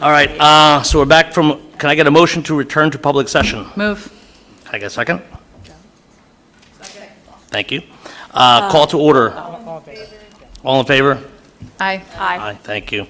All right, so we're back from, can I get a motion to return to public session? Move. Can I get a second? Second. Thank you. Call to order. All in favor? Aye. Aye, thank you.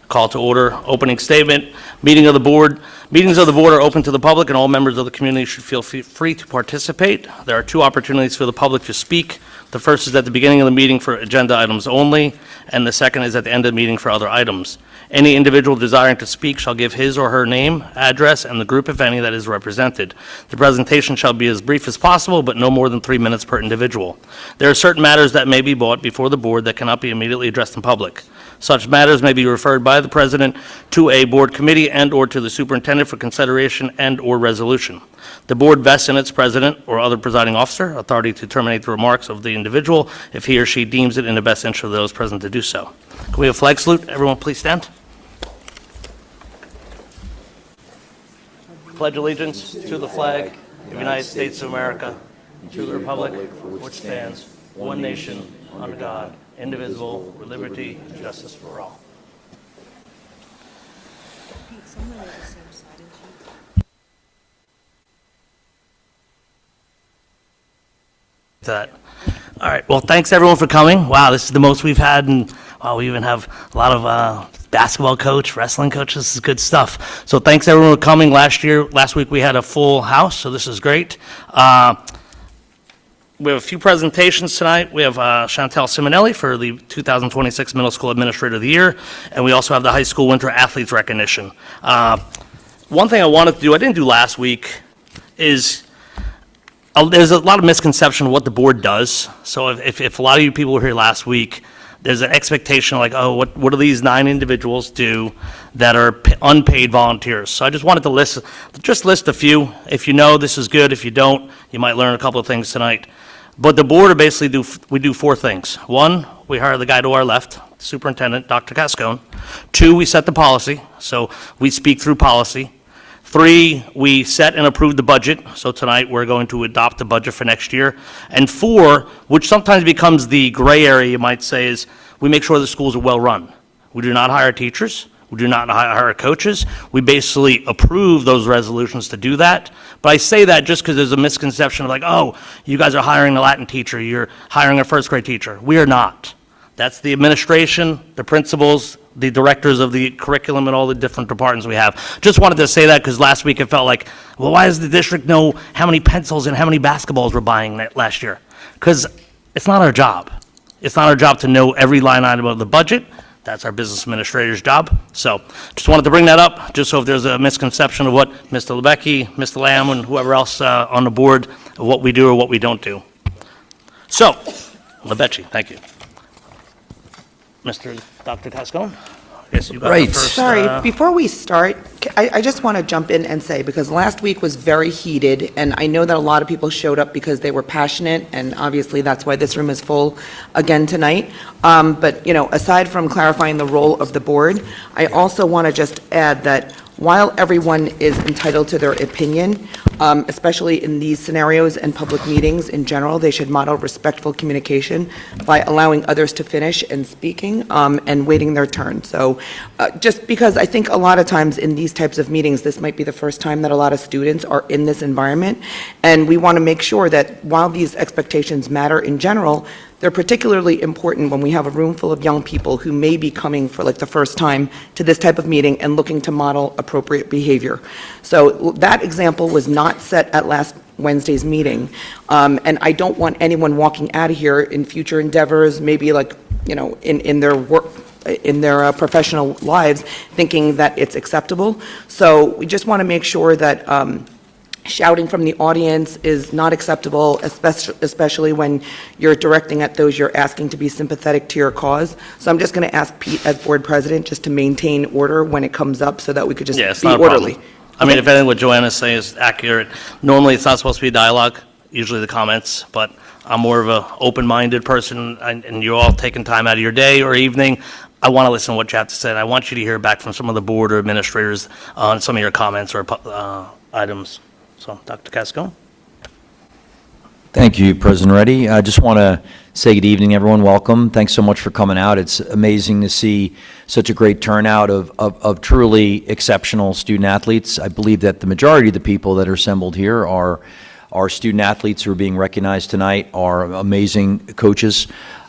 Call to order, opening statement. Meetings of the board are open to the public, and all members of the community should feel free to participate. There are two opportunities for the public to speak. The first is at the beginning of the meeting for agenda items only, and the second is at the end of the meeting for other items. Any individual desiring to speak shall give his or her name, address, and the group, if any, that is represented. The presentation shall be as brief as possible, but no more than 3 minutes per individual. There are certain matters that may be brought before the board that cannot be immediately addressed in public. Such matters may be referred by the president to a board committee and/or to the superintendent for consideration and/or resolution. The board vests in its president or other presiding officer authority to terminate the remarks of the individual if he or she deems it in the best interest of those present to do so. Can we have a flag salute? Everyone please stand. Pledge allegiance to the flag of the United States of America, to the republic which stands, one nation, under God, indivisible, with liberty and justice for all. That. All right. Well, thanks everyone for coming. Wow, this is the most we've had, and wow, we even have a lot of basketball coach, wrestling coach. This is good stuff. So thanks everyone for coming. Last week we had a full house, so this is great. We have a few presentations tonight. We have Chantel Simonelli for the 2026 Middle School Administrator of the Year, and we also have the High School Winter Athletes Recognition. One thing I wanted to do, I didn't do last week, is there's a lot of misconception of what the board does. So if a lot of you people were here last week, there's an expectation like, oh, what do these 9 individuals do that are unpaid volunteers? So I just wanted to list a few. If you know, this is good. If you don't, you might learn a couple of things tonight. But the board basically we do 4 things. 1, we hire the guy to our left, Superintendent Dr. Cascone. 2, we set the policy, so we speak through policy. 3, we set and approve the budget. So tonight we're going to adopt the budget for next year. And 4, which sometimes becomes the gray area, you might say, is we make sure the schools are well run. We do not hire teachers. We do not hire coaches. We basically approve those resolutions to do that. But I say that just because there's a misconception of like, oh, you guys are hiring a Latin teacher. You're hiring a first grade teacher. We are not. That's the administration, the principals, the directors of the curriculum, and all the different departments we have. Just wanted to say that because last week it felt like, well, why does the district know how many pencils and how many basketballs we're buying last year? Because it's not our job. It's not our job to know every line item of the budget. That's our business administrator's job. So just wanted to bring that up, just so if there's a misconception of what Mr. Lebecki, Mr. Lamb, and whoever else on the board, of what we do or what we don't do. So, Lebecki, thank you. Dr. Cascone? Yes, you got the first. Sorry, before we start, I just want to jump in and say, because last week was very heated, and I know that a lot of people showed up because they were passionate, and obviously that's why this room is full again tonight. But, aside from clarifying the role of the board, I also want to just add that while everyone is entitled to their opinion, especially in these scenarios and public meetings in general, they should model respectful communication by allowing others to finish and speaking and waiting their turn. So just because I think a lot of times in these types of meetings, this might be the first time that a lot of students are in this environment, and we want to make sure that while these expectations matter in general, they're particularly important when we have a room full of young people who may be coming for like the first time to this type of meeting and looking to model appropriate behavior. So that example was not set at last Wednesday's meeting. And I don't want anyone walking out of here in future endeavors, maybe like, in their work, in their professional lives, thinking that it's acceptable. So we just want to make sure that shouting from the audience is not acceptable, especially when you're directing at those you're asking to be sympathetic to your cause. So I'm just going to ask Pete as board president just to maintain order when it comes up so that we could just be orderly. I mean, if anything what Joanna's saying is accurate, normally it's not supposed to be dialogue, usually the comments, but I'm more of an open-minded person, and you're all taking time out of your day or evening. I want to listen to what you have to say, and I want you to hear back from some of the board or administrators on some of your comments or items. So, Dr. Cascone? Thank you, President Reddy. I just want to say good evening, everyone. Welcome. Thanks so much for coming out. It's amazing to see such a great turnout of truly exceptional student athletes. I believe that the majority of the people that are assembled here are student athletes who are being recognized tonight, are amazing coaches,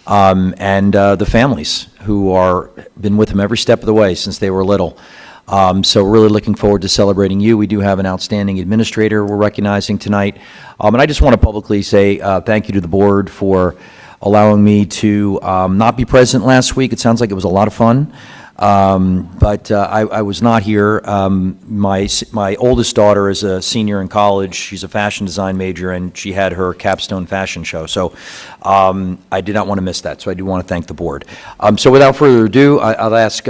and the families who are been with them every step of the way since they were little. So really looking forward to celebrating you. We do have an outstanding administrator we're recognizing tonight. And I just want to publicly say thank you to the board for allowing me to not be present last week. It sounds like it was a lot of fun, but I was not here. My oldest daughter is a senior in college. She's a fashion design major, and she had her capstone fashion show. So I did not want to miss that, so I do want to thank the board. So without further ado, I'll ask...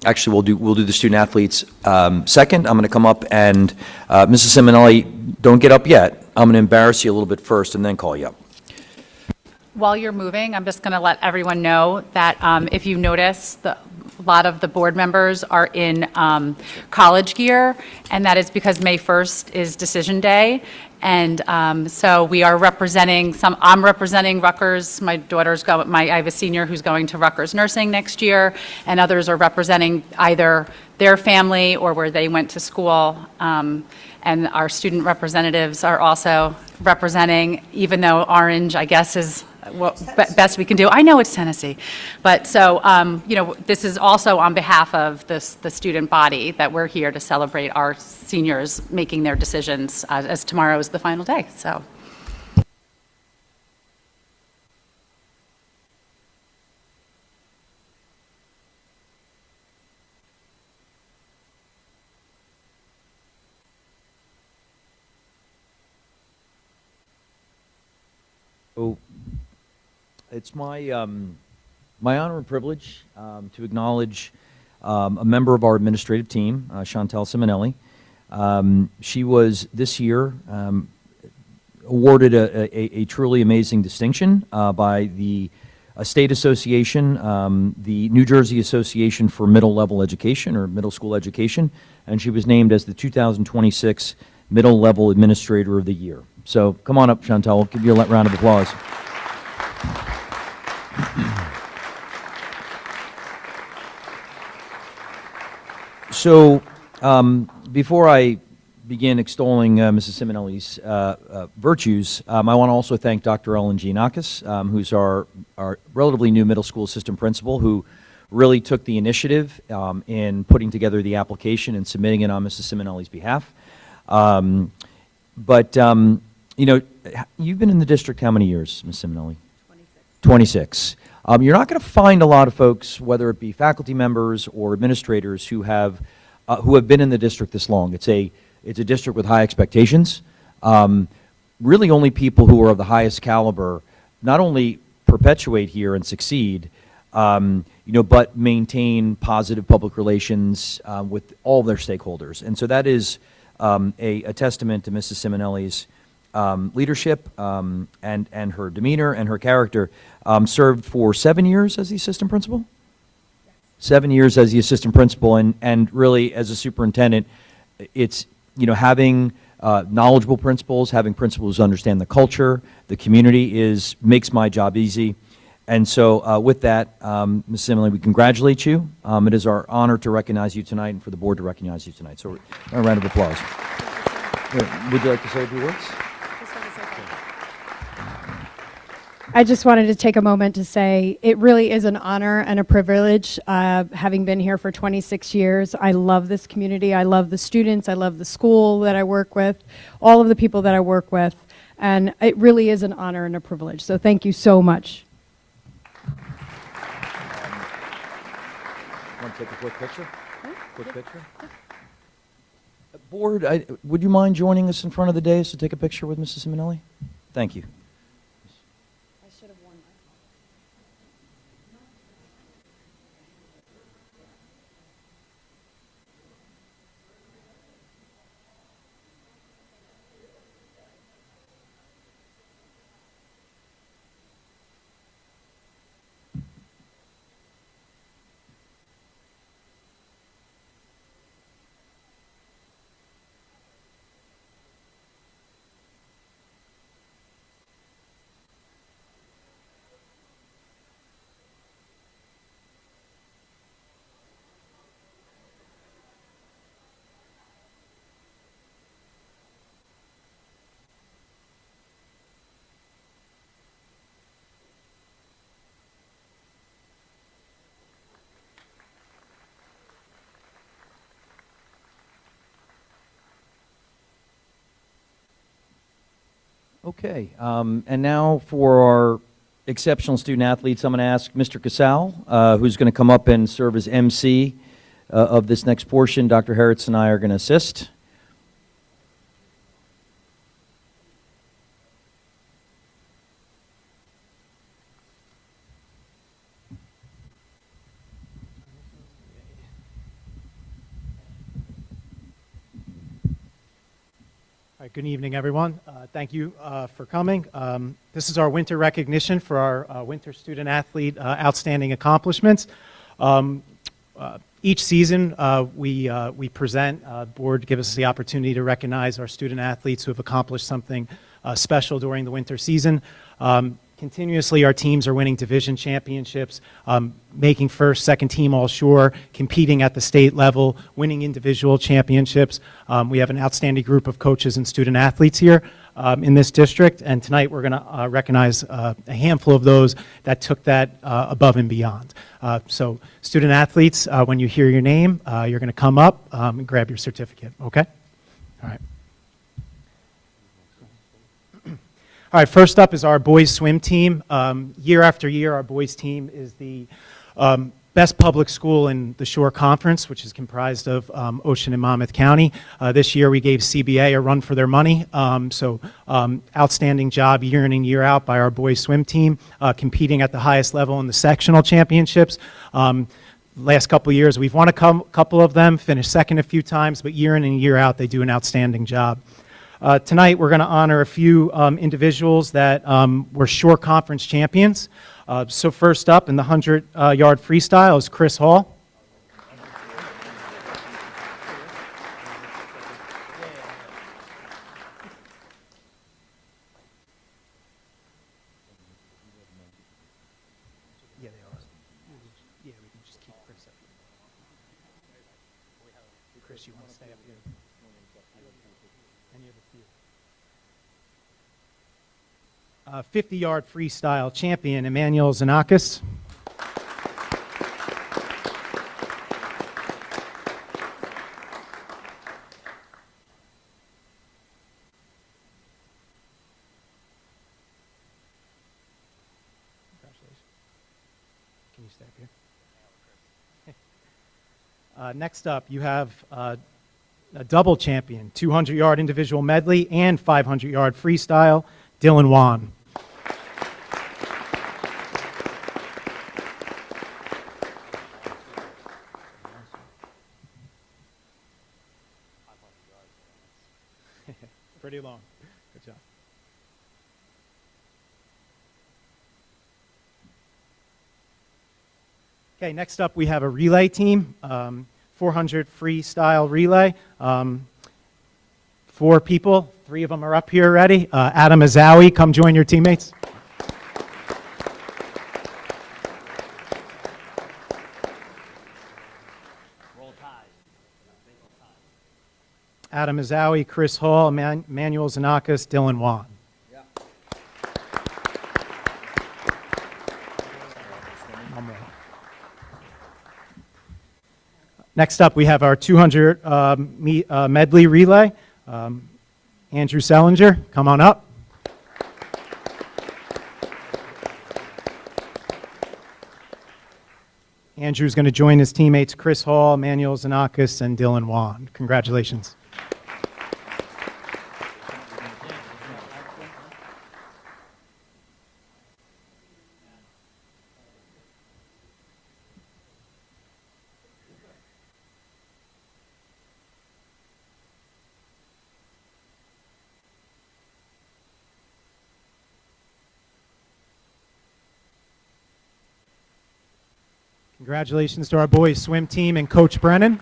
Actually, we'll do the student athletes second. I'm going to come up and, Mrs. Simonelli, don't get up yet. I'm going to embarrass you a little bit first and then call you up. While you're moving, I'm just going to let everyone know that if you notice, a lot of the board members are in college gear, and that is because May 1st is decision day. And so we are representing I'm representing Rutgers. My daughter's I have a senior who's going to Rutgers nursing next year, and others are representing either their family or where they went to school. And our student representatives are also representing, even though orange, I guess, is what best we can do. I know it's Tennessee, but so this is also on behalf of the student body that we're here to celebrate our seniors making their decisions as tomorrow is the final day. So. So it's my honor and privilege to acknowledge a member of our administrative team, Chantel Simonelli. She was this year awarded a truly amazing distinction by the State Association, the New Jersey Association for Middle Level Education or Middle School Education, and she was named as the 2026 Middle Level Administrator of the Year. So come on up, Chantel. We'll give you a round of applause. So before I begin extolling Mrs. Simonelli's virtues, I want to also thank Dr. Ellen Giannakis, who's our relatively new middle school assistant principal, who really took the initiative in putting together the application and submitting it on Mrs. Simonelli's behalf. You know, you've been in the district how many years, Ms. Simonelli? 26. You're not going to find a lot of folks, whether it be faculty members or administrators, who have been in the district this long. It's a district with high expectations. Really, only people who are of the highest caliber not only perpetuate here and succeed, but maintain positive public relations with all of their stakeholders. And so that is a testament to Mrs. Simonelli's leadership and her demeanor and her character. Served for 7 years as the assistant principal? 7 years as the assistant principal, and really as a superintendent, it's, having knowledgeable principals, having principals who understand the culture, the community makes my job easy. And so with that, Ms. Simonelli, we congratulate you. It is our honor to recognize you tonight and for the board to recognize you tonight. So a round of applause. Would you like to say a few words? I just wanted to take a moment to say it really is an honor and a privilege, having been here for 26 years. I love this community. I love the students. I love the school that I work with, all of the people that I work with, and it really is an honor and a privilege. So thank you so much. Want to take a quick picture? Quick picture? Board, would you mind joining us in front of the dais to take a picture with Mrs. Simonelli? Thank you. Okay, and now for our exceptional student athletes, I'm going to ask Mr. Casal, who's going to come up and serve as MC of this next portion. Dr. Herritz and I are going to assist. All right, good evening, everyone. Thank you for coming. This is our winter recognition for our winter student athlete outstanding accomplishments. Each season, we present, board gives us the opportunity to recognize our student athletes who have accomplished something special during the winter season. Continuously, our teams are winning division championships, making first, second team all-shore, competing at the state level, winning individual championships. We have an outstanding group of coaches and student athletes here in this district, and tonight we're going to recognize a handful of those that took that above and beyond. So student athletes, when you hear your name, you're going to come up and grab your certificate, okay? All right. All right, first up is our boys swim team. Year after year, our boys team is the best public school in the Shore Conference, which is comprised of Ocean and Monmouth County. This year, we gave CBA a run for their money. Outstanding job year in and year out by our boys swim team, competing at the highest level in the sectional championships. Last couple of years, we've won a couple of them, finished second a few times, but year in and year out, they do an outstanding job. Tonight, we're going to honor a few individuals that were Shore Conference champions. So first up in the 100-yard freestyle is Chris Hall. Yeah, they are. Yeah, we can just keep Chris up here. Chris, you want to stay up here? Any of the few. 50-yard freestyle champion, Emmanuel Zanakis. Congratulations. Can you stay up here? Next up, you have a double champion, 200-yard individual medley and 500-yard freestyle, Dylan Wan. Pretty long. Good job. Okay, next up we have a relay team, 400 freestyle relay. 4 people, 3 of them are up here already. Adam Azawi, come join your teammates. Adam Azawi, Chris Hall, Emmanuel Zanakis, Dylan Wan. One more. Next up, we have our 200 medley relay. Andrew Sellinger, come on up. Andrew's going to join his teammates Chris Hall, Emmanuel Zanakis, and Dylan Wan. Congratulations. Congratulations to our boys swim team and Coach Brennan.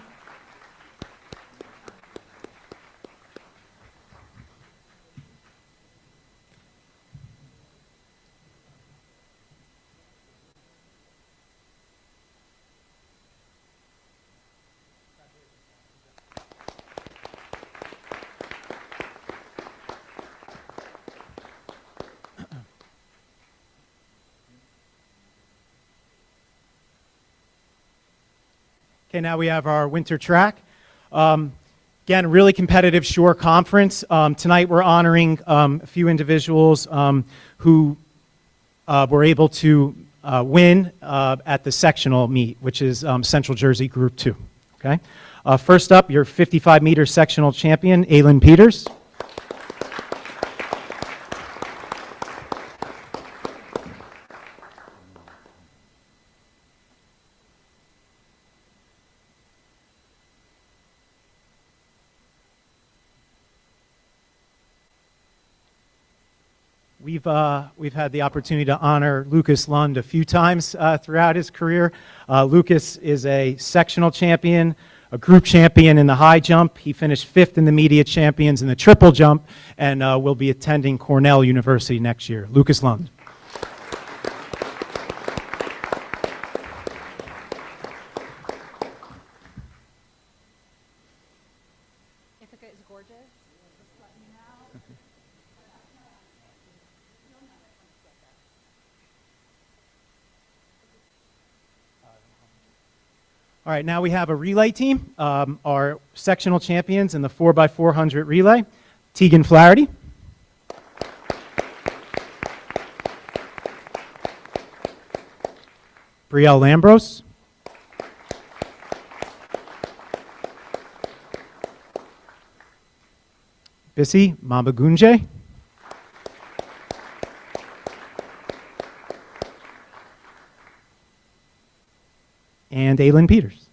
Okay, now we have our winter track. Getting Again, really competitive Shore Conference. Tonight we're honoring a few individuals who were able to win at the sectional meet, which is Central Jersey Group 2. Okay? First up, your 55-meter sectional champion, Aylin Peters. We've had the opportunity to honor Lucas Lund a few times throughout his career. Lucas is a sectional champion, a group champion in the high jump. He finished 5th in the media champions in the triple jump, and will be attending Cornell University next year. Lucas Lund. Ithaca is gorgeous. Just let me know. All right, now we have a relay team. Our sectional champions in the 4x400 relay, Tegan Flaherty. Brielle Lambros. Bissy Mamagunje. And Aylin Peters.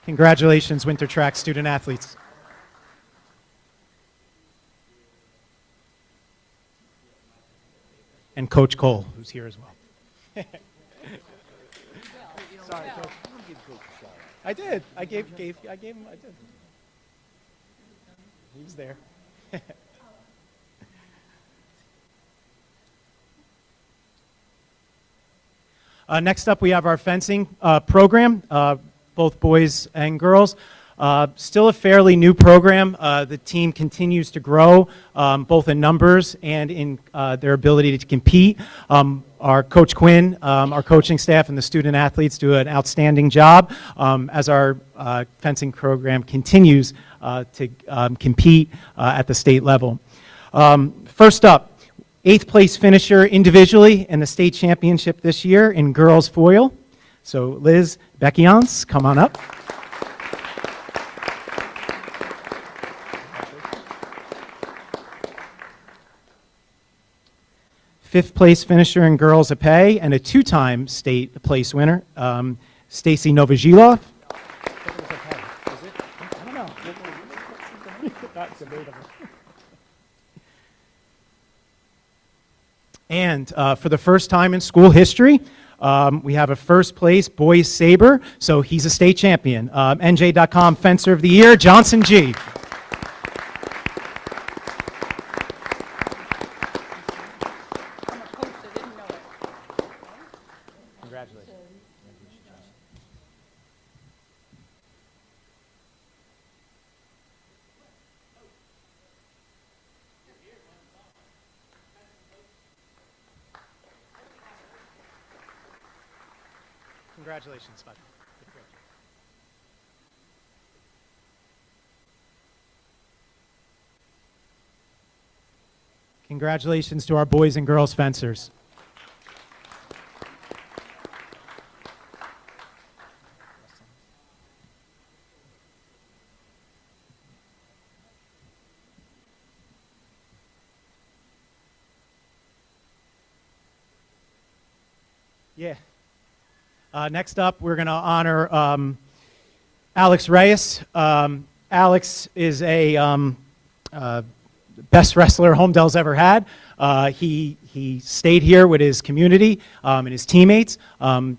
Congratulations, winter track student athletes. And Coach Cole, who's here as well. Sorry, Coach. I did. I gave him. I did. He was there. Next up, we have our fencing program, both boys and girls. Still a fairly new program. The team continues to grow, both in numbers and in their ability to compete. Our Coach Quinn, our coaching staff, and the student athletes do an outstanding job as our fencing program continues to compete at the state level. First up, 8th place finisher individually in the state championship this year in girls foil. So Liz Beckiance, come on up. Fifth place finisher in girls épée and a 2-time state place winner, Stacy Novogilov. I don't know. That's debatable. And for the first time in school history, we have a first place boys saber, so he's a state champion. NJ.com Fencer of the Year, Johnson G. Congratulations. Congratulations, bud. Congratulations to our boys and girls fencers. Yeah. Next up, we're going to honor Alex Reyes. Alex is a best wrestler Holmdel's ever had. He stayed here with his community and his teammates.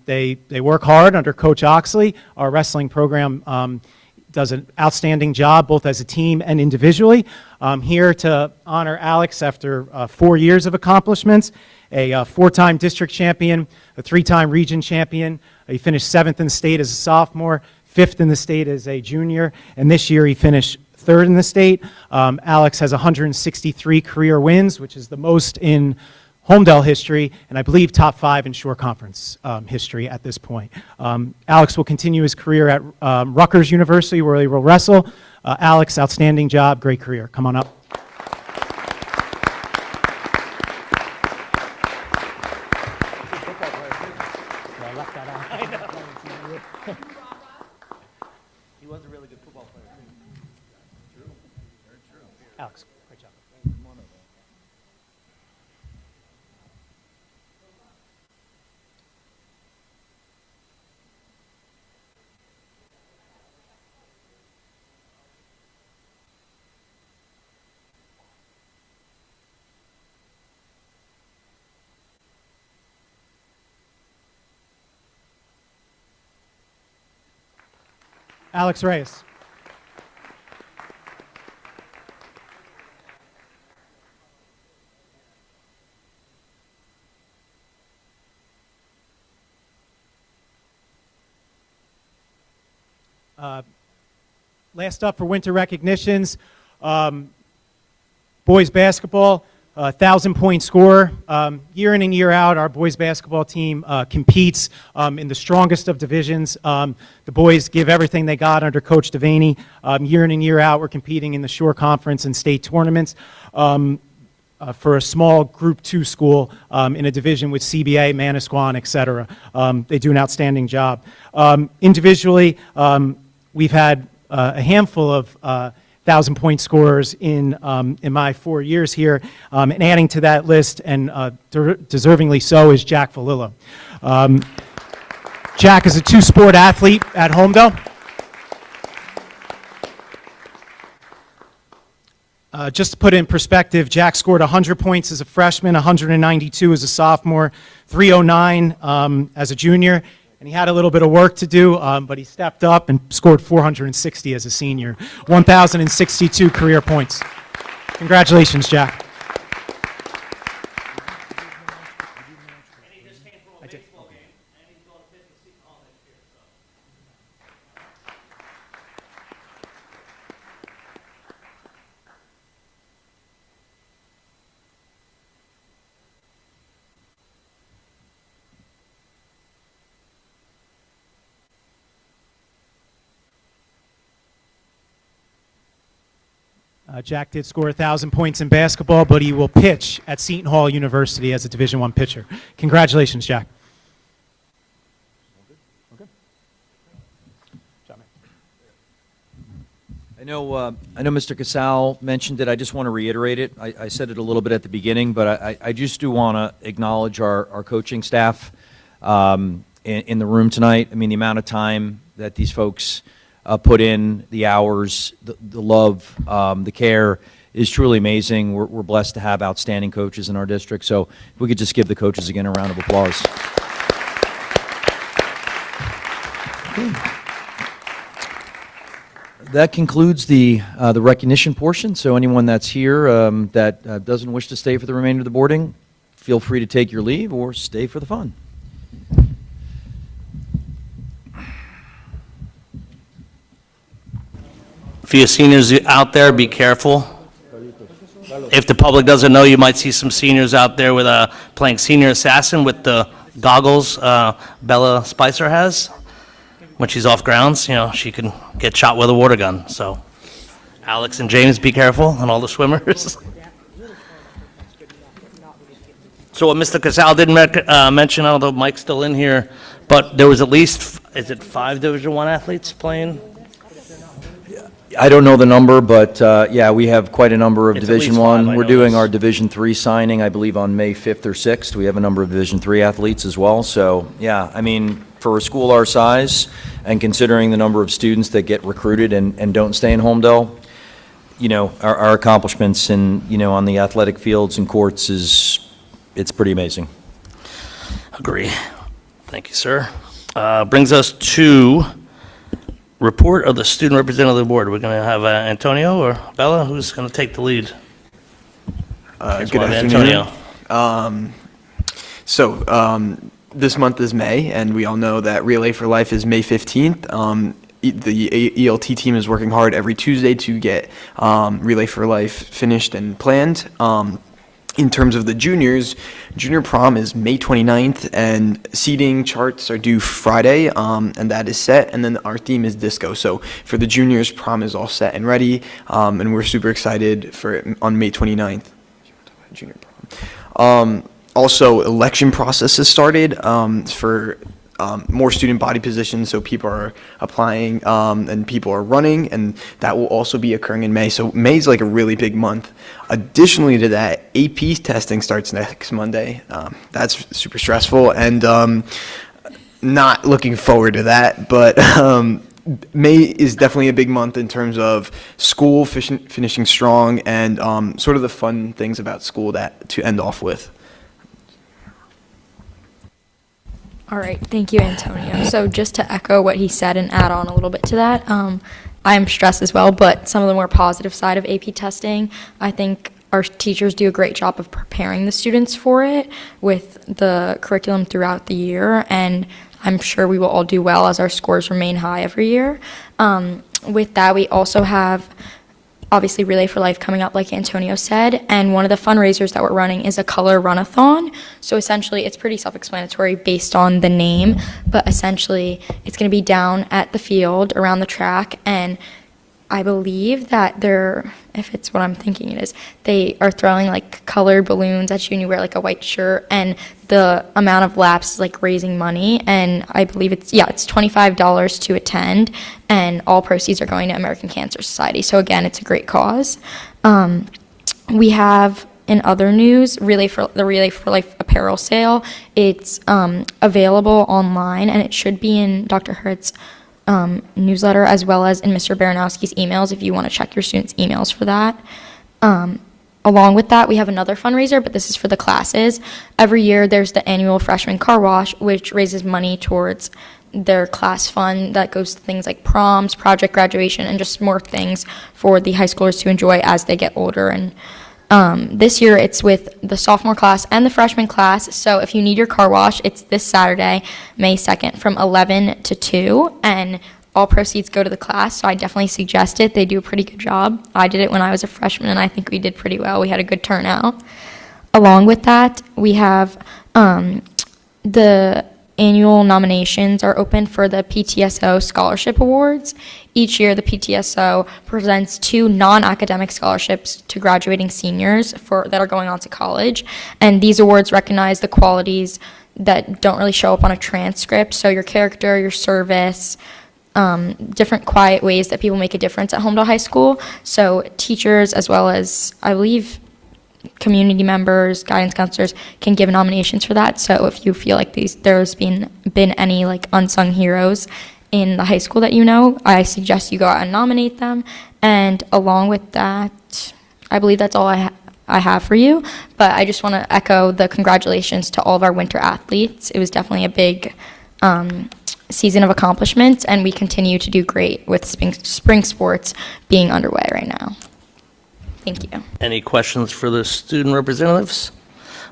They work hard under Coach Oxley. Our wrestling program does an outstanding job both as a team and individually. I'm here to honor Alex after 4 years of accomplishments, a four-time district champion, a three-time region champion. He finished 7th in the state as a sophomore, 5th in the state as a junior, and this year he finished 3rd in the state. Alex has 163 career wins, which is the most in Holmdel history, and I believe top 5 in Shore Conference history at this point. Alex will continue his career at Rutgers University, where he will wrestle. Alex, outstanding job, great career. Come on up. He was a really good football player. Alex, great job. Alex Reyes. Last up for winter recognitions, boys basketball, 1,000-point scorer. Year in and year out, our boys basketball team competes in the strongest of divisions. The boys give everything they got under Coach Devaney. Year in and year out, we're competing in the Shore Conference and state tournaments. For a small Group 2 school in a division with CBA, Manasquan, et cetera. They do an outstanding job. Individually, we've had a handful of 1,000-point scorers in my 4 years here, and adding to that list, and deservingly so, is Jack Valillo. Jack is a two-sport athlete at Holmdel. Just to put it in perspective, Jack scored 100 points as a freshman, 192 as a sophomore, 309 as a junior, and he had a little bit of work to do, but he stepped up and scored 460 as a senior, 1,062 career points. Congratulations, Jack. Jack did score 1,000 points in basketball, but he will pitch at Seton Hall University as a Division I pitcher. Congratulations, Jack. I know Mr. Casal mentioned it. I just want to reiterate it. I said it a little bit at the beginning, but I just do want to acknowledge our coaching staff in the room tonight. I mean, the amount of time that these folks put in, the hours, the love, the care is truly amazing. We're blessed to have outstanding coaches in our district. So if we could just give the coaches again a round of applause. That concludes the recognition portion. So anyone that's here that doesn't wish to stay for the remainder of the boarding, feel free to take your leave or stay for the fun. For you seniors out there, be careful. If the public doesn't know, you might see some seniors out there with playing senior assassin with the goggles Bella Spicer has. When she's off grounds, you know, she can get shot with a water gun. So, Alex and James, be careful, and all the swimmers. So what Mr. Casal didn't mention, I don't know if Mike's still in here, but there was at least, is it 5 Division I athletes playing? I don't know the number, but yeah, we have quite a number of It's at Division least I. 5, I We're know doing this. our Division III signing, I believe, on May 5th or 6th. We have a number of Division III athletes as well. So, yeah, I mean, for a school our size, and considering the number of students that get recruited and don't stay in Holmdel, you know, our accomplishments in, you know, on the athletic fields and courts it's pretty amazing. Agree. Thank you, sir. Brings us to Report of the student representative board. We're going to have Antonio or Bella, who's going to take the lead? Good afternoon. This month is May, and we all know that Relay for Life is May 15th. The ELT team is working hard every Tuesday to get Relay for Life finished and planned. In terms of the juniors, junior prom is May 29th, and seating charts are due Friday, and that is set, and then our theme is disco. So for the juniors, prom is all set and ready, and we're super excited for it on May 29th. Junior prom. Also, election process has started for more student body positions, so people are applying and people are running, and that will also be occurring in May. So May is like a really big month. Additionally to that, AP testing starts next Monday. That's super stressful, and not looking forward to that, but May is definitely a big month in terms of school finishing strong and sort of the fun things about school that to end off with. All right, thank you, Antonio. So just to echo what he said and add on a little bit to that, I am stressed as well, but some of the more positive side of AP testing, I think our teachers do a great job of preparing the students for it with the curriculum throughout the year, and I'm sure we will all do well as our scores remain high every year. With that, we also have obviously Relay for Life coming up, like Antonio said, and one of the fundraisers that we're running is a color runathon. So essentially, it's pretty self-explanatory based on the name, but essentially, it's going to be down at the field around the track, and I believe that if it's what I'm thinking it is, they are throwing like colored balloons at you and you wear like a white shirt, and the amount of laps is like raising money, and I believe it's $25 to attend, and all proceeds are going to American Cancer Society. So again, it's a great cause. We have in other news, the Relay for Life apparel sale. It's available online, and it should be in Dr. Hurt's newsletter as well as in Mr. Baranowski's emails if you want to check your students' emails for that. Along with that, we have another fundraiser, but this is for the classes. Every year there's the annual freshman car wash, which raises money towards their class fund that goes to things like proms, project graduation, and just more things for the high schoolers to enjoy as they get older. And this year it's with the sophomore class and the freshman class. So if you need your car wash, it's this Saturday, May 2nd from 11 to 2, and all proceeds go to the class. So I definitely suggest it. They do a pretty good job. I did it when I was a freshman, and I think we did pretty well. We had a good turnout. Along with that, we have the annual nominations are open for the PTSO Scholarship Awards. Each year, the PTSO presents 2 non-academic scholarships to graduating seniors that are going on to college. And these awards recognize the qualities that don't really show up on a transcript. So your character, your service, different quiet ways that people make a difference at Holmdel High School. So teachers, as well as, I believe, community members, guidance counselors can give nominations for that. So if you feel like there's been any like unsung heroes in the high school that you know, I suggest you go out and nominate them. And along with that, I believe that's all I have for you. But I just want to echo the congratulations to all of our winter athletes. It was definitely a big season of accomplishments, and we continue to do great with spring sports being underway right now. Thank you. Any questions for the student representatives?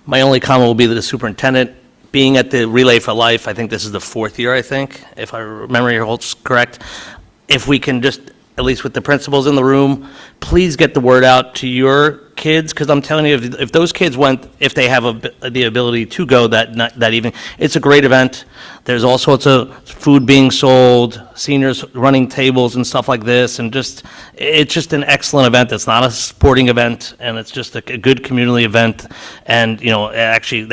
My only comment will be that the superintendent, being at the Relay for Life, I think this is the 4th year, I think, if I remember your holds correct. If we can just, at least with the principals in the room, please get the word out to your kids, because I'm telling you, if those kids went, if they have the ability to go that evening, it's a great event. There's all sorts of food being sold, seniors running tables and stuff like this, and it's just an excellent event. It's not a sporting event, and it's just a good community event. And they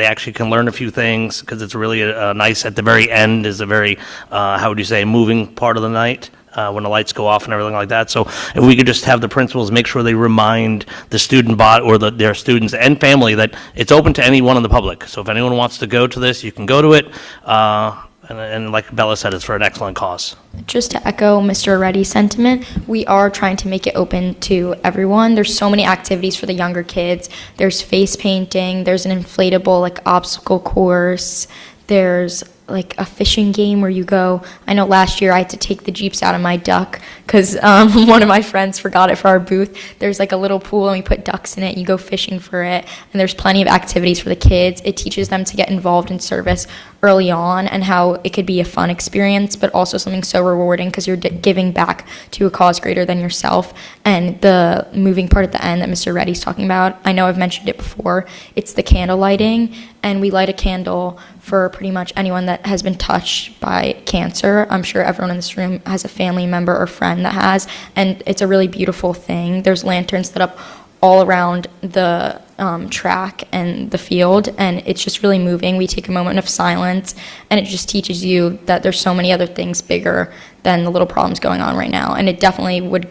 actually can learn a few things, because it's really a nice. At the very end is a very how would you say, moving part of the night. When the lights go off and everything like that. So if we could just have the principals make sure they remind the student body or their students and family that it's open to anyone in the public. So if anyone wants to go to this, you can go to it. And like Bella said, it's for an excellent cause. Just to echo Mr. Reddy's sentiment, we are trying to make it open to everyone. There's so many activities for the younger kids. There's face painting. There's an inflatable obstacle course. There's like a fishing game where you go. I know last year I had to take the Jeeps out of my duck because one of my friends forgot it for our booth. There's like a little pool and we put ducks in it. You go fishing for it, and there's plenty of activities for the kids. It teaches them to get involved in service early on and how it could be a fun experience, but also something so rewarding because you're giving back to a cause greater than yourself. And the moving part at the end that Mr. Reddy's talking about, I know I've mentioned it before, it's the candle lighting, and we light a candle for pretty much anyone that has been touched by cancer. I'm sure everyone in this room has a family member or friend that has, and it's a really beautiful thing. There's lanterns set up all around the track and the field, and it's just really moving. We take a moment of silence, and it just teaches you that there's so many other things bigger than the little problems going on right now, and it definitely would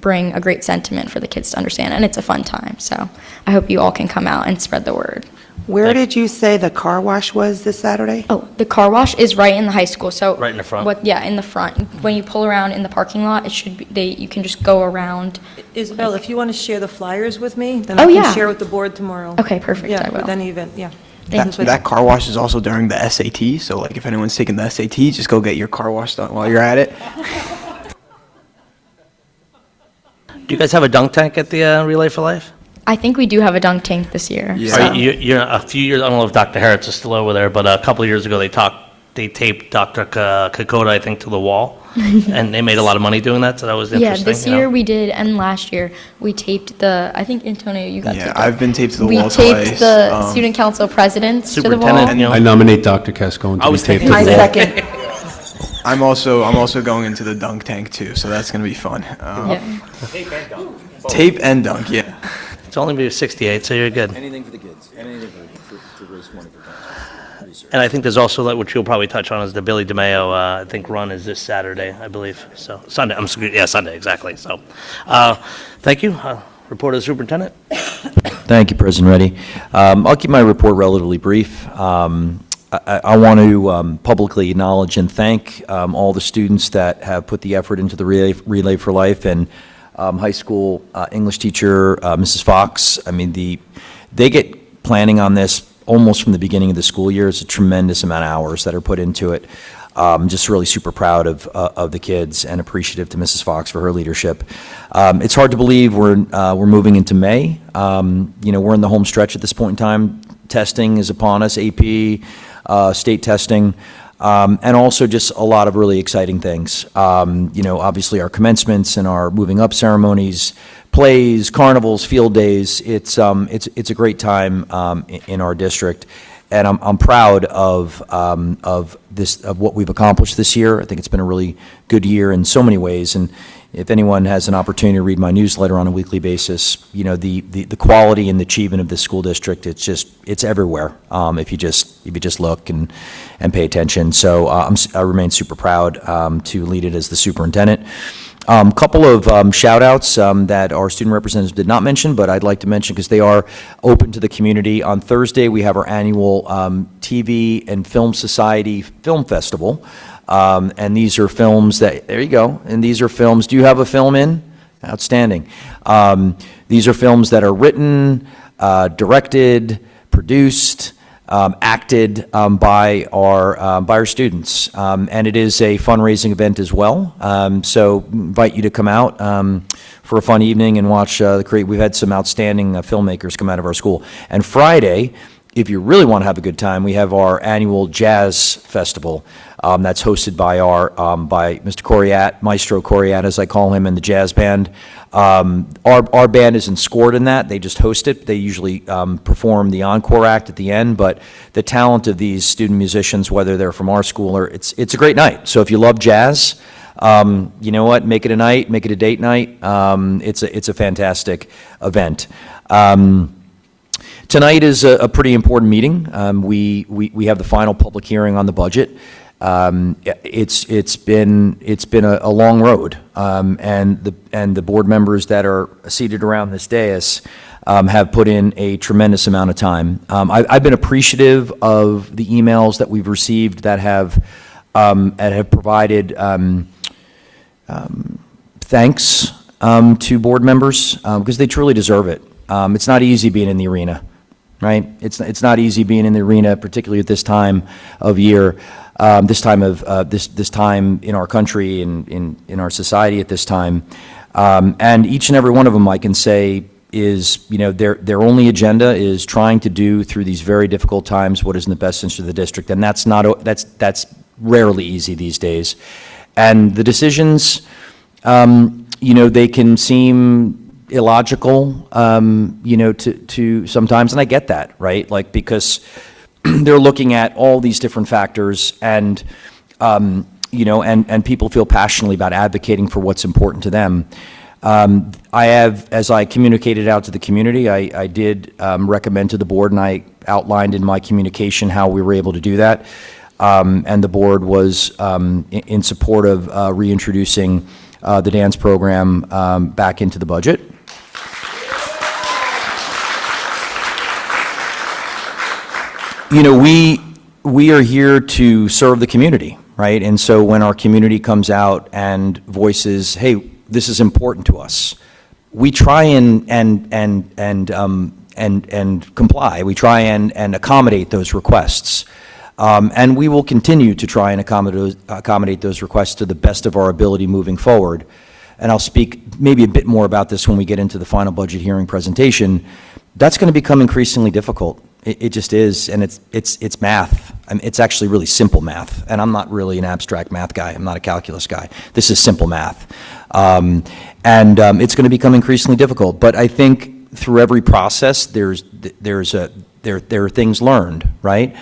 bring a great sentiment for the kids to understand, and it's a fun time. So I hope you all can come out and spread the word. Where did you say the car wash was this Saturday? Oh, the car wash is right in the high school. So Right in the front? Yeah, in the front. When you pull around in the parking lot, it should be, you can just go around. Isabel, if you want to share the flyers with me, then Oh, I can yeah. share with the board tomorrow. Okay, perfect, Yeah, I will. with any event, yeah. That car wash is also during the SAT, so like if anyone's taking the SAT, just go get your car wash done while you're at it. Do you guys have a dunk tank at the Relay for Life? I think we do have a dunk tank this year. Yeah. so- You're a few years, I don't know if Dr. Harris is still over there, but a couple of years ago, they taped Dr. Kokoda, I think, to the wall, and they made a lot of money doing that, so that was Yeah, interesting. this you know? year we did, and last year we taped I think Antonio, you got Yeah, taped. I've been taped to the We wall taped twice. the student council presidents to the wall. Superintendent, you know. I nominate Dr. Cascone I to be was taped thinking- to the I wall. second. I'm also going into the dunk tank too, so that's gonna be fun. Yeah. Tape and dunk, yeah. It's only maybe 68, so you're good. Anything for the kids, anything to raise money for cancer. And I think there's also, like, which you'll probably touch on, is the Billy DeMayo, I think, run is this Saturday, I believe. So, Sunday, yeah, Sunday, exactly. So, thank you. Report of the superintendent. Thank you, President Reddy. I'll keep my report relatively brief. I want to publicly acknowledge and thank all the students that have put the effort into the Relay for Life, and high school English teacher, Mrs. Fox. I mean, they get planning on this almost from the beginning of the school year. It's a tremendous amount of hours that are put into it. Just really super proud of the kids and appreciative to Mrs. Fox for her leadership. It's hard to believe we're moving into May. We're in the home stretch at this point in time. Testing is upon us, AP, state testing, and also just a lot of really exciting things. Obviously our commencements and our moving up ceremonies, plays, carnivals, field days. It's a great time in our district, and I'm proud of what we've accomplished this year. I think it's been a really good year in so many ways, and if anyone has an opportunity to read my newsletter on a weekly basis, the quality and the achievement of this school district, it's everywhere. If you just look and pay attention. So I remain super proud to lead it as the superintendent. Couple of shout outs that our student representatives did not mention, but I'd like to mention because they are open to the community. On Thursday, we have our annual TV and Film Society Film Festival. And these are films there you go. And these are films, do you have a film in? Outstanding. These are films that are written, directed, produced, acted by our students. And it is a fundraising event as well. So invite you to come out for a fun evening and watch we've had some outstanding filmmakers come out of our school. And Friday, if you really want to have a good time, we have our annual jazz festival that's hosted by by Mr. Coriat, Maestro Coriat, as I call him, and the jazz band. Our band isn't scored in that; they just host it. They usually perform the encore act at the end. But the talent of these student musicians, whether they're from our school or it's a great night. So if you love jazz, you know what? Make it a night, make it a date night. It's a fantastic event. Tonight is a pretty important meeting. We have the final public hearing on the budget. It's been a long road, and the board members that are seated around this dais have put in a tremendous amount of time. I've been appreciative of the emails that we've received that have provided thanks to board members because they truly deserve it. It's not easy being in the arena. right? It's not easy being in the arena, particularly at this time of year, this time in our country and in our society at this time. And each and every one of them, I can say, is, their only agenda is trying to do through these very difficult times what is in the best interest of the district, and that's rarely easy these days. And the decisions, they can seem illogical, to sometimes, and I get that, right? Like, because they're looking at all these different factors, and and people feel passionately about advocating for what's important to them. I have, as I communicated out to the community, I did recommend to the board, and I outlined in my communication how we were able to do that. And the board was in support of reintroducing the dance program back into the budget. We are here to serve the community, right? And so when our community comes out and voices, hey, this is important to us, we try and comply. We try and accommodate those requests. And we will continue to try and accommodate those requests to the best of our ability moving forward. And I'll speak maybe a bit more about this when we get into the final budget hearing presentation. That's going to become increasingly difficult. It just is, and it's math. I mean, it's actually really simple math, and I'm not really an abstract math guy. I'm not a calculus guy. This is simple math, and it's going to become increasingly difficult. But I think through every process, there are things learned, right?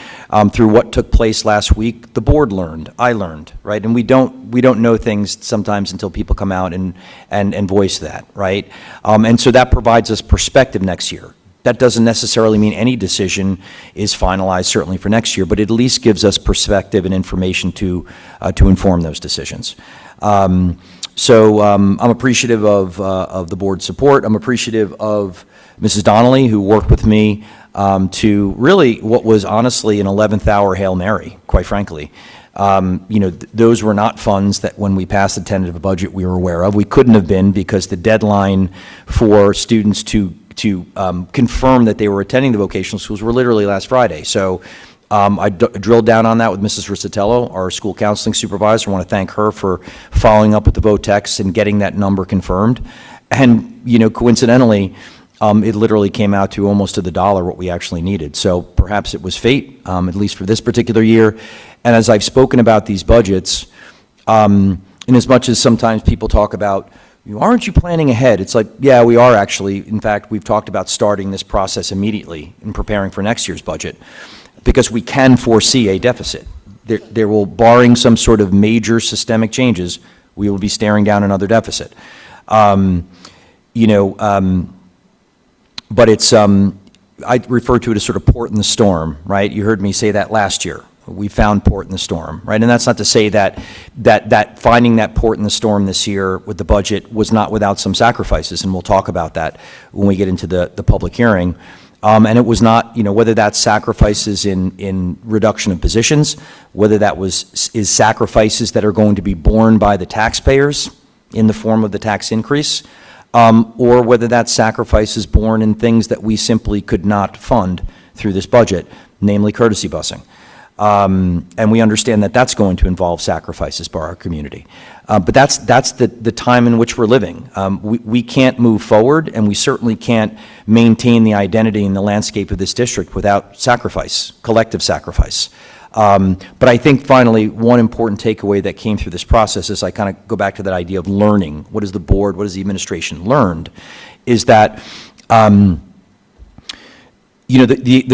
Through what took place last week, the board learned, I learned, right? And we don't know things sometimes until people come out and voice that, right? And so that provides us perspective next year. That doesn't necessarily mean any decision is finalized, certainly for next year, but it at least gives us perspective and information to inform those decisions. So I'm appreciative of the board's support. I'm appreciative of Mrs. Donnelly, who worked with me to really what was honestly an 11th hour Hail Mary, quite frankly. Those were not funds that when we passed the tentative budget we were aware of. We couldn't have been, because the deadline for students to confirm that they were attending the vocational schools were literally last Friday. So I drilled down on that with Mrs. Riccitello, our school counseling supervisor. I want to thank her for following up with the VOTEX and getting that number confirmed. And, coincidentally, it literally came out to almost to the dollar what we actually needed. So perhaps it was fate, at least for this particular year. And as I've spoken about these budgets, in as much as sometimes people talk about, aren't you planning ahead? It's like, yeah, we are actually. In fact, we've talked about starting this process immediately in preparing for next year's budget, because we can foresee a deficit. There will, barring some sort of major systemic changes, we will be staring down another deficit. But it's, I refer to it as sort of port in the storm, right? You heard me say that last year. We found port in the storm, right? And that's not to say that finding that port in the storm this year with the budget was not without some sacrifices, and we'll talk about that when we get into the public hearing. And it was not, whether that's sacrifices in reduction of positions, whether that is sacrifices that are going to be borne by the taxpayers in the form of the tax increase, or whether that's sacrifices borne in things that we simply could not fund through this budget, namely courtesy busing. And we understand that that's going to involve sacrifices by our community. But that's the time in which we're living. We can't move forward, and we certainly can't maintain the identity and the landscape of this district without sacrifice, collective sacrifice. But I think finally, one important takeaway that came through this process, is I kind of go back to that idea of learning. What has the board, what has the administration learned, is that the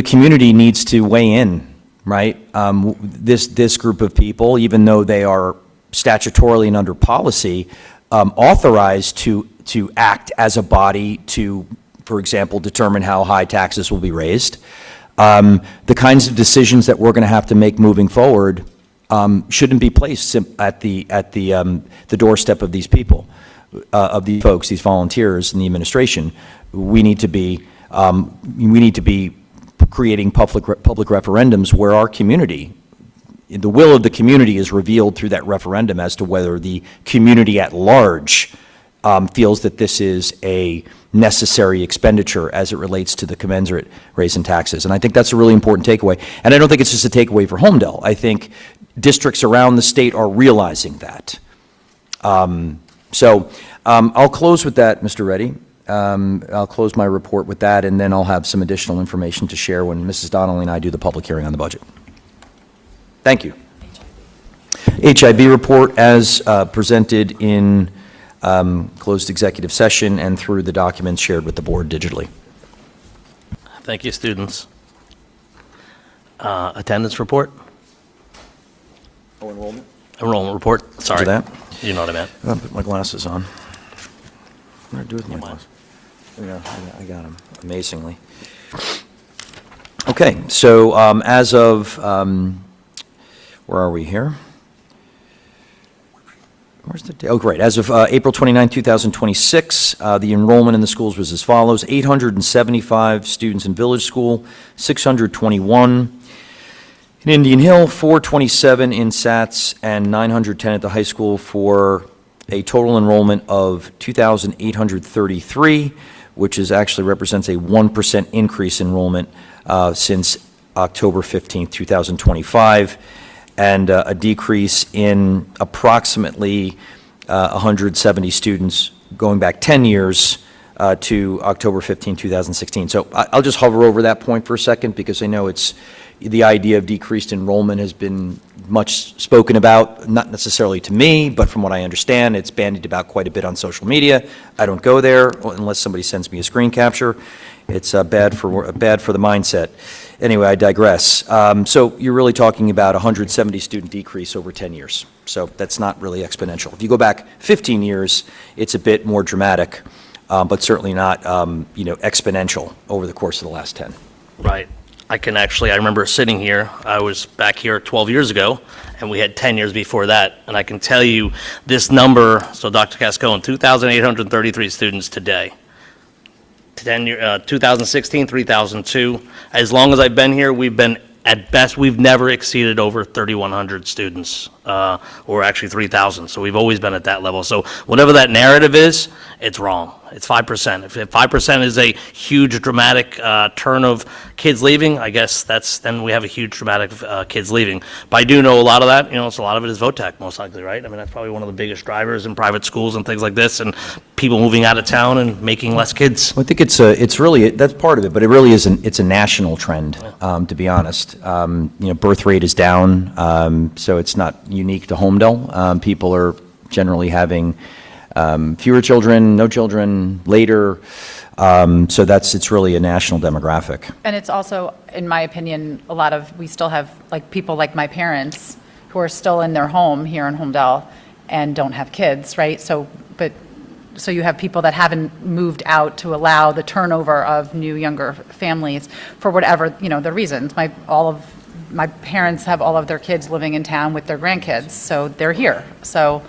community needs to weigh in. Right? This group of people, even though they are statutorily and under policy authorized to act as a body to, for example, determine how high taxes will be raised, the kinds of decisions that we're going to have to make moving forward shouldn't be placed at the doorstep of these people, of these folks, these volunteers in the administration. We need to be creating public referendums where our community, the will of the community, is revealed through that referendum as to whether the community at large feels that this is a necessary expenditure as it relates to the commensurate raise in taxes. And I think that's a really important takeaway. And I don't think it's just a takeaway for Holmdel. I think districts around the state are realizing that. I'll close with that, Mr. Reddy. I'll close my report with that, and then I'll have some additional information to share when Mrs. Donnelly and I do the public hearing on the budget. Thank you. HIB report as presented in closed executive session and through the documents shared with the board digitally. Thank you, students. Attendance report? Oh, enrollment? Enrollment report, sorry. that? You know what I meant. I'll put my glasses on. What did I do with my glasses? Yeah, I got them, amazingly. Okay, so as of, where are we here? Where's the date? Oh, great. As of April 29, 2026, the enrollment in the schools was as follows: 875 students in Village School, 621 in Indian Hill, 427 in SATS, and 910 at the high school, for a total enrollment of 2,833, which actually represents a 1% increase in enrollment since October 15, 2025, and a decrease in approximately 170 students going back 10 years to October 15, 2016. So I'll just hover over that point for a second, because I know the idea of decreased enrollment has been much spoken about, not necessarily to me, but from what I understand, it's bandied about quite a bit on social media. I don't go there unless somebody sends me a screen capture. It's bad for the mindset. Anyway, I digress. So you're really talking about a 170 student decrease over 10 years. So that's not really exponential. If you go back 15 years, it's a bit more dramatic, but certainly not exponential over the course of the last 10. Right. I remember sitting here, I was back here 12 years ago, and we had 10 years before that, and I can tell you this number, so Dr. Cascone, 2,833 students today. 2016, 3,002. As long as I've been here, we've been, at best, we've never exceeded over 3,100 students, or actually 3,000, so we've always been at that level. So whatever that narrative is, it's wrong. It's 5%. If 5% is a huge, dramatic turn of kids leaving, I guess then we have a huge, dramatic kids leaving. But I do know a lot of that, it's a lot of it is VOTEC, most likely, right? I mean, that's probably one of the biggest drivers in private schools and things like this, and people moving out of town and making less kids. Well, I think it's really, that's part of it, but it really is it's a national trend, to be honest. Birth rate is down, so it's not unique to Holmdel. People are generally having fewer children, no children, later. So it's really a national demographic. And it's also, in my opinion, we still have people like my parents who are still in their home here in Holmdel and don't have kids, right? So you have people that haven't moved out to allow the turnover of new, younger families for whatever, the reasons. My parents have all of their kids living in town with their grandkids, so they're here. So,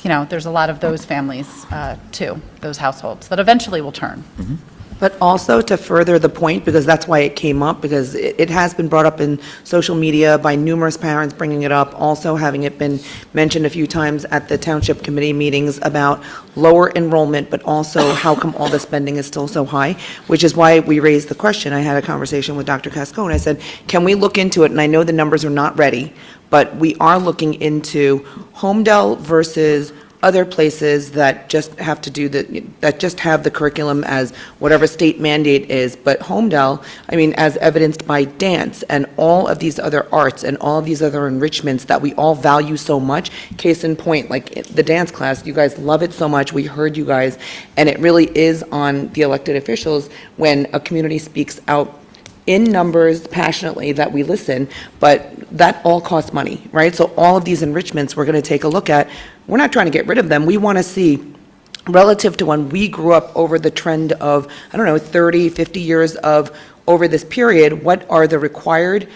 there's a lot of those families, too, those households, that eventually will turn. Mm-hmm. But also to further the point, because that's why it came up, because it has been brought up in social media by numerous parents bringing it up, also having it been mentioned a few times at the township committee meetings about lower enrollment, but also how come all the spending is still so high, which is why we raised the question. I had a conversation with Dr. Cascone. I said, can we look into it? And I know the numbers are not ready, but we are looking into Holmdel versus other places that just have that just have the curriculum as whatever state mandate is. But Holmdel, as evidenced by dance and all of these other arts and all of these other enrichments that we all value so much, case in point, like the dance class, you guys love it so much, we heard you guys, and it really is on the elected officials when a community speaks out in numbers passionately that we listen, but that all costs money, right? So all of these enrichments we're going to take a look at. We're not trying to get rid of them. We want to see, relative to when we grew up over the trend of, 30, 50 years of over this period, what are the required,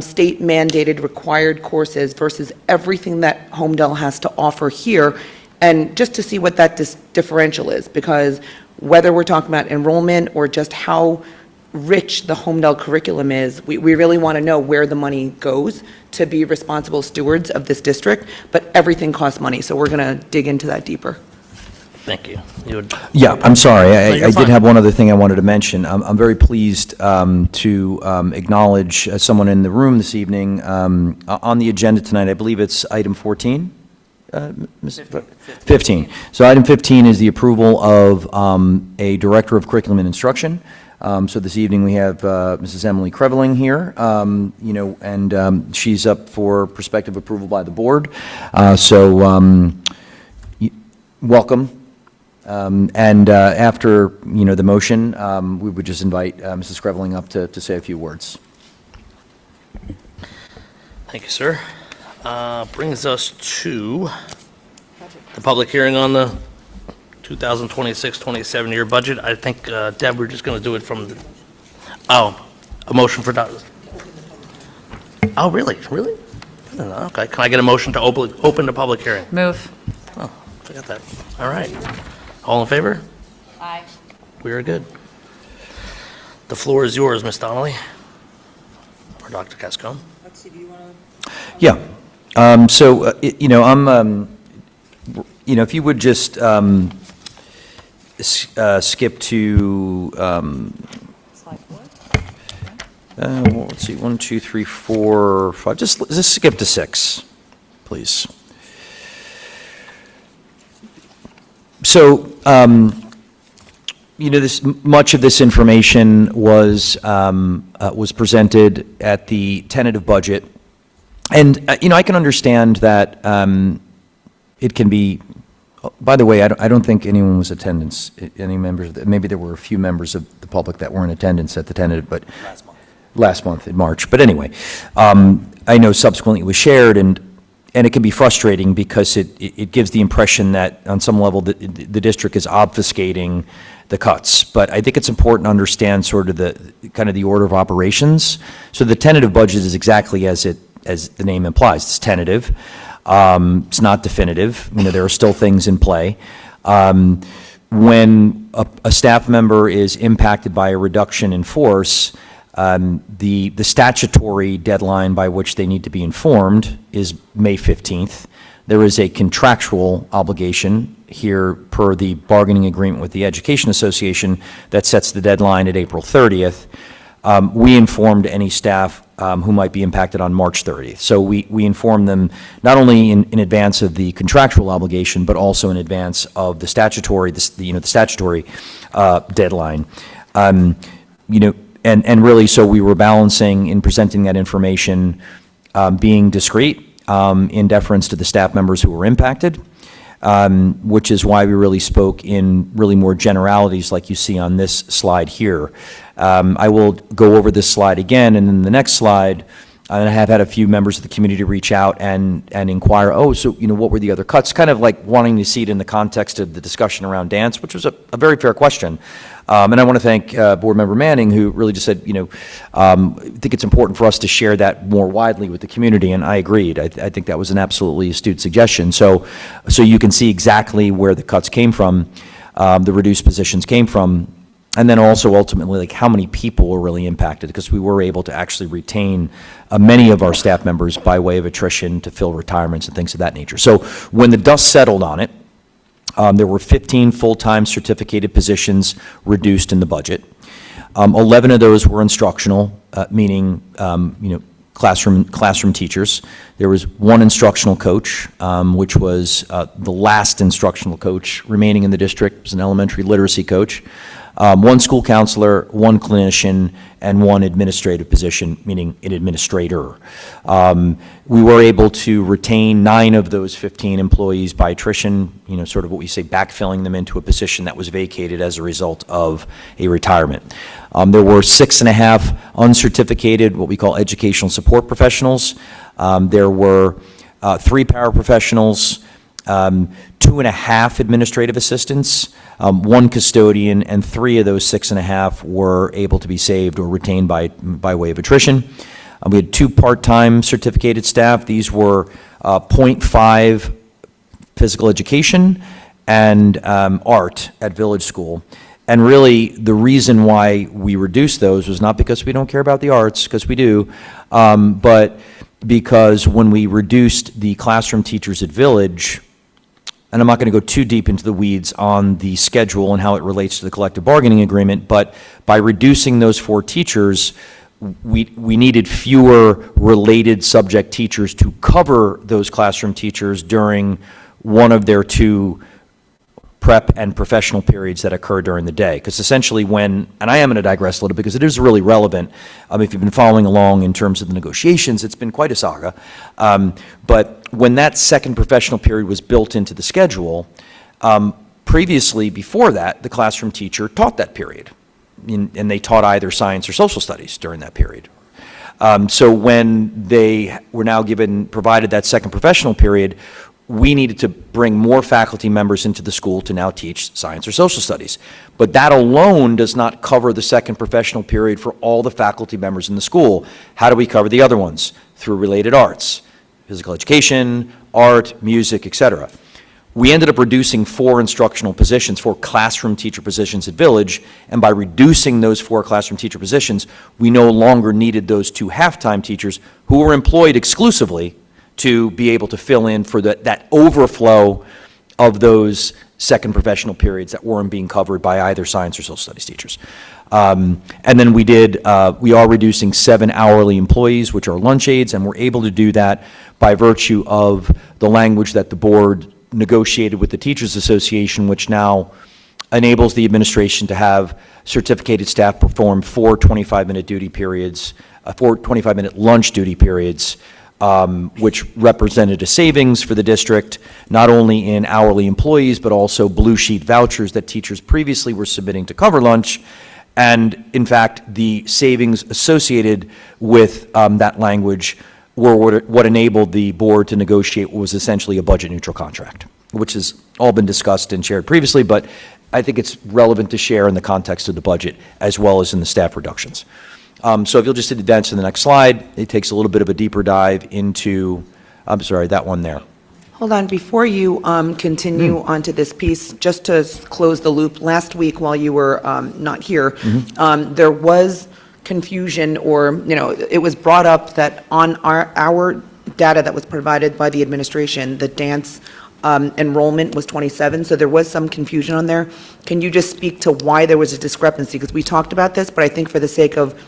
state mandated required courses versus everything that Holmdel has to offer here, and just to see what that differential is, because whether we're talking about enrollment or just how rich the Holmdel curriculum is, we really want to know where the money goes to be responsible stewards of this district, but everything costs money, so we're going to dig into that deeper. Thank you. You would, Yeah, I'm sorry. you're I fine. did have one other thing I wanted to mention. I'm very pleased to acknowledge someone in the room this evening. On the agenda tonight, I believe it's item 14? 15. So item 15 is the approval of a Director of Curriculum and Instruction. So this evening, we have Mrs. Emily Kreveling here, and she's up for prospective approval by the board. Welcome. And after, the motion, we would just invite Mrs. Kreveling up to say a few words. thank you, sir. Brings us to the public hearing on the 2026-27 year budget. I think, Deb, we're just going to do it from a motion for, oh, really? Really? I don't know. Okay, can I get a motion to open the public hearing? Move. Oh, forgot that. All right. All in favor? Aye. We are good. The floor is yours, Ms. Donnelly. Or Dr. Cascone. Yeah. If you would just skip to, let's see, 1, 2, 3, 4, 5, just skip to 6, please. So, much of this information was presented at the tentative budget. And, I can understand that it can be, by the way, I don't think anyone was attendance, any members, maybe there were a few members of the public that were in attendance at the tentative, but last month in March. But anyway, I know subsequently it was shared, and it can be frustrating because it gives the impression that on some level the district is obfuscating the cuts. But I think it's important to understand sort of the order of operations. So the tentative budget is exactly as the name implies. It's tentative. It's not definitive. There are still things in play. When a staff member is impacted by a reduction in force, the statutory deadline by which they need to be informed is May 15th. There is a contractual obligation here per the bargaining agreement with the Education Association that sets the deadline at April 30th. We informed any staff who might be impacted on March 30th. So we informed them not only in advance of the contractual obligation, but also in advance of the statutory, the statutory deadline. And really, so we were balancing in presenting that information, being discreet in deference to the staff members who were impacted, which is why we really spoke in really more generalities like you see on this slide here. I will go over this slide again, and then the next slide, I have had a few members of the community reach out and inquire, so what were the other cuts? Kind of like wanting to see it in the context of the discussion around dance, which was a very fair question. And I want to thank Board Member Manning, who really just said, I think it's important for us to share that more widely with the community, and I agreed. I think that was an absolutely astute suggestion. So you can see exactly where the cuts came from, the reduced positions came from, and then also ultimately like how many people were really impacted, because we were able to actually retain many of our staff members by way of attrition to fill retirements and things of that nature. So when the dust settled on it, there were 15 full-time certificated positions reduced in the budget. 11 of those were instructional, meaning classroom teachers. There was one instructional coach, which was the last instructional coach remaining in the district. It was an elementary literacy coach. One school counselor, one clinician, and one administrative position, meaning an administrator. We were able to retain 9 of those 15 employees by attrition, sort of what we say backfilling them into a position that was vacated as a result of a retirement. There were 6.5 uncertificated, what we call educational support professionals. There were 3 paraprofessionals, 2.5 administrative assistants, 1 custodian, and 3 of those 6.5 were able to be saved or retained by way of attrition. We had 2 part-time certificated staff. These were 0.5 physical education and art at Village School. And really, the reason why we reduced those was not because we don't care about the arts, because we do, but because when we reduced the classroom teachers at Village, and I'm not going to go too deep into the weeds on the schedule and how it relates to the collective bargaining agreement, but by reducing those 4 teachers, we needed fewer related subject teachers to cover those classroom teachers during one of their 2 prep and professional periods that occur during the day. Because essentially when, and I am going to digress a little because it is really relevant, if you've been following along in terms of the negotiations, it's been quite a saga. But when that second professional period was built into the schedule, previously, before that, the classroom teacher taught that period. And they taught either science or social studies during that period. So when they were now provided that second professional period, we needed to bring more faculty members into the school to now teach science or social studies. But that alone does not cover the second professional period for all the faculty members in the school. How do we cover the other ones? Through related arts, physical education, art, music, etc. We ended up reducing 4 instructional positions, 4 classroom teacher positions at Village, and by reducing those 4 classroom teacher positions, we no longer needed those 2 half-time teachers who were employed exclusively to be able to fill in for that overflow of those second professional periods that weren't being covered by either science or social studies teachers. And then we are reducing 7 hourly employees, which are lunch aides, and we're able to do that by virtue of the language that the board negotiated with the Teachers Association, which now enables the administration to have certificated staff perform 4 25-minute duty periods, 4 25-minute lunch duty periods, which represented a savings for the district, not only in hourly employees, but also blue sheet vouchers that teachers previously were submitting to cover lunch. And in fact, the savings associated with that language were what enabled the board to negotiate what was essentially a budget neutral contract, which has all been discussed and shared previously, but I think it's relevant to share in the context of the budget as well as in the staff reductions. So if you'll just advance to the next slide, it takes a little bit of a deeper dive into, I'm sorry, that one there. Hold on, before you continue onto this piece, just to close the loop, last week while you were not here, there was confusion, or, it was brought up that on our data that was provided by the administration, the dance enrollment was 27, so there was some confusion on there. Can you just speak to why there was a discrepancy? Because we talked about this, but I think for the sake of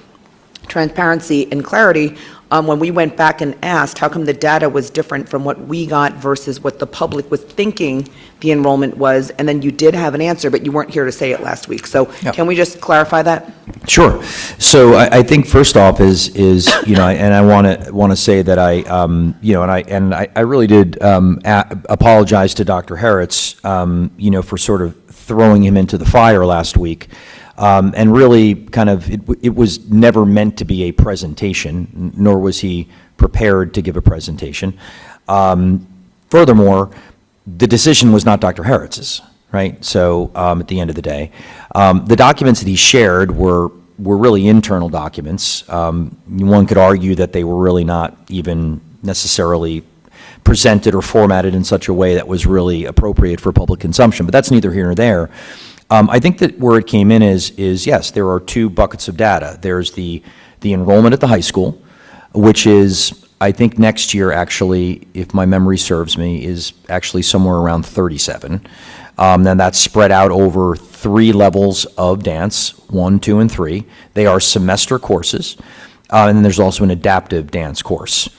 transparency and clarity, when we went back and asked how come the data was different from what we got versus what the public was thinking the enrollment was, and then you did have an answer, but you weren't here to say it last week. So Can we just clarify that? Sure. So I think first off is and I want to say that I really did apologize to Dr. Harritz, for sort of throwing him into the fire last week. And really kind of, it was never meant to be a presentation, nor was he prepared to give a presentation. Furthermore, the decision was not Dr. Harritz's, right? So at the end of the day, the documents that he shared were really internal documents. One could argue that they were really not even necessarily presented or formatted in such a way that was really appropriate for public consumption, but that's neither here nor there. I think that where it came in is yes, there are 2 buckets of data. There's the enrollment at the high school, which is, I think next year actually, if my memory serves me, is actually somewhere around 37. Then that's spread out over 3 levels of dance, 1, 2, and 3. They are semester courses, and then there's also an adaptive dance course.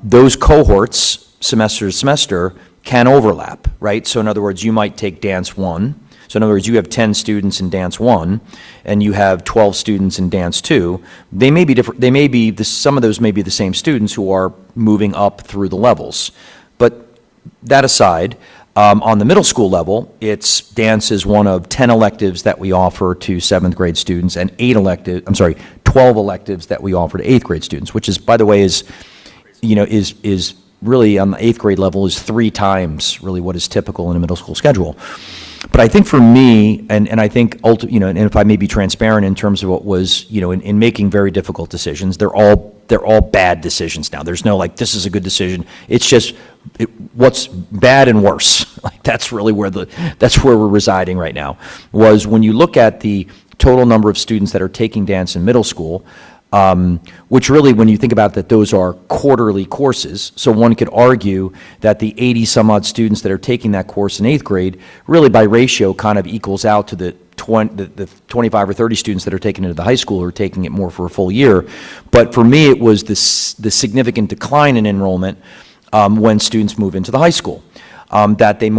Those cohorts, semester to semester, can overlap, right? So in other words, you might take dance 1. So in other words, you have 10 students in dance 1, and you have 12 students in dance 2. They may be different. They may be some of those may be the same students who are moving up through the levels. But that aside, on the middle school level, dance is one of 10 electives that we offer to 7th grade students, and 12 electives that we offer to 8th grade students, which is, by the way, is really on the 8th grade level is 3 times really what is typical in a middle school schedule. But I think for me, and I think, and if I may be transparent in terms of what was, in making very difficult decisions, they're all bad decisions now. There's no like, this is a good decision. It's just what's bad and worse. Like that's really that's where we're residing right now. Was when you look at the total number of students that are taking dance in middle school, which really, when you think about that, those are quarterly courses. So one could argue that the 80-some-odd students that are taking that course in 8th grade, really by ratio kind of equals out to the 25 or 30 students that are taking it to the high school or taking it more for a full year. But for me, it was the significant decline in enrollment when students move into the high school. That they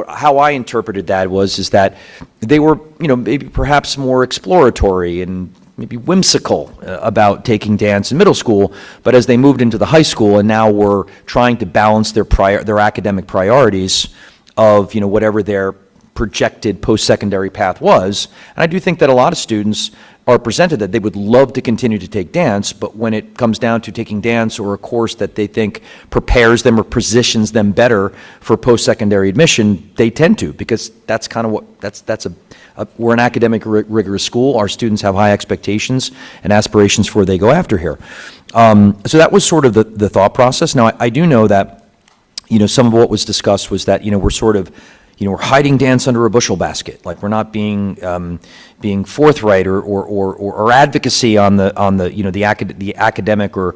how I interpreted that is that they were, maybe perhaps more exploratory and maybe whimsical about taking dance in middle school, but as they moved into the high school and now were trying to balance their academic priorities of, whatever their projected post-secondary path was. And I do think that a lot of students are presented that they would love to continue to take dance, but when it comes down to taking dance or a course that they think prepares them or positions them better for post-secondary admission, they tend to, because that's kind of we're an academic rigorous school. Our students have high expectations and aspirations for what they go after here. So that was sort of the thought process. Now, I do know that, some of what was discussed was that, we're sort of, we're hiding dance under a bushel basket. Like we're not being forthright or advocacy on the academic or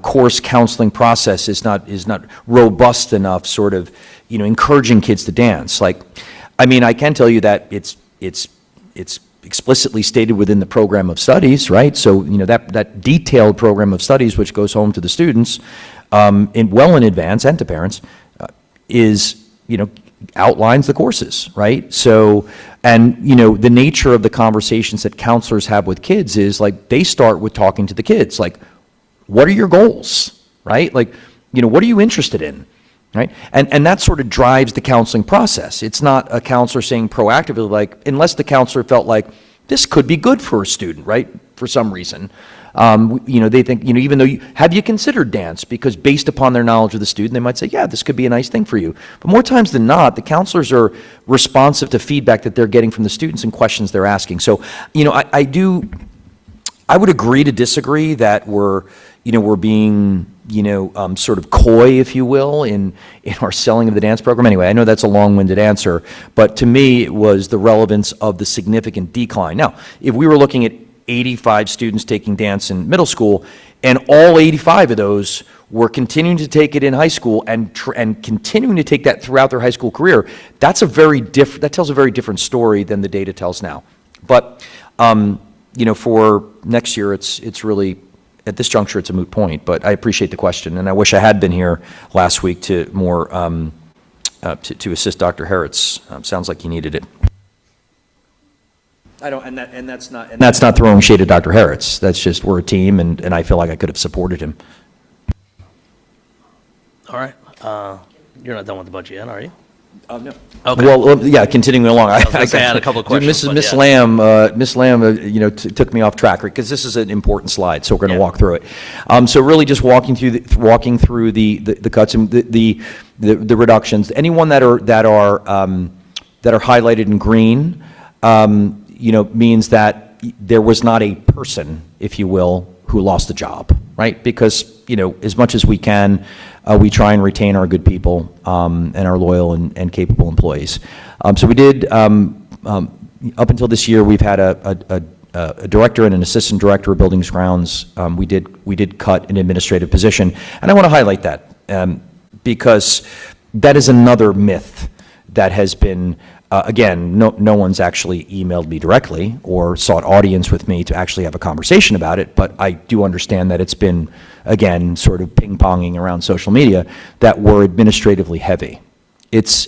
course counseling process is not robust enough. Sort of encouraging kids to dance. Like, I mean, I can tell you that it's explicitly stated within the program of studies, right? So that detailed program of studies, which goes home to the students in advance and to parents, is outlines the courses, right? So, and the nature of the conversations that counselors have with kids is like they start with talking to the kids, like, what are your goals, right? Like, what are you interested in, right? And that sort of drives the counseling process. It's not a counselor saying proactively, like, unless the counselor felt like this could be good for a student, right? For some reason. They think, even though have you considered dance? Because based upon their knowledge of the student, they might say, yeah, this could be a nice thing for you. But more times than not, the counselors are responsive to feedback that they're getting from the students and questions they're asking. So, I would agree to disagree that we're being, sort of coy, if you will, in our selling of the dance program. Anyway, I know that's a long-winded answer, but to me, it was the relevance of the significant decline. Now, if we were looking at 85 students taking dance in middle school, and all 85 of those were continuing to take it in high school and continuing to take that throughout their high school career, that tells a very different story than the data tells now. But for next year, it's really, at this juncture, it's a moot point. But I appreciate the question, and I wish I had been here last week to more to assist Dr. Harretz. Sounds like he needed it. I don't, and that's not throwing shade at Dr. Harretz. That's just, we're a team, and I feel like I could have supported him. All right. You're not done with the budget yet, are you? No. Okay. Well, yeah, continuing along. I was gonna say I had a couple of questions, but Miss yeah. Lamb, took me off track, because this is an important slide, so we're going to walk through it. So really, just walking through the cuts and the reductions. Anyone that are highlighted in green, means that there was not a person, if you will, who lost a job, right? Because, as much as we can, we try and retain our good people and our loyal and capable employees. So we did, up until this year, we've had a director and an assistant director of buildings grounds. We did cut an administrative position, and I want to highlight that because that is another myth that has been. Again, no one's actually emailed me directly or sought audience with me to actually have a conversation about it, but I do understand that it's been, again, sort of ping-ponging around social media, that we're administratively heavy. It's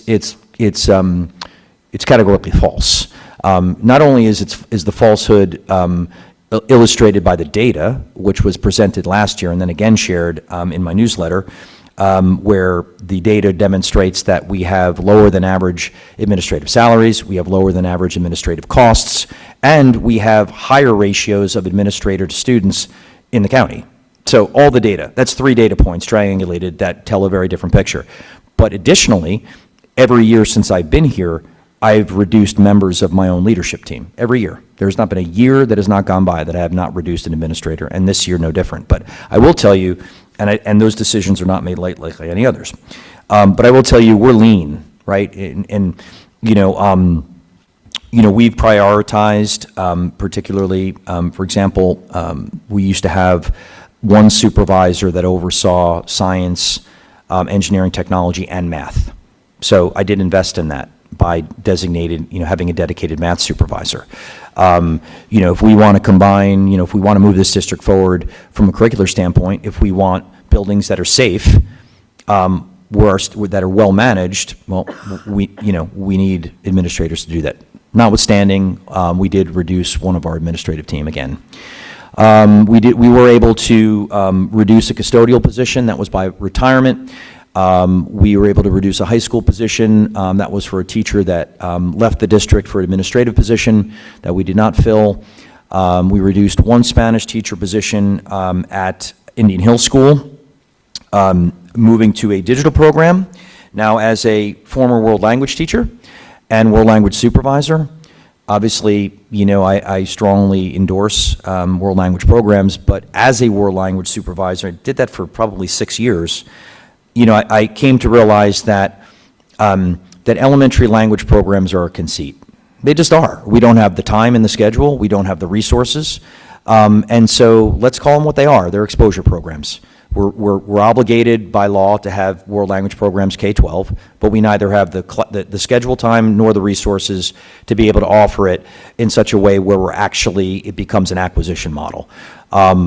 categorically false. Not only is the falsehood illustrated by the data, which was presented last year and then again shared in my newsletter, where the data demonstrates that we have lower than average administrative salaries, we have lower than average administrative costs, and we have higher ratios of administrator to students in the county. So all the data, that's 3 data points triangulated that tell a very different picture. But additionally, every year since I've been here, I've reduced members of my own leadership team every year. There's not been a year that has not gone by that I have not reduced an administrator, and this year no different. But I will tell you, and those decisions are not made lightly like any others, but I will tell you we're lean, right? And We've prioritized, particularly, for example, we used to have one supervisor that oversaw science, engineering, technology, and math. So I did invest in that by having a dedicated math supervisor. If we want to combine, if we want to move this district forward from a curricular standpoint, if we want buildings that are safe, that are well managed, well, we need administrators to do that. Notwithstanding, we did reduce one of our administrative team again. We were able to reduce a custodial position that was by retirement. We were able to reduce a high school position that was for a teacher that left the district for an administrative position that we did not fill. We reduced one Spanish teacher position at Indian Hill School, moving to a digital program. Now, as a former world language teacher and world language supervisor, obviously, I strongly endorse world language programs, but as a world language supervisor, I did that for probably 6 years. I came to realize that that elementary language programs are a conceit. They just are. We don't have the time in the schedule. We don't have the resources. And so let's call them what they are. They're exposure programs. We're obligated by law to have world language programs K-12, but we neither have the schedule time nor the resources to be able to offer it in such a way where it becomes an acquisition model.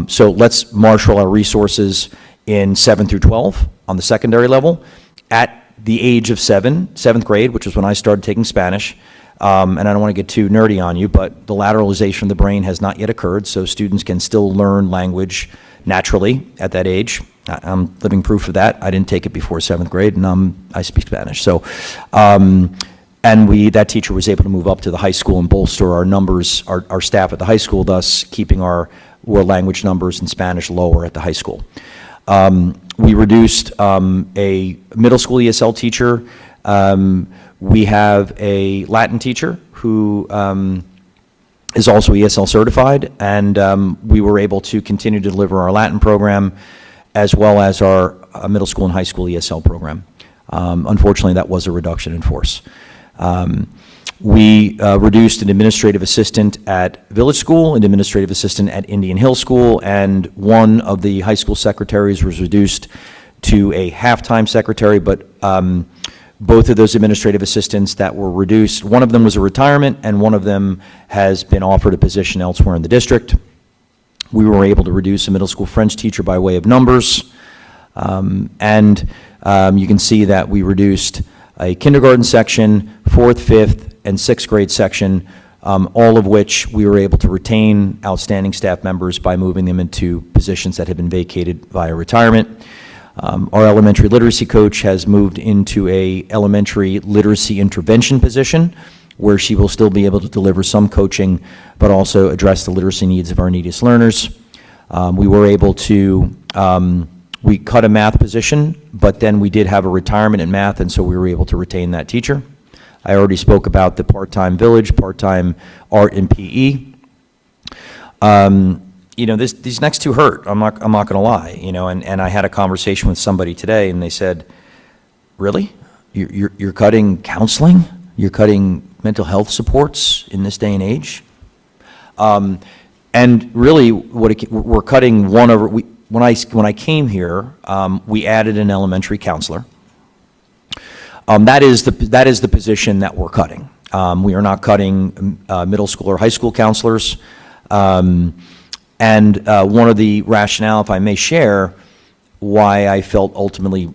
So let's marshal our resources in 7 through 12 on the secondary level. At the age of 7th grade, which is when I started taking Spanish, and I don't want to get too nerdy on you, but the lateralization of the brain has not yet occurred, so students can still learn language naturally at that age. I'm living proof of that. I didn't take it before 7th grade, and I speak Spanish. So, that teacher was able to move up to the high school and bolster our numbers, our staff at the high school, thus keeping our world language numbers in Spanish lower at the high school. We reduced a middle school ESL teacher. We have a Latin teacher who is also ESL certified, and we were able to continue to deliver our Latin program as well as our middle school and high school ESL program. Unfortunately, that was a reduction in force. We reduced an administrative assistant at Village School, an administrative assistant at Indian Hill School, and one of the high school secretaries was reduced to a half-time secretary, but both of those administrative assistants that were reduced, one of them was a retirement, and one of them has been offered a position elsewhere in the district. We were able to reduce a middle school French teacher by way of numbers, and you can see that we reduced a kindergarten section, 4th, 5th, and 6th grade section, all of which we were able to retain outstanding staff members by moving them into positions that had been vacated via retirement. Our elementary literacy coach has moved into a elementary literacy intervention position where she will still be able to deliver some coaching, but also address the literacy needs of our neediest learners. We were able to, we cut a math position, but then we did have a retirement in math, and so we were able to retain that teacher. I already spoke about the part-time village, part-time art and PE. These next two hurt. I'm not going to lie. And I had a conversation with somebody today, and they said, "Really? You're cutting counseling? You're cutting mental health supports in this day and age?" And really, we're cutting one over. When I came here, we added an elementary counselor. That is the position that we're cutting. We are not cutting middle school or high school counselors. And one of the rationale, if I may share, why I felt ultimately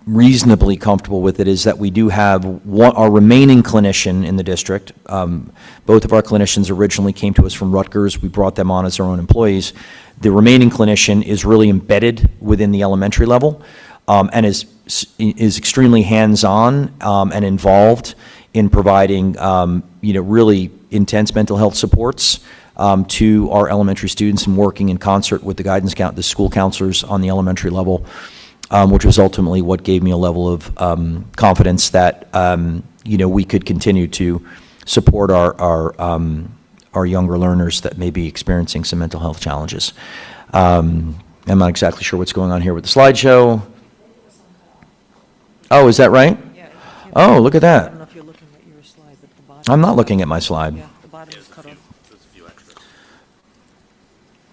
reasonably comfortable with it is that we do have our remaining clinician in the district. Both of our clinicians originally came to us from Rutgers. We brought them on as our own employees. The remaining clinician is really embedded within the elementary level and is extremely hands-on and involved in providing really intense mental health supports to our elementary students and working in concert with the school counselors on the elementary level, which was ultimately what gave me a level of confidence that we could continue to support our younger learners that may be experiencing some mental health challenges. I'm not exactly sure what's going on here with the slideshow. Oh, is that right? Yeah. Oh, look at I that. don't know if you're looking at your slide, but the bottom I'm not looking at my slide. Yeah, the bottom is cut off.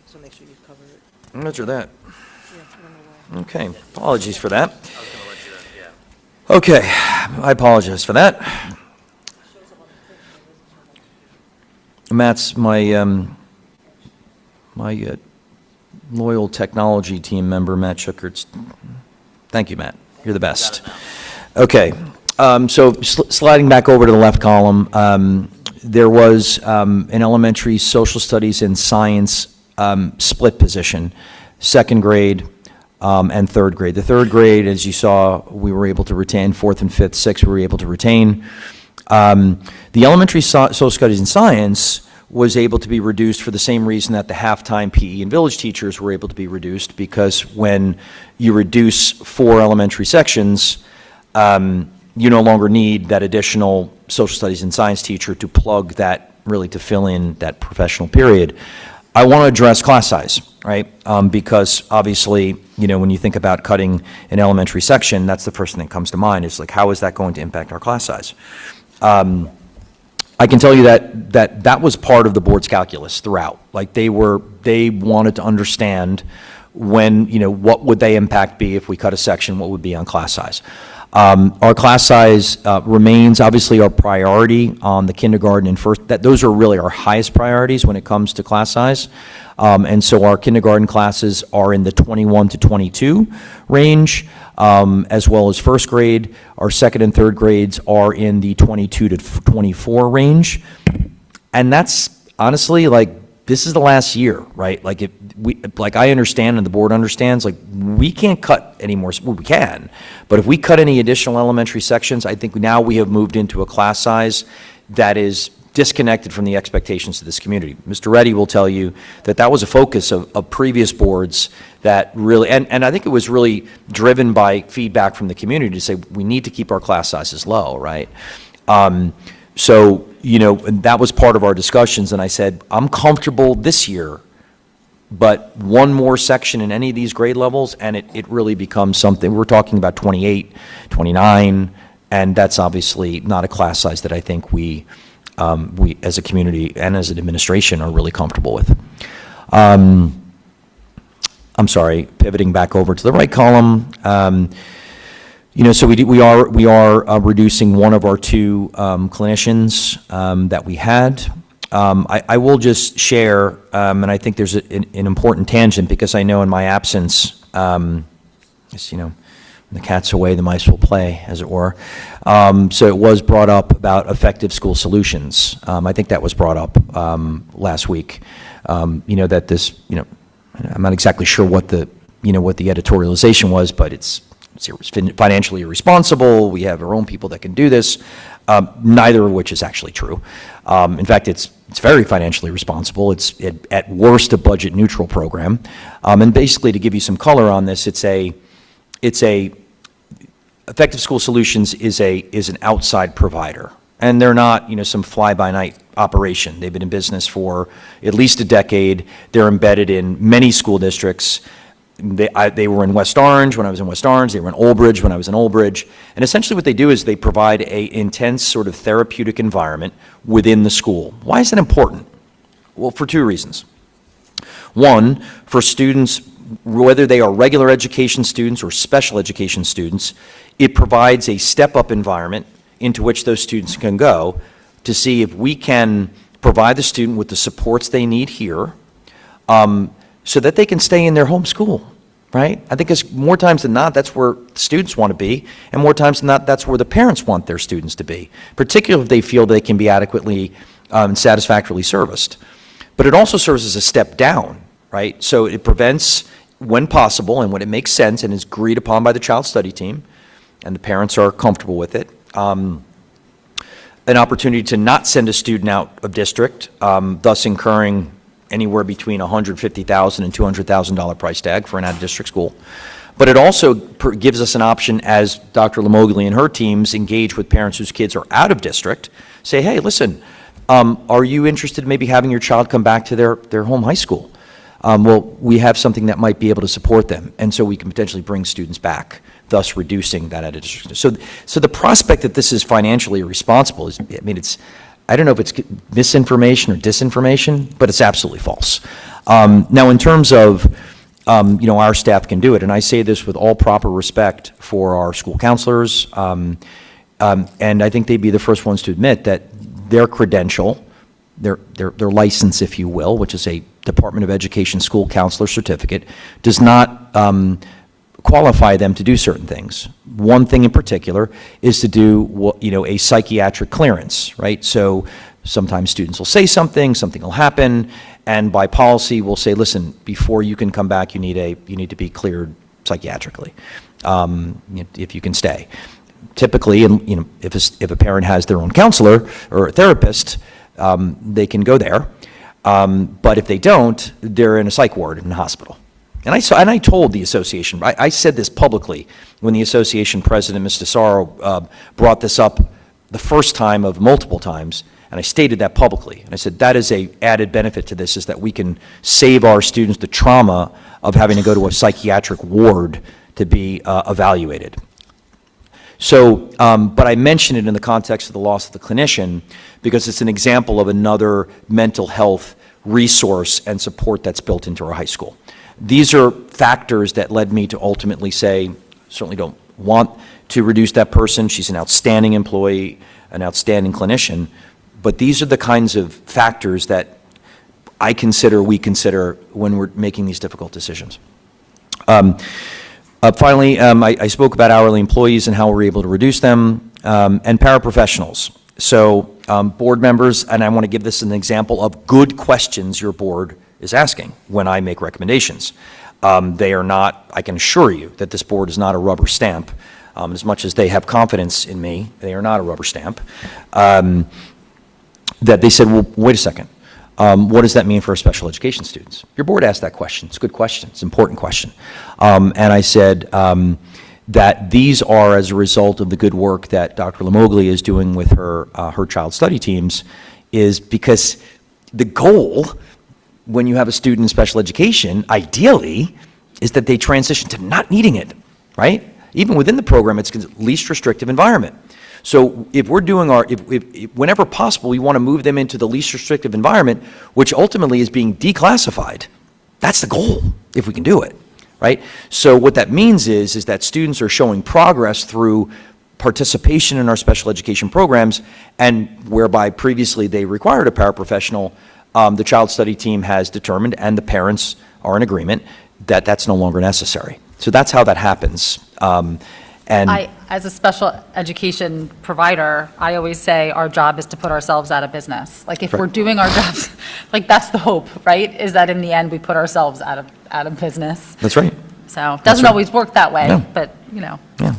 So make sure you cover it. Measure that. Yeah, I don't know why. Okay, apologies for that. Okay, I apologize for that. Matt's my loyal technology team member, Matt Schuckert's. Thank you, Matt. You're the best. Okay, so sliding back over to the left column, there was an elementary social studies and science split position, second grade and third grade. The third grade, as you saw, we were able to retain. Fourth and fifth, sixth, we were able to retain. The elementary social studies and science was able to be reduced for the same reason that the halftime PE and village teachers were able to be reduced, because when you reduce 4 elementary sections, you no longer need that additional social studies and science teacher to plug that, really to fill in that professional period. I want to address class size, right? Because obviously, you know, when you think about cutting an elementary section, that's the first thing that comes to mind, is like, how is that going to impact our class size? I can tell you that was part of the board's calculus throughout. Like, they wanted to understand when, you know, what would the impact be if we cut a section, what would be on class size. Our class size remains obviously our priority on the kindergarten and first. Those are really our highest priorities when it comes to class size. And so our kindergarten classes are in the 21 to 22 range, as well as first grade. Our second and third grades are in the 22 to 24 range. And that's honestly, like, this is the last year, right? Like, I understand and the board understands, like, we can't cut any more, well, we can, but if we cut any additional elementary sections, I think now we have moved into a class size that is disconnected from the expectations of this community. Mr. Reddy will tell you that was a focus of previous boards that really, and I think it was really driven by feedback from the community to say, we need to keep our class sizes low, right? So, you know, that was part of our discussions, and I said, I'm comfortable this year, but one more section in any of these grade levels, and it really becomes something. We're talking about 28, 29, and that's obviously not a class size that I think we as a community and as an administration are really comfortable with. I'm sorry, pivoting back over to the right column. You know, so we are reducing one of our 2 clinicians that we had. I will just share, and I think there's an important tangent, because I know in my absence, you know, when the cat's away, the mice will play, as it were. So it was brought up about effective school solutions. I think that was brought up last week. You know, that this, you know, I'm not exactly sure what the editorialization was, but it's financially irresponsible. We have our own people that can do this. Neither of which is actually true. In fact, it's very financially responsible. It's at worst a budget neutral program. And basically, to give you some color on this, Effective School Solutions is an outside provider, and they're not, you know, some fly-by-night operation. They've been in business for at least a decade. They're embedded in many school districts. They were in West Orange when I was in West Orange. They were in Old Bridge when I was in Old Bridge. And essentially what they do is they provide a intense sort of therapeutic environment within the school. Why is that important? Well, for 2 reasons. One, for students, whether they are regular education students or special education students, it provides a step-up environment into which those students can go to see if we can provide the student with the supports they need here, so that they can stay in their home school, right? I think it's more times than not, that's where students want to be, and more times than not, that's where the parents want their students to be, particularly if they feel they can be adequately and satisfactorily serviced. But it also serves as a step down, right? So it prevents, when possible and when it makes sense and is agreed upon by the child study team, and the parents are comfortable with it, an opportunity to not send a student out of district, thus incurring anywhere between $150,000 and $200,000 price tag for an out-of-district school. But it also gives us an option, as Dr. Lamogli and her teams engage with parents whose kids are out of district, say, hey, listen, are you interested in maybe having your child come back to their home high school? Well, we have something that might be able to support them, and so we can potentially bring students back, thus reducing that out-of-district. So the prospect that this is financially irresponsible is, I mean, I don't know if it's misinformation or disinformation, but it's absolutely false. Now, in terms of, our staff can do it, and I say this with all proper respect for our school counselors, and I think they'd be the first ones to admit that their credential, their license, if you will, which is a Department of Education school counselor certificate, does not qualify them to do certain things. One thing in particular is to do, a psychiatric clearance, right? So sometimes students will say something will happen, and by policy we'll say, listen, before you can come back, you need to be cleared psychiatrically, if you can stay. Typically, if a parent has their own counselor or a therapist, they can go there. But if they don't, they're in a psych ward in a hospital. And I told the association, I said this publicly when the association president, Mr. Sorrow, brought this up the first time of multiple times, and I stated that publicly. And I said that is a added benefit to this, is that we can save our students the trauma of having to go to a psychiatric ward to be evaluated. So, but I mention it in the context of the loss of the clinician because it's an example of another mental health resource and support that's built into our high school. These are factors that led me to ultimately say, certainly don't want to reduce that person. She's an outstanding employee, an outstanding clinician, but these are the kinds of factors that we consider when we're making these difficult decisions. Finally, I spoke about hourly employees and how we're able to reduce them, and paraprofessionals. So board members, and I want to give this an example of good questions your board is asking when I make recommendations. They are not, I can assure you that this board is not a rubber stamp. As much as they have confidence in me, they are not a rubber stamp. That they said, well, wait a second. What does that mean for our special education students? Your board asked that question. It's a good question. It's an important question. And I said that these are as a result of the good work that Dr. Lamoglia is doing with her child study teams, is because the goal when you have a student in special education, ideally, is that they transition to not needing it, right? Even within the program, it's the least restrictive environment. So if we're doing whenever possible, we want to move them into the least restrictive environment, which ultimately is being declassified. That's the goal, if we can do it, right? So what that means is that students are showing progress through participation in our special education programs, and whereby previously they required a paraprofessional, the child study team has determined, and the parents are in agreement, that that's no longer necessary. So that's how that happens. As a special education provider, I always say our job is to put ourselves out of business. Like if we're doing our jobs, like that's the hope, right? Is that in the end we put ourselves out of business. That's right. So it doesn't always work that way, no. But Yeah.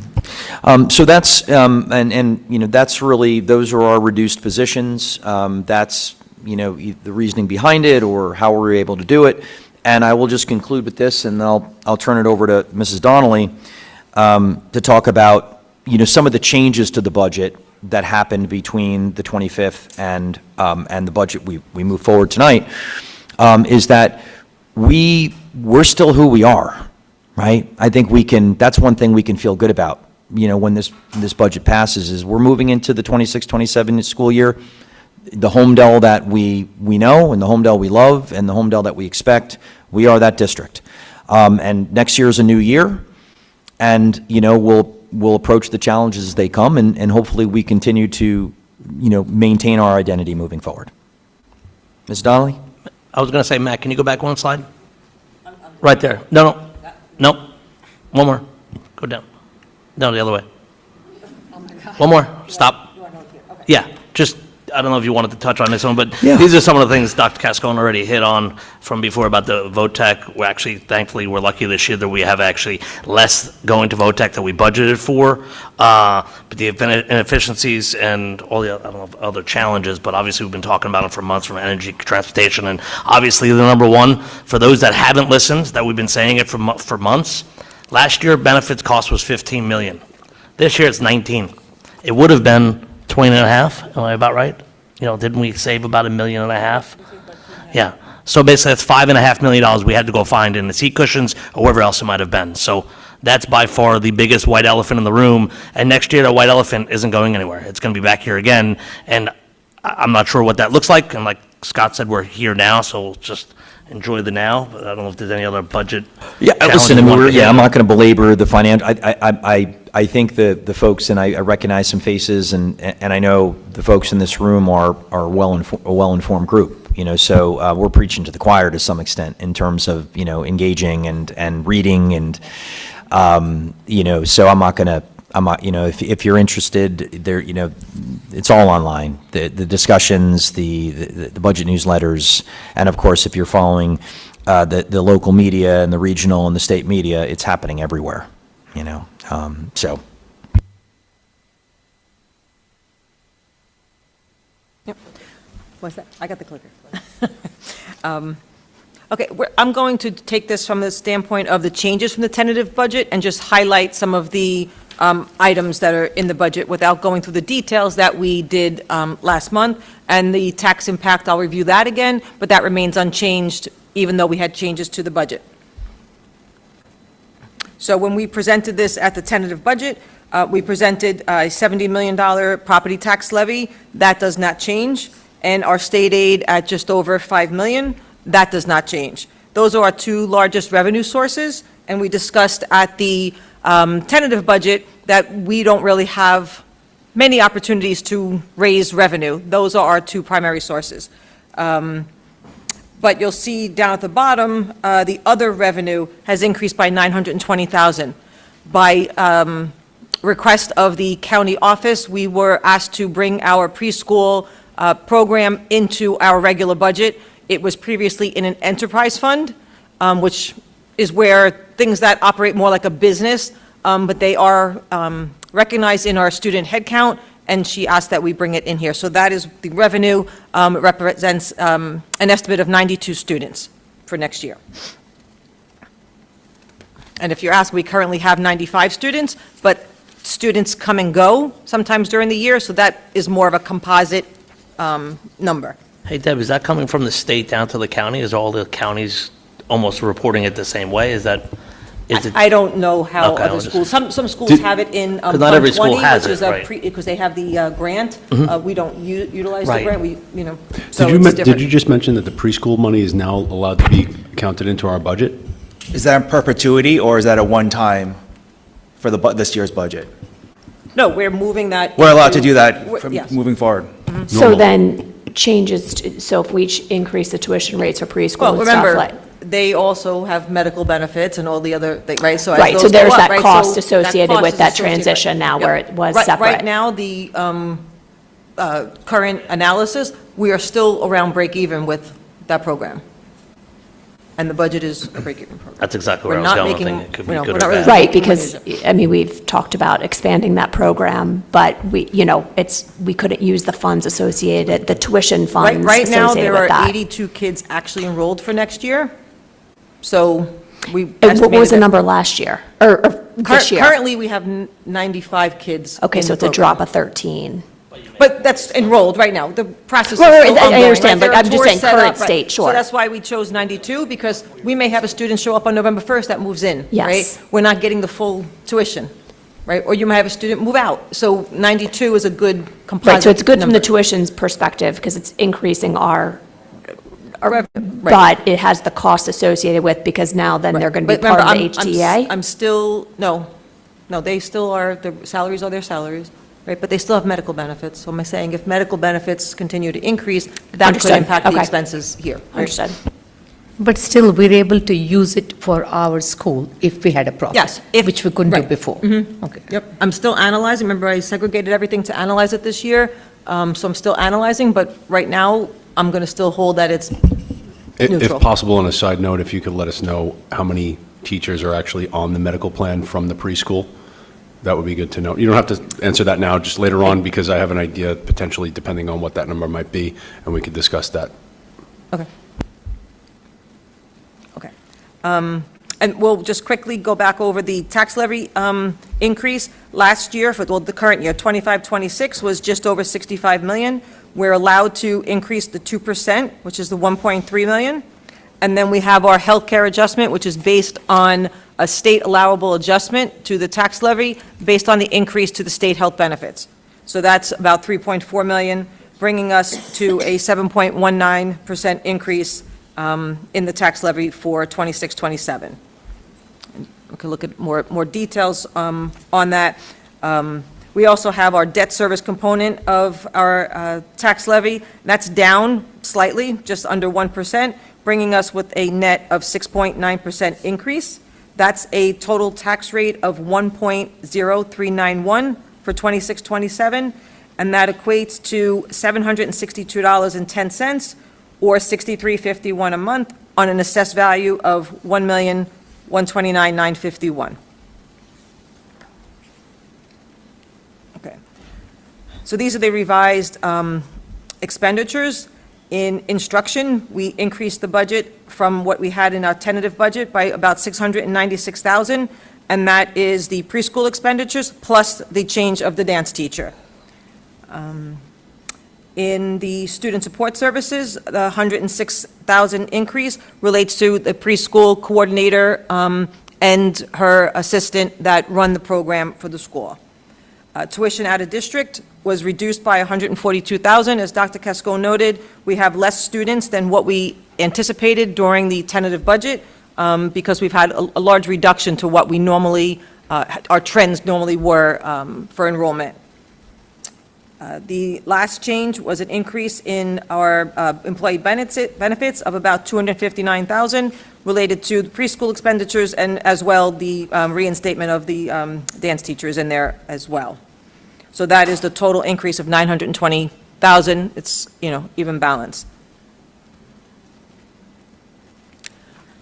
So that's, that's really, those are our reduced positions. That's, the reasoning behind it or how we're able to do it. And I will just conclude with this, and I'll turn it over to Mrs. Donnelly to talk about, some of the changes to the budget that happened between the 25th and the budget we move forward tonight, is that we're still who we are, right? I think that's one thing we can feel good about, when this budget passes, is we're moving into the 26-27 school year. The Holmdel that we know, and the Holmdel we love, and the Holmdel that we expect, we are that district. And next year is a new year, and we'll approach the challenges as they come, and hopefully we continue to maintain our identity moving forward. Ms. Donnelly? I was going to say, Matt, can you go back one slide? Right there. No. One more. Go down. No, the other way. One more. Stop. Yeah, just, I don't know if you wanted to touch on this one, but these are some of the things Dr. Cascone already hit on from before about the VOTEC. We're actually, thankfully, we're lucky this year that we have actually less going to VOTEC than we budgeted for. But the inefficiencies and all the other challenges, but obviously we've been talking about them for months, from energy, transportation, and obviously the number one, for those that haven't listened, that we've been saying it for months, last year benefits cost was $15 million. This year it's 19. It would have been 20 and a half, am I about right? Didn't we save about $1.5 million? Yeah. So basically that's $5.5 million we had to go find in the seat cushions or wherever else it might have been. So that's by far the biggest white elephant in the room. And next year the white elephant isn't going anywhere. It's going to be back here again. And I'm not sure what that looks like, and like Scott said, we're here now, so we'll just enjoy the now, but I don't know if there's any other budget Yeah, challenges listen, you want to I'm hit. not going to belabor the I think the folks, and I recognize some faces, and I know the folks in this room are a well-informed group, so we're preaching to the choir to some extent in terms of, engaging and reading, and, so I'm not, if you're interested, there, it's all online. The discussions, the budget newsletters, and of course, if you're following the local media and the regional and the state media, it's happening everywhere, so. What's that? I got the clicker. Okay, I'm going to take this from the standpoint of the changes from the tentative budget and just highlight some of the items that are in the budget without going through the details that we did last month. And the tax impact, I'll review that again, but that remains unchanged even though we had changes to the budget. So when we presented this at the tentative budget, we presented a $70 million property tax levy. That does not change. And our state aid at just over $5 million. That does not change. Those are our two largest revenue sources, and we discussed at the tentative budget that we don't really have many opportunities to raise revenue. Those are our two primary sources. But you'll see down at the bottom, the other revenue has increased by $920,000. By request of the county office, we were asked to bring our preschool program into our regular budget. It was previously in an enterprise fund, which is where things that operate more like a business, but they are recognized in our student headcount, and she asked that we bring it in here. So that is the revenue. It represents an estimate of 92 students for next year. And if you're asking, we currently have 95 students, but students come and go sometimes during the year, so that is more of a composite number. Hey, Deb, is that coming from the state down to the county? Is all the counties almost reporting it the same way? Is it? I don't know how Okay, other I'll just- schools, some schools have it in not every Fund school 20, has which is it, a right. Mm-hmm. because they have the grant. We don't utilize the Right. grant, so Did you, it's did different. you just mention that the preschool money is now allowed to be counted into our budget? Is that in perpetuity, or is that a one-time for this year's budget? No, we're moving that. We're allowed to into- do that we're- from yes. moving forward. So Normal. then changes, so if we increase the tuition rates for Well, preschool and stuff remember, like. they also have medical benefits and all the other, right? So as Right, so those go there's up, that right, cost so associated cost with is that associated, transition now Yep. where it was Right separate. now, the current analysis, we are still around break even with that program. And the budget is a break even program. That's exactly where We're I was not going. I making- think it could be we're not good or really bad. Right, making because, money. I mean, we've talked about expanding that program, but we couldn't use the funds associated, the tuition funds Right now, associated there with are that. 82 kids actually enrolled for next year. So we And what was estimated the that- number last year, or this year? Currently, we have 95 kids. Okay, in so the it's a program. drop of 13. But that's enrolled right now. The process is Right, still right, I ongoing. understand, There but are I'm just tours saying set current up, right. state, sure. So that's why we chose 92, because we may have a student show up on November 1st that moves in, Yes. right? We're not getting the full tuition, right? Or you might have a student move out. So 92 is a good composite Right, so it's good from the number. tuition's perspective, because it's increasing our, Right. but it has the cost associated with, because now then they're going to be But part of the remember, HTA? I'm still, no, they still are, their salaries are their salaries, right? But they still have medical benefits. So am I saying if medical benefits continue to increase, that could Understood. impact the Okay. expenses here, right? Understood. But still, we're able to use it for our school if we had a profit. Yes, if- Which we couldn't do right. before. Okay. Yep, I'm still analyzing. Remember, I segregated everything to analyze it this year, so I'm still analyzing, but right now, I'm going to still hold that it's If neutral. possible, on a side note, if you could let us know how many teachers are actually on the medical plan from the preschool, that would be good to know. You don't have to answer that now, just later on, because I have an idea, potentially, depending on what that number might be, and we could discuss that. Okay. Okay. And we'll just quickly go back over the tax levy increase. Last year, for the current year, 25-26, was just over 65 million. We're allowed to increase the 2%, which is the 1.3 million. And then we have our healthcare adjustment, which is based on a state allowable adjustment to the tax levy based on the increase to the state health benefits. So that's about 3.4 million. bringing us to a 7.19% increase in the tax levy for 26-27. We can look at more details on that. We also have our debt service component of our tax levy. That's down slightly, just under 1%, bringing us with a net of 6.9% increase. That's a total tax rate of 1.0391 for 26-27, and that equates to $762.10 or $63.51 a month on an assessed value of $1,129,951. Okay. So these are the revised expenditures. In instruction, we increased the budget from what we had in our tentative budget by about $696,000, and that is the preschool expenditures plus the change of the dance teacher. In the student support services, the $106,000 increase relates to the preschool coordinator and her assistant that run the program for the school. Tuition out of district was reduced by $142,000. As Dr. Cascone noted, we have less students than what we anticipated during the tentative budget because we've had a large reduction to what we normally, our trends normally were for enrollment. The last change was an increase in our employee benefits of about $259,000 related to the preschool expenditures and as well the reinstatement of the dance teachers in there as well. So that is the total increase of $920,000. It's, even balanced.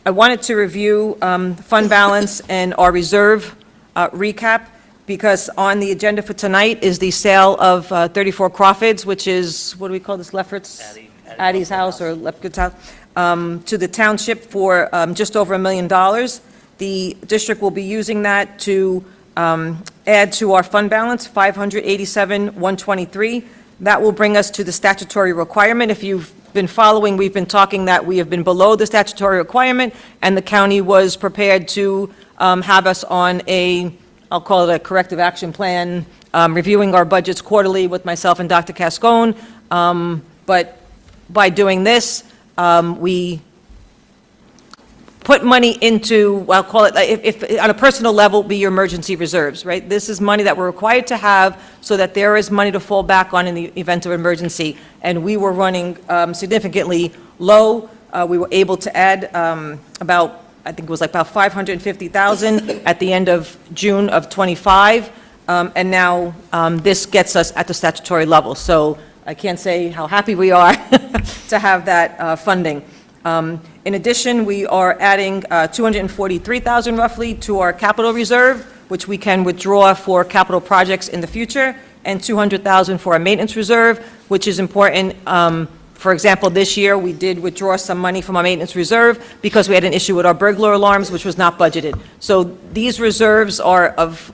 I wanted to review fund balance and our reserve recap, because on the agenda for tonight is the sale of 34 Crawfords, which is, what do we call this, Lefferts? Addie's house or Lefferts house, to the township for just over $1 million. The district will be using that to add to our fund balance, $587,123. That will bring us to the statutory requirement. If you've been following, we've been talking that we have been below the statutory requirement, and the county was prepared to have us on I'll call it a corrective action plan, reviewing our budgets quarterly with myself and Dr. Cascone. But by doing this, we put money into, I'll call it, if on a personal level, be your emergency reserves, right? This is money that we're required to have so that there is money to fall back on in the event of emergency. And we were running significantly low. We were able to add about, I think it was like about $550,000 at the end of June of 25, and now this gets us at the statutory level. So I can't say how happy we are to have that funding. In addition, we are adding $243,000 roughly to our capital reserve, which we can withdraw for capital projects in the future, and $200,000 for our maintenance reserve, which is important. For example, this year, we did withdraw some money from our maintenance reserve because we had an issue with our burglar alarms, which was not budgeted. So these reserves are of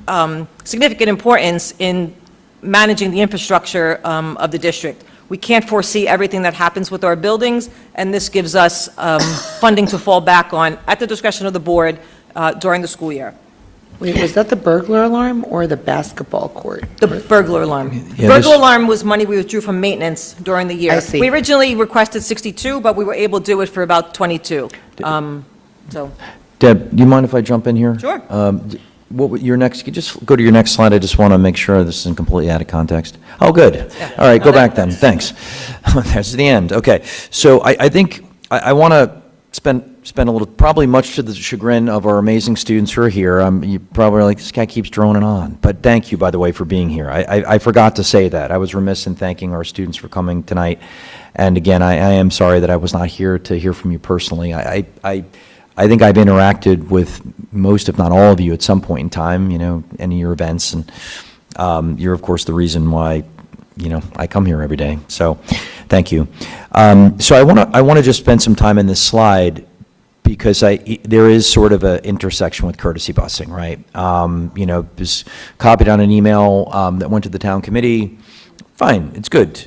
significant importance in managing the infrastructure of the district. We can't foresee everything that happens with our buildings, and this gives us funding to fall back on at the discretion of the board during the school year. Wait, was that the burglar alarm or the basketball court? The burglar alarm. Yeah, Burglar alarm was money we withdrew from maintenance during the year. I see. We originally requested 62, but we were able to do it for about 22. So, Deb, do you mind if I jump in here? Sure. Your next, could you just go to your next slide? I just want to make sure this isn't completely out of context. Oh, good. All right, go back then. Thanks. That's the end. Okay. So I think I want to spend a little, probably much to the chagrin of our amazing students who are here. You probably are like, this guy keeps droning on. But thank you, by the way, for being here. I forgot to say that. I was remiss in thanking our students for coming tonight. And again, I am sorry that I was not here to hear from you personally. I think I've interacted with most, if not all of you at some point in time, any of your events. And you're, of course, the reason why, I come here every day. So thank you. So I want to just spend some time in this slide because there is sort of an intersection with courtesy busing, right? It was copied on an email that went to the town committee. Fine, it's good.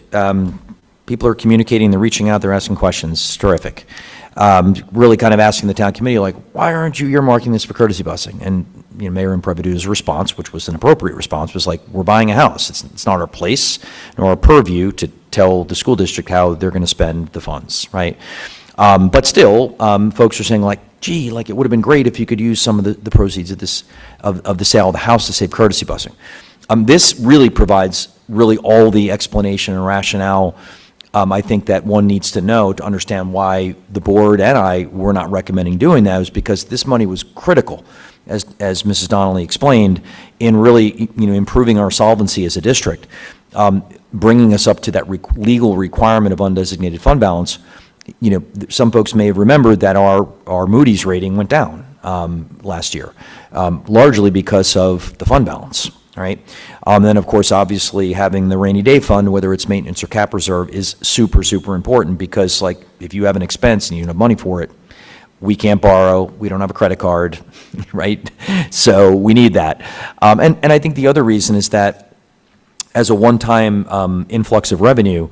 People are communicating, they're reaching out, they're asking questions. It's terrific. Really kind of asking the town committee, like, why aren't you earmarking this for courtesy busing? And Mayor Imprevidu's response, which was an appropriate response, was like, we're buying a house. It's not our place nor our purview to tell the school district how they're going to spend the funds, right? But still, folks are saying like, gee, like it would have been great if you could use some of the proceeds of this, of the sale of the house to save courtesy busing. This really provides really all the explanation and rationale I think that one needs to know to understand why the board and I were not recommending doing that, is because this money was critical, as Mrs. Donnelly explained, in really, improving our solvency as a district, bringing us up to that legal requirement of undesignated fund balance. Some folks may have remembered that our Moody's rating went down last year, largely because of the fund balance, right? Then, of course, obviously, having the rainy day fund, whether it's maintenance or cap reserve, is super, super important, because, like, if you have an expense and you don't have money for it, we can't borrow, we don't have a credit card, right? So we need that. And I think the other reason is that as a one-time influx of revenue,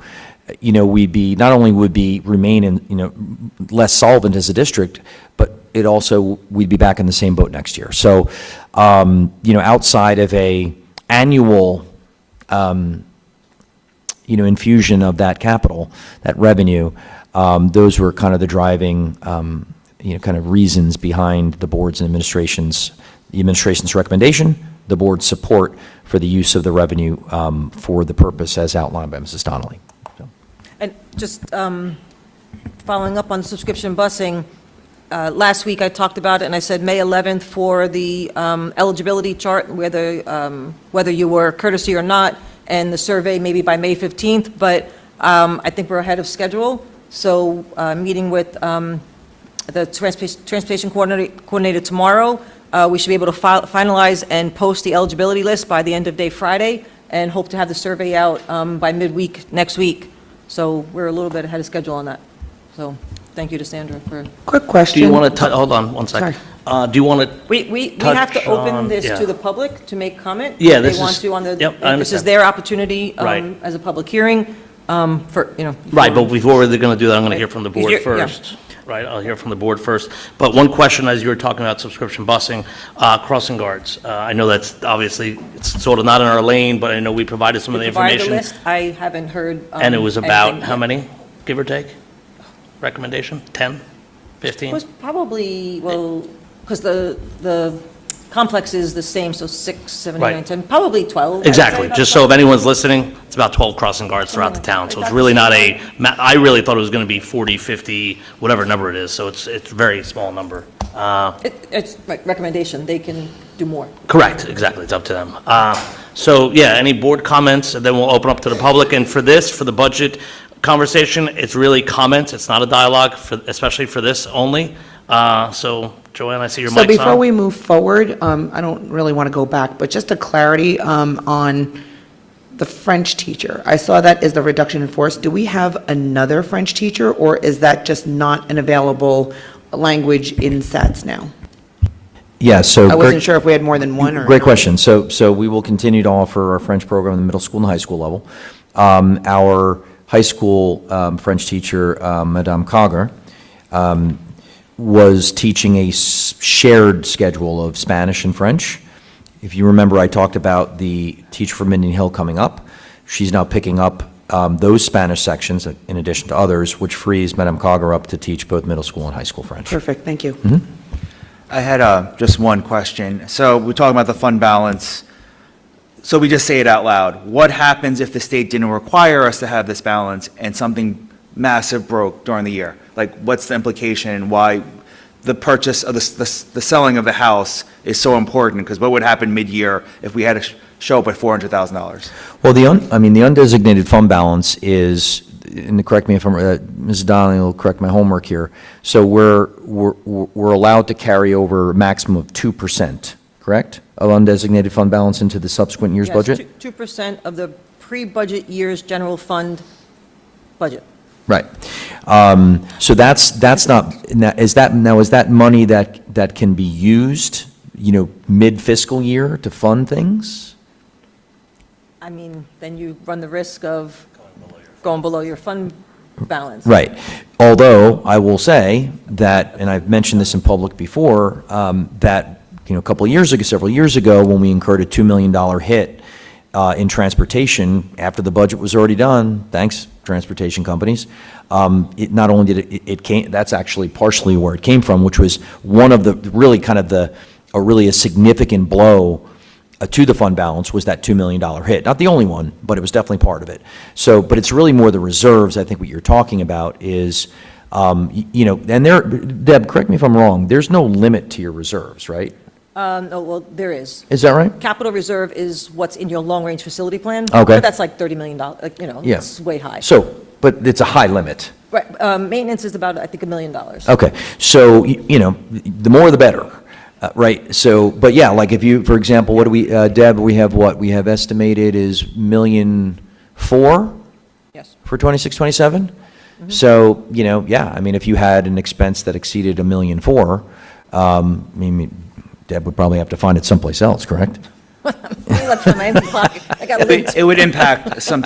we'd be, not only would be remain in, less solvent as a district, but it also, we'd be back in the same boat next year. So, outside of a annual, infusion of that capital, that revenue, those were kind of the driving, kind of reasons behind the board's and the administration's recommendation, the board's support for the use of the revenue for the purpose as outlined by Mrs. Donnelly. And just following up on subscription busing, last week I talked about it, and I said May 11th for the eligibility chart, whether you were courtesy or not, and the survey maybe by May 15th, but I think we're ahead of schedule. So meeting with the transportation coordinator tomorrow, we should be able to finalize and post the eligibility list by the end of day Friday, and hope to have the survey out by midweek next week. So we're a little bit ahead of schedule on that. So thank you to Sandra for... Quick question. Do you want to, hold on one second. Do you want to? We have to open this to the public to make comment. Yeah, if this they want is, to on the. yep, I This is understand. their opportunity Right. as a public hearing for, Right, but before we're going to do that, I'm going to hear from the board Yeah. first. Right, I'll hear from the board first. But one question, as you were talking about subscription busing, crossing guards. I know that's obviously, it's sort of not in our lane, but I know we provided some of the Provide information. the list. I haven't heard. And it was about, anything how yet. many, give or take? Recommendation, 10, It 15? was probably, well, because the complex is the same, so 6, 7, 8, Right. 9, 10, probably 12. I'd say Exactly, about just so 12. if anyone's listening, it's about 12 crossing guards throughout the town. So it's really not I really thought it was going to be 40, 50, whatever number it is, so it's a very small number. It's right, recommendation, they can do more. Correct, exactly, it's up to them. So, yeah, any board comments, and then we'll open up to the public. And for the budget conversation, it's really comments, it's not a dialogue, especially for this only. So, Joanne, I see your mic's So on. before we move forward, I don't really want to go back, but just a clarity on the French teacher. I saw that as the reduction in force. Do we have another French teacher, or is that just not an available language in SATs now? Yeah, so. I wasn't sure if we had more than one or. Great question. So we will continue to offer our French program in the middle school and high school level. Our high school French teacher, Madame Cogger, was teaching a shared schedule of Spanish and French. If you remember, I talked about the teacher from Indian Hill coming up. She's now picking up those Spanish sections, in addition to others, which frees Madame Cogger up to teach both middle school and high school French. Perfect, thank you. I had just one question. So we're talking about the fund balance. So we just say it out loud. What happens if the state didn't require us to have this balance and something massive broke during the year? Like, what's the implication and why the purchase of the selling of the house is so important? Because what would happen mid-year if we had to show up at $400,000? Well, the undesignated fund balance is, and correct me if I'm, Ms. Donnelly will correct my homework here. So we're allowed to carry over a maximum of 2%, correct, of undesignated fund balance into the subsequent year's budget? Yes, 2% of the pre-budget year's general fund budget. Right. So that's not, is that money that can be used, mid-fiscal year to fund things? I mean, then you run the risk of going below your fund balance. Right. Although, I will say that, and I've mentioned this in public before, that, several years ago, when we incurred a $2 million hit in transportation, after the budget was already done, thanks, transportation companies, it not only did it came, that's actually partially where it came from, which was one of the, really kind of a significant blow to the fund balance was that $2 million hit. Not the only one, but it was definitely part of it. So, but it's really more the reserves. I think what you're talking about is, you know, and there, Deb, correct me if I'm wrong, there's no limit to your reserves, right? No, well, there is. Is that right? Capital reserve is what's in your long-range facility plan. Okay. But that's like $30 million, like, you know, Yeah. it's way high. So, but it's a high limit. Right, maintenance is about, I think, $1 million. Okay, so, you know, the more the better, right? So, but yeah, like if you, for example, what do we, Deb, we have what? We have estimated is $1.4 million Yes. for 26, 27? So, you know, yeah, I mean, if you had an expense that exceeded $1.4 million, I mean, Deb would probably have to find it someplace else, correct? It would impact some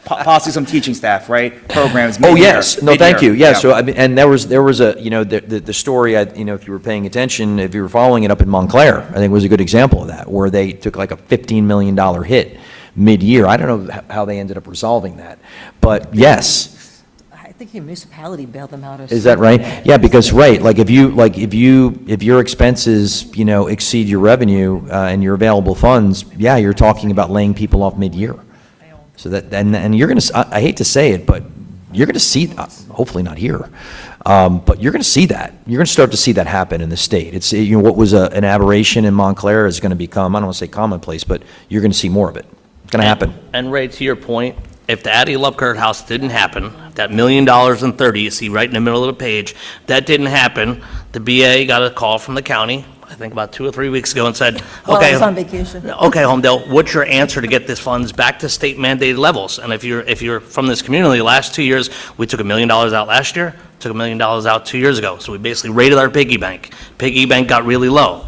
possibly some teaching staff, right? Programs. Oh, mid-year, yes, no, thank you, mid-year. yeah, so, I mean, and there was a, you know, the story, you know, if you were paying attention, if you were following it up in Montclair, I think was a good example of that, where they took like a $15 million hit mid-year. I don't know how they ended up resolving that, but yes. I think your municipality bailed them out. Is that right? Yeah, because, right, like if your expenses, you know, exceed your revenue and your available funds, yeah, you're talking about laying people off mid-year. So that, and you're going to, I hate to say it, but you're going to see, hopefully not here, but you're going to see that. You're going to start to see that happen in the state. It's, you know, what was an aberration in Montclair is going to become, I don't want to say commonplace, but you're going to see more of it. It's going to happen. And Ray, to your point, if the Addie Lubkert House didn't happen, that $1.30 million you see right in the middle of the page, that didn't happen, the BA got a call from the county, I think about 2 or 3 weeks ago, and said, Well, I okay, was on vacation. okay, Holmdel, what's your answer to get this funds back to state mandated levels? And if you're from this community, the last 2 years, we took $1 million out last year, took $1 million out 2 years ago. So we basically raided our piggy bank. Piggy bank got really low.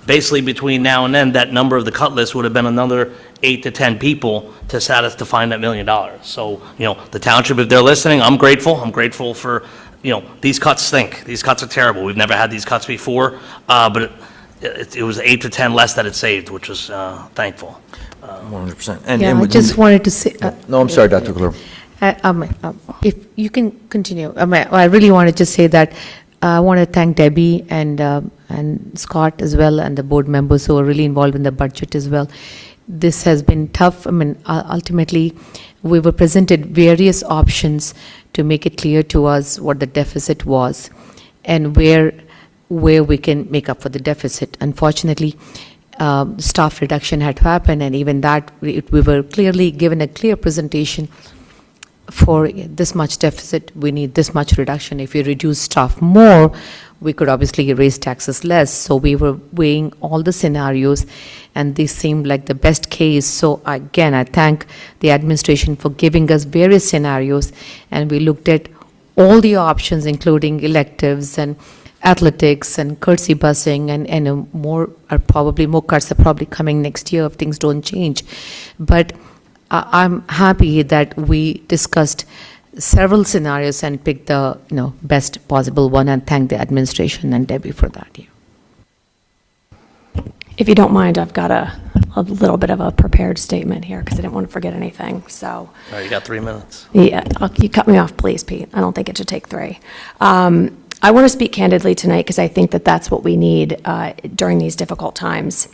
Basically, between now and then, that number of the cut list would have been another 8 to 10 people to find that $1 million. So, you know, the township, if they're listening, I'm grateful. I'm grateful for, you know, these cuts stink. These cuts are terrible. We've never had these cuts before, but it was 8 to 10 less that it saved, which was thankful. 100%. Yeah, I just wanted to say. No, I'm sorry, Dr. Klur. If you can continue, I really want to just say that I want to thank Debbie and Scott as well, and the board members who are really involved in the budget as well. This has been tough. I mean, ultimately, we were presented various options to make it clear to us what the deficit was and where we can make up for the deficit. Unfortunately, staff reduction had to happen, and even that, we were clearly given a clear presentation. For this much deficit, we need this much reduction. If you reduce staff more, we could obviously raise taxes less. So we were weighing all the scenarios, and this seemed like the best case. So again, I thank the administration for giving us various scenarios, and we looked at all the options, including electives and athletics and courtesy busing, and more cuts are probably coming next year if things don't change. But I'm happy that we discussed several scenarios and picked the best possible one, and thank the administration and Debbie for that. Yeah. If you don't mind, I've got a little bit of a prepared statement here because I didn't want to forget anything. So, All right, you got 3 minutes. yeah, you cut me off, please, Pete. I don't think it should take 3. I want to speak candidly tonight because I think that that's what we need during these difficult times.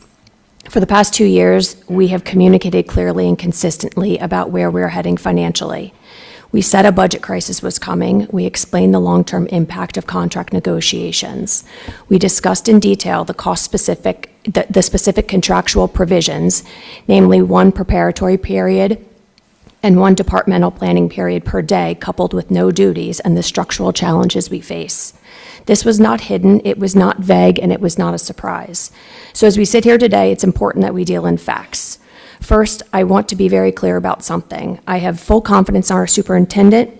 For the past 2 years, we have communicated clearly and consistently about where we're heading financially. We said a budget crisis was coming. We explained the long-term impact of contract negotiations. We discussed in detail the specific contractual provisions, namely 1 preparatory period and 1 departmental planning period per day, coupled with no duties and the structural challenges we face. This was not hidden, it was not vague, and it was not a surprise. So as we sit here today, it's important that we deal in facts. First, I want to be very clear about something. I have full confidence in our superintendent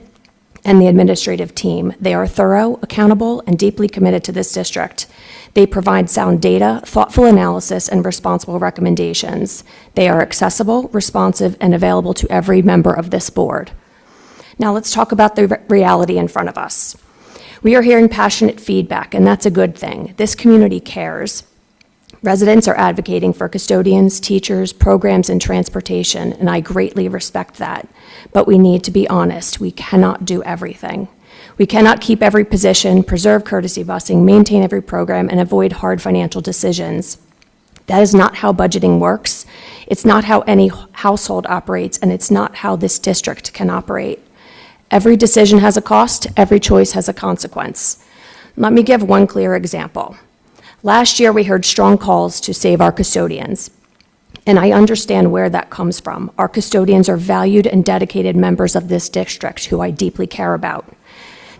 and the administrative team. They are thorough, accountable, and deeply committed to this district. They provide sound data, thoughtful analysis, and responsible recommendations. They are accessible, responsive, and available to every member of this board. Now let's talk about the reality in front of us. We are hearing passionate feedback, and that's a good thing. This community cares. Residents are advocating for custodians, teachers, programs, and transportation, and I greatly respect that. But we need to be honest. We cannot do everything. We cannot keep every position, preserve courtesy busing, maintain every program, and avoid hard financial decisions. That is not how budgeting works. It's not how any household operates, and it's not how this district can operate. Every decision has a cost. Every choice has a consequence. Let me give one clear example. Last year, we heard strong calls to save our custodians, and I understand where that comes from. Our custodians are valued and dedicated members of this district who I deeply care about.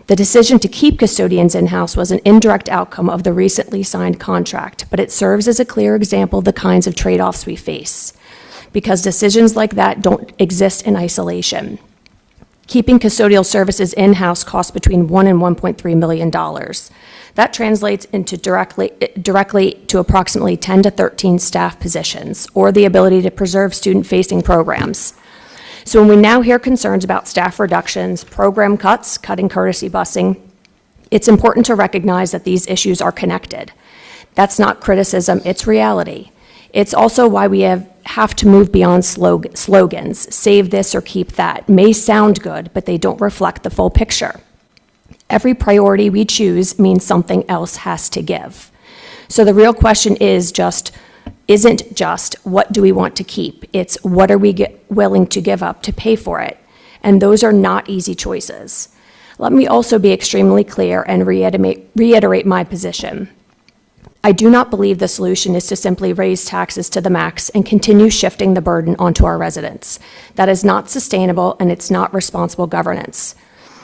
The decision to keep custodians in-house was an indirect outcome of the recently signed contract, but it serves as a clear example of the kinds of trade-offs we face, because decisions like that don't exist in isolation. Keeping custodial services in-house costs between $1 and $1.3 million. That translates into directly to approximately 10 to 13 staff positions, or the ability to preserve student-facing programs. So when we now hear concerns about staff reductions, program cuts, cutting courtesy busing, it's important to recognize that these issues are connected. That's not criticism, it's reality. It's also why we have to move beyond slogans. Save this or keep that may sound good, but they don't reflect the full picture. Every priority we choose means something else has to give. So the real question isn't just what do we want to keep, it's what are we willing to give up to pay for it. And those are not easy choices. Let me also be extremely clear and reiterate my position. I do not believe the solution is to simply raise taxes to the max and continue shifting the burden onto our residents. That is not sustainable, and it's not responsible governance.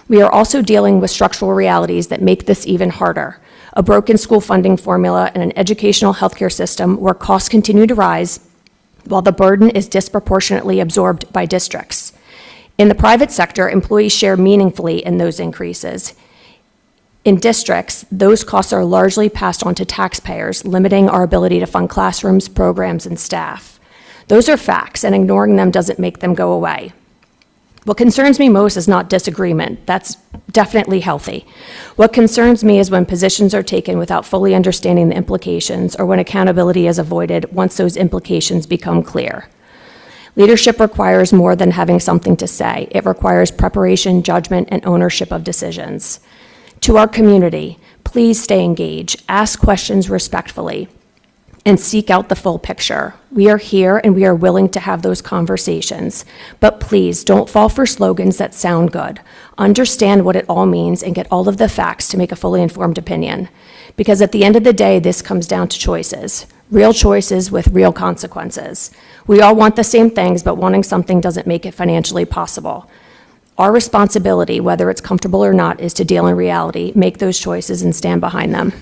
We are also dealing with structural realities that make this even harder. A broken school funding formula and an educational healthcare system where costs continue to rise while the burden is disproportionately absorbed by districts. In the private sector, employees share meaningfully in those increases. In districts, those costs are largely passed on to taxpayers, limiting our ability to fund classrooms, programs, and staff. Those are facts, and ignoring them doesn't make them go away. What concerns me most is not disagreement. That's definitely healthy. What concerns me is when positions are taken without fully understanding the implications, or when accountability is avoided once those implications become clear. Leadership requires more than having something to say. It requires preparation, judgment, and ownership of decisions. To our community, please stay engaged, ask questions respectfully, and seek out the full picture. We are here and we are willing to have those conversations, but please don't fall for slogans that sound good. Understand what it all means and get all of the facts to make a fully informed opinion. Because at the end of the day, this comes down to choices. Real choices with real consequences. We all want the same things, but wanting something doesn't make it financially possible. Our responsibility, whether it's comfortable or not, is to deal in reality, make those choices, and stand behind them.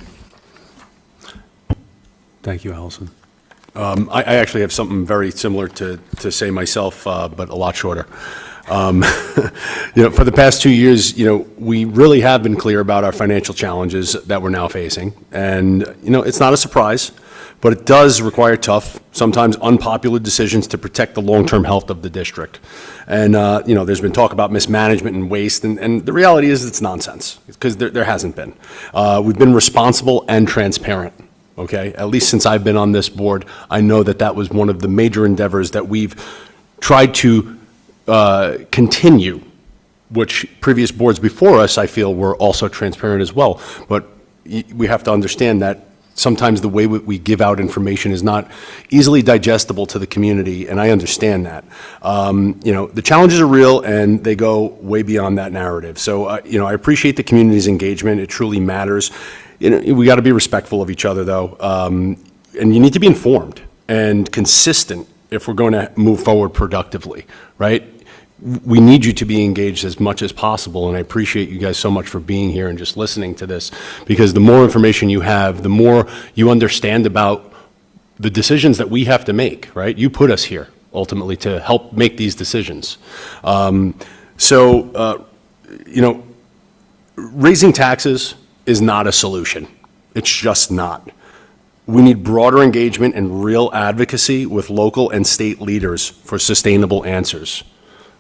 Thank you, Allison. I actually have something very similar to say myself, but a lot shorter. For the past 2 years, we really have been clear about our financial challenges that we're now facing. And, it's not a surprise, but it does require tough, sometimes unpopular decisions to protect the long-term health of the district. And, there's been talk about mismanagement and waste, and the reality is it's nonsense, because there hasn't been. We've been responsible and transparent. Okay, at least since I've been on this board, I know that was one of the major endeavors that we've tried to continue, which previous boards before us, I feel, were also transparent as well. But we have to understand that sometimes the way we give out information is not easily digestible to the community, and I understand that. The challenges are real, and they go way beyond that narrative. So, I appreciate the community's engagement. It truly matters. We got to be respectful of each other, though, and you need to be informed and consistent if we're going to move forward productively, right? We need you to be engaged as much as possible, and I appreciate you guys so much for being here and just listening to this, because the more information you have, the more you understand about the decisions that we have to make, right? You put us here, ultimately, to help make these decisions. Raising taxes is not a solution. It's just not. We need broader engagement and real advocacy with local and state leaders for sustainable answers.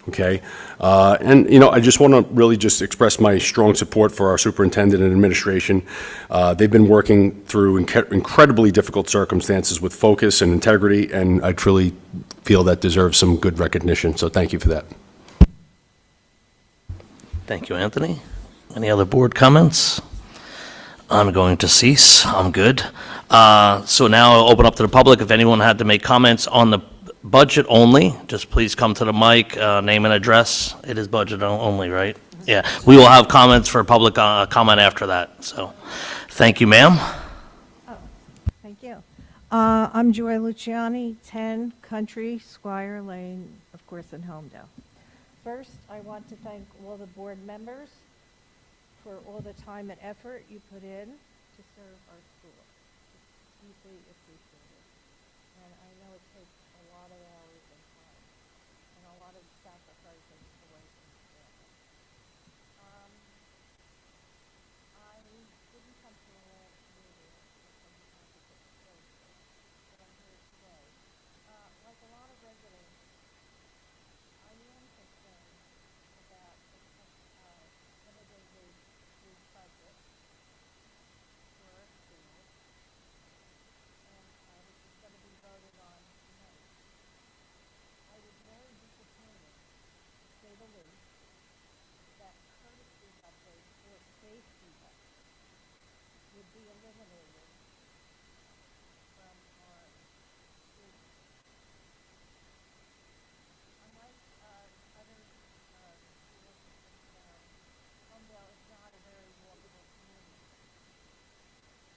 okay? And, I just want to really just express my strong support for our superintendent and administration. They've been working through incredibly difficult circumstances with focus and integrity, and I truly feel that deserves some good recognition, so thank you for that. Thank you, Anthony. Any other board comments? I'm going to cease. I'm good. So now I'll open up to the public. If anyone had to make comments on the budget only, just please come to the mic, name and address. It is budget only, right? Yeah. We will have comments for public comment after that. So thank you, ma'am. Thank you. I'm Joy Luciani, 10 Country Squire Lane, of course, in Holmdel. First, I want to thank all the board members for all the time and effort you put in to serve our school. It's deeply appreciated. And I know it takes a lot of hours and time and a lot of sacrifices away from the family. I didn't come to the last meeting because I had to get Thursday, but I'm here today. Like a lot of residents, I am concerned about the limited budget for our schools, and which is going to be voted on tonight. I was very disappointed, to say the least, that courtesy buses or safety buses would be eliminated from our students. Unlike other schools in town, Holmdel is not a very walkable community.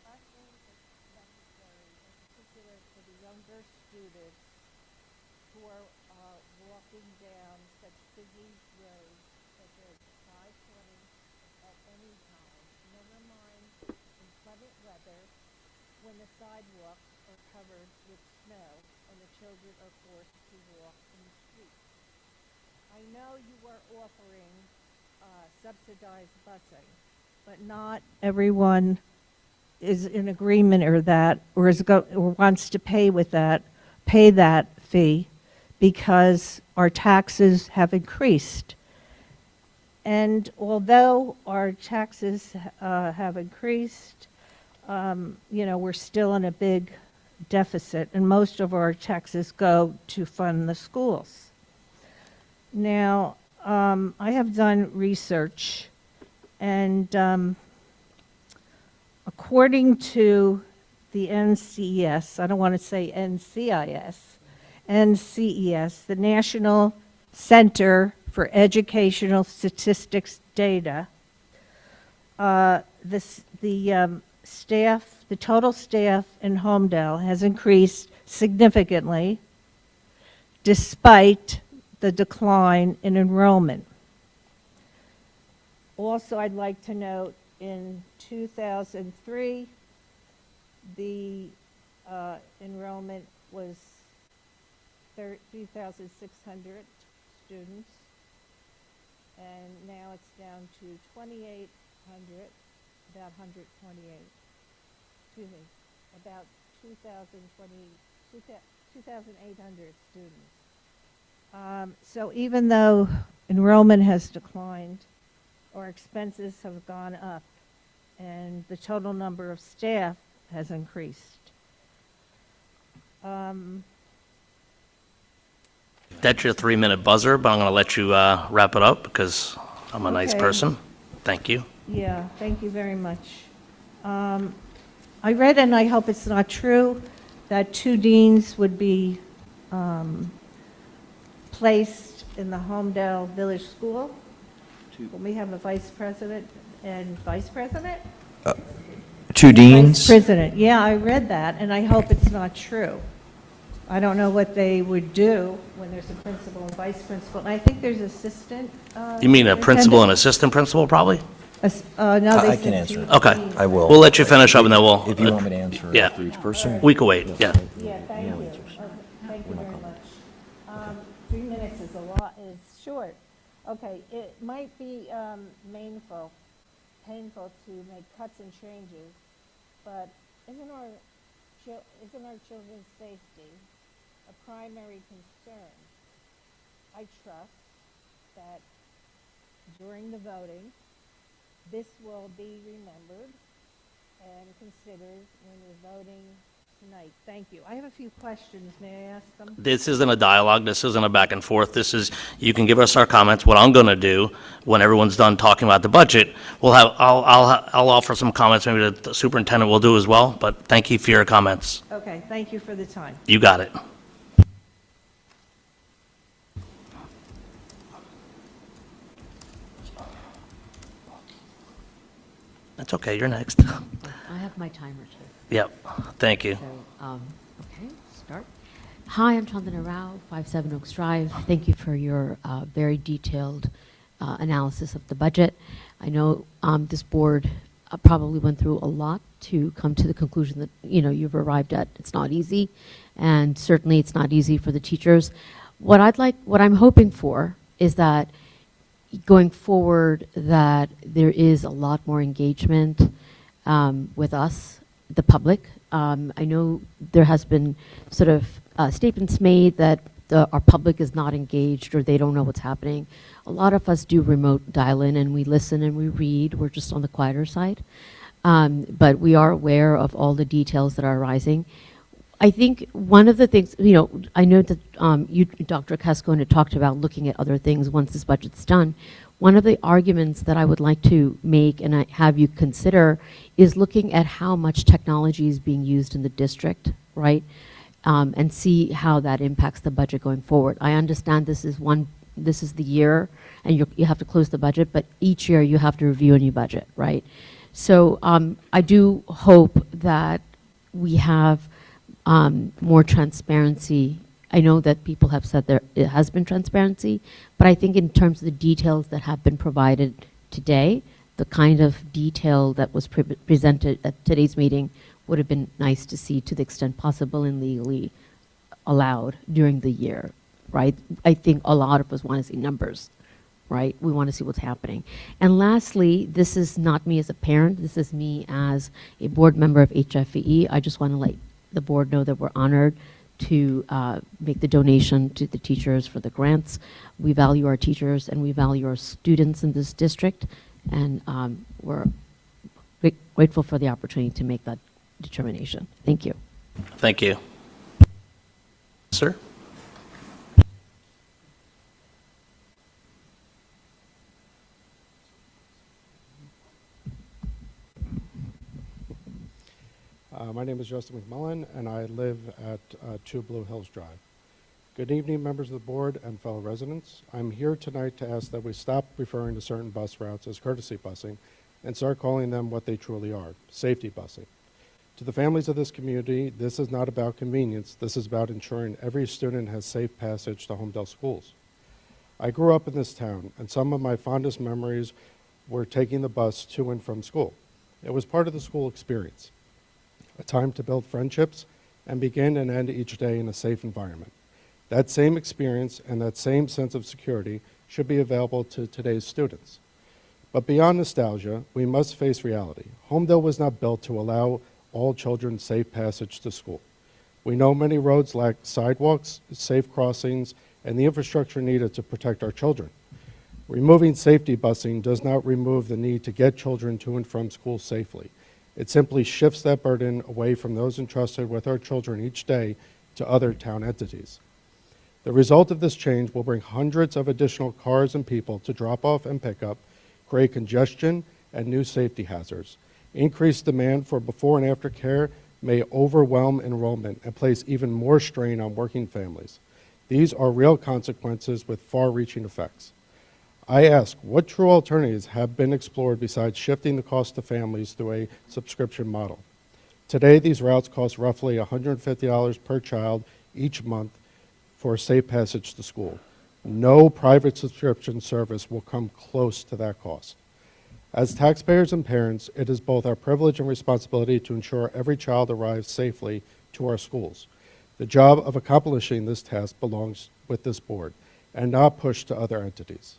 Busing is necessary, in particular for the younger students who are walking down such busy roads such as 520 at any time, never mind inclement weather when the sidewalks are covered with snow and the children are forced to walk in the street. I know you are offering subsidized busing, but not everyone is in agreement or that or wants to pay that fee because our taxes have increased. And although our taxes have increased, we're still in a big deficit, and most of our taxes go to fund the schools. Now, I have done research, and according to the NCES, I don't want to say NCIS, NCES, the National Center for Educational Statistics Data, the total staff in Holmdel has increased significantly despite the decline in enrollment. Also, I'd like to note in 2003, the enrollment was 3,600 students, and now it's down to 2,800, about 128. Excuse me, about 2,800 students. So even though enrollment has declined, our expenses have gone up, and the total number of staff has increased. That's your 3-minute buzzer, but I'm going to let you wrap it up because I'm a nice Okay. person. Thank you. Yeah, thank you very much. I read, and I hope it's not true, that 2 deans would be placed in the Holmdel Village School. Will we have a vice president and vice president? 2 deans? Vice president, yeah, I read that, and I hope it's not true. I don't know what they would do when there's a principal and vice principal, and I think there's assistant. You mean a principal and superintendent. assistant principal, probably? No, they I said can answer it. Okay. dean. I will. We'll let you finish up, and then we'll... If you want me to answer Yeah. after each person? We can wait, yeah. Yeah, thank you. Thank you very much. 3 minutes is a lot, is short. Okay, it might be painful to make cuts and changes, but isn't our children's safety a primary concern? I trust that during the voting, this will be remembered and considered when we're voting tonight. Thank you. I have a few questions. May I ask them? This isn't a dialogue, this isn't a back and forth, this is, you can give us our comments. What I'm going to do, when everyone's done talking about the budget, I'll offer some comments, maybe the superintendent will do as well, but thank you for your comments. Okay, thank you for the time. You got it. That's okay, you're next. I have my timer too. Yep, thank you. So, okay, start. Hi, I'm Chandana Rao, 57 Oaks Drive. Thank you for your very detailed analysis of the budget. I know this board probably went through a lot to come to the conclusion that, you know, you've arrived at. It's not easy, and certainly it's not easy for the teachers. What I'm hoping for is that going forward, that there is a lot more engagement with us, the public. I know there has been sort of statements made that our public is not engaged or they don't know what's happening. A lot of us do remote dial-in and we listen and we read. We're just on the quieter side. But we are aware of all the details that are arising. I think one of the things, you know, I know that you, Dr. Cascone, talked about looking at other things once this budget's done. One of the arguments that I would like to make and I have you consider is looking at how much technology is being used in the district, right? And see how that impacts the budget going forward. I understand this is the year and you have to close the budget, but each year you have to review a new budget, right? So I do hope that we have more transparency. I know that people have said it has been transparency, but I think in terms of the details that have been provided today, the kind of detail that was presented at today's meeting would have been nice to see to the extent possible and legally allowed during the year, right? I think a lot of us want to see numbers, right? We want to see what's happening. And lastly, this is not me as a parent, this is me as a board member of HFEE. I just want to let the board know that we're honored to make the donation to the teachers for the grants. We value our teachers and we value our students in this district, and we're grateful for the opportunity to make that determination. Thank you. Thank you. Sir? My name is Justin McMullen, and I live at 2 Blue Hills Drive. Good evening, members of the board and fellow residents. I'm here tonight to ask that we stop referring to certain bus routes as courtesy busing and start calling them what they truly are, safety busing. To the families of this community, this is not about convenience. This is about ensuring every student has safe passage to Holmdel schools. I grew up in this town, and some of my fondest memories were taking the bus to and from school. It was part of the school experience, a time to build friendships and begin and end each day in a safe environment. That same experience and that same sense of security should be available to today's students. But beyond nostalgia, we must face reality. Holmdel was not built to allow all children safe passage to school. We know many roads lack sidewalks, safe crossings, and the infrastructure needed to protect our children. Removing safety busing does not remove the need to get children to and from school safely. It simply shifts that burden away from those entrusted with our children each day to other town entities. The result of this change will bring hundreds of additional cars and people to drop off and pick up, create congestion and new safety hazards. Increased demand for before and after care may overwhelm enrollment and place even more strain on working families. These are real consequences with far-reaching effects. I ask, what true alternatives have been explored besides shifting the cost to families through a subscription model? Today, these routes cost roughly $150 per child each month for a safe passage to school. No private subscription service will come close to that cost. As taxpayers and parents, it is both our privilege and responsibility to ensure every child arrives safely to our schools. The job of accomplishing this task belongs with this board and not pushed to other entities.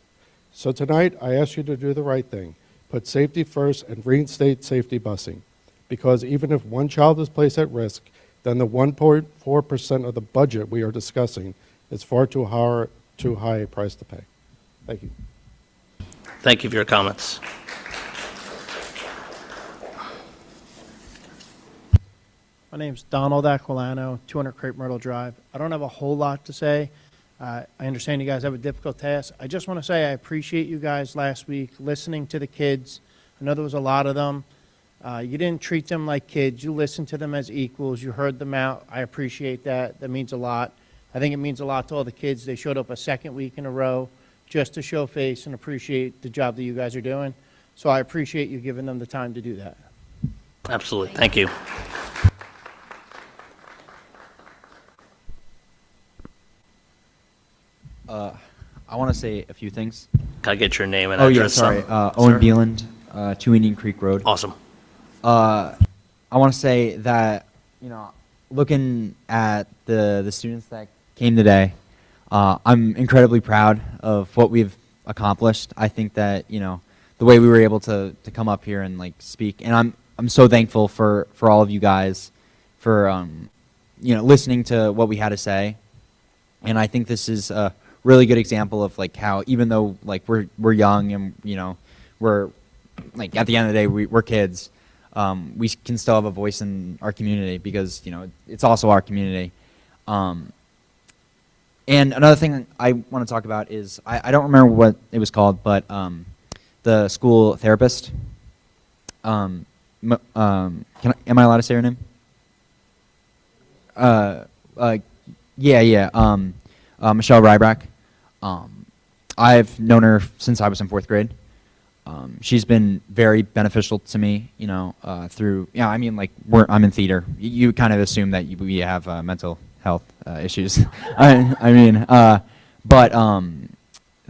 So tonight, I ask you to do the right thing. Put safety first and reinstate safety busing. Because even if one child is placed at risk, then the 1.4% of the budget we are discussing is far too high a price to pay. Thank you. Thank you for your comments. My name's Donald Aquilano, 200 Crepe Myrtle Drive. I don't have a whole lot to say. I understand you guys have a difficult task. I just want to say I appreciate you guys last week listening to the kids. I know there was a lot of them. You didn't treat them like kids. You listened to them as equals. You heard them out. I appreciate that. That means a lot. I think it means a lot to all the kids. They showed up a second week in a row just to show face and appreciate the job that you guys are doing. So I appreciate you giving them the time to do that. Absolutely. Thank you. I want to say a few things. Can I get your name and Oh, address? yeah, sorry. Sir? Owen Beeland, 2 Indian Creek Road. Awesome. I want to say that, you know, looking at the students that came today, I'm incredibly proud of what we've accomplished. I think that, you know, the way we were able to come up here and, like, speak, and I'm so thankful for all of you guys for, you know, listening to what we had to say. And I think this is a really good example of, like, how even though, like, we're young and, you know, we're, like, at the end of the day, we're kids, we can still have a voice in our community because, you know, it's also our community. And another thing I want to talk about is, I don't remember what it was called, but the school therapist, am I allowed to say her name? Michelle Rybrack. I've known her since I was in 4th grade. She's been very beneficial to me, you know, through, yeah, I mean, like, I'm in theater. You kind of assume that we have mental health issues. But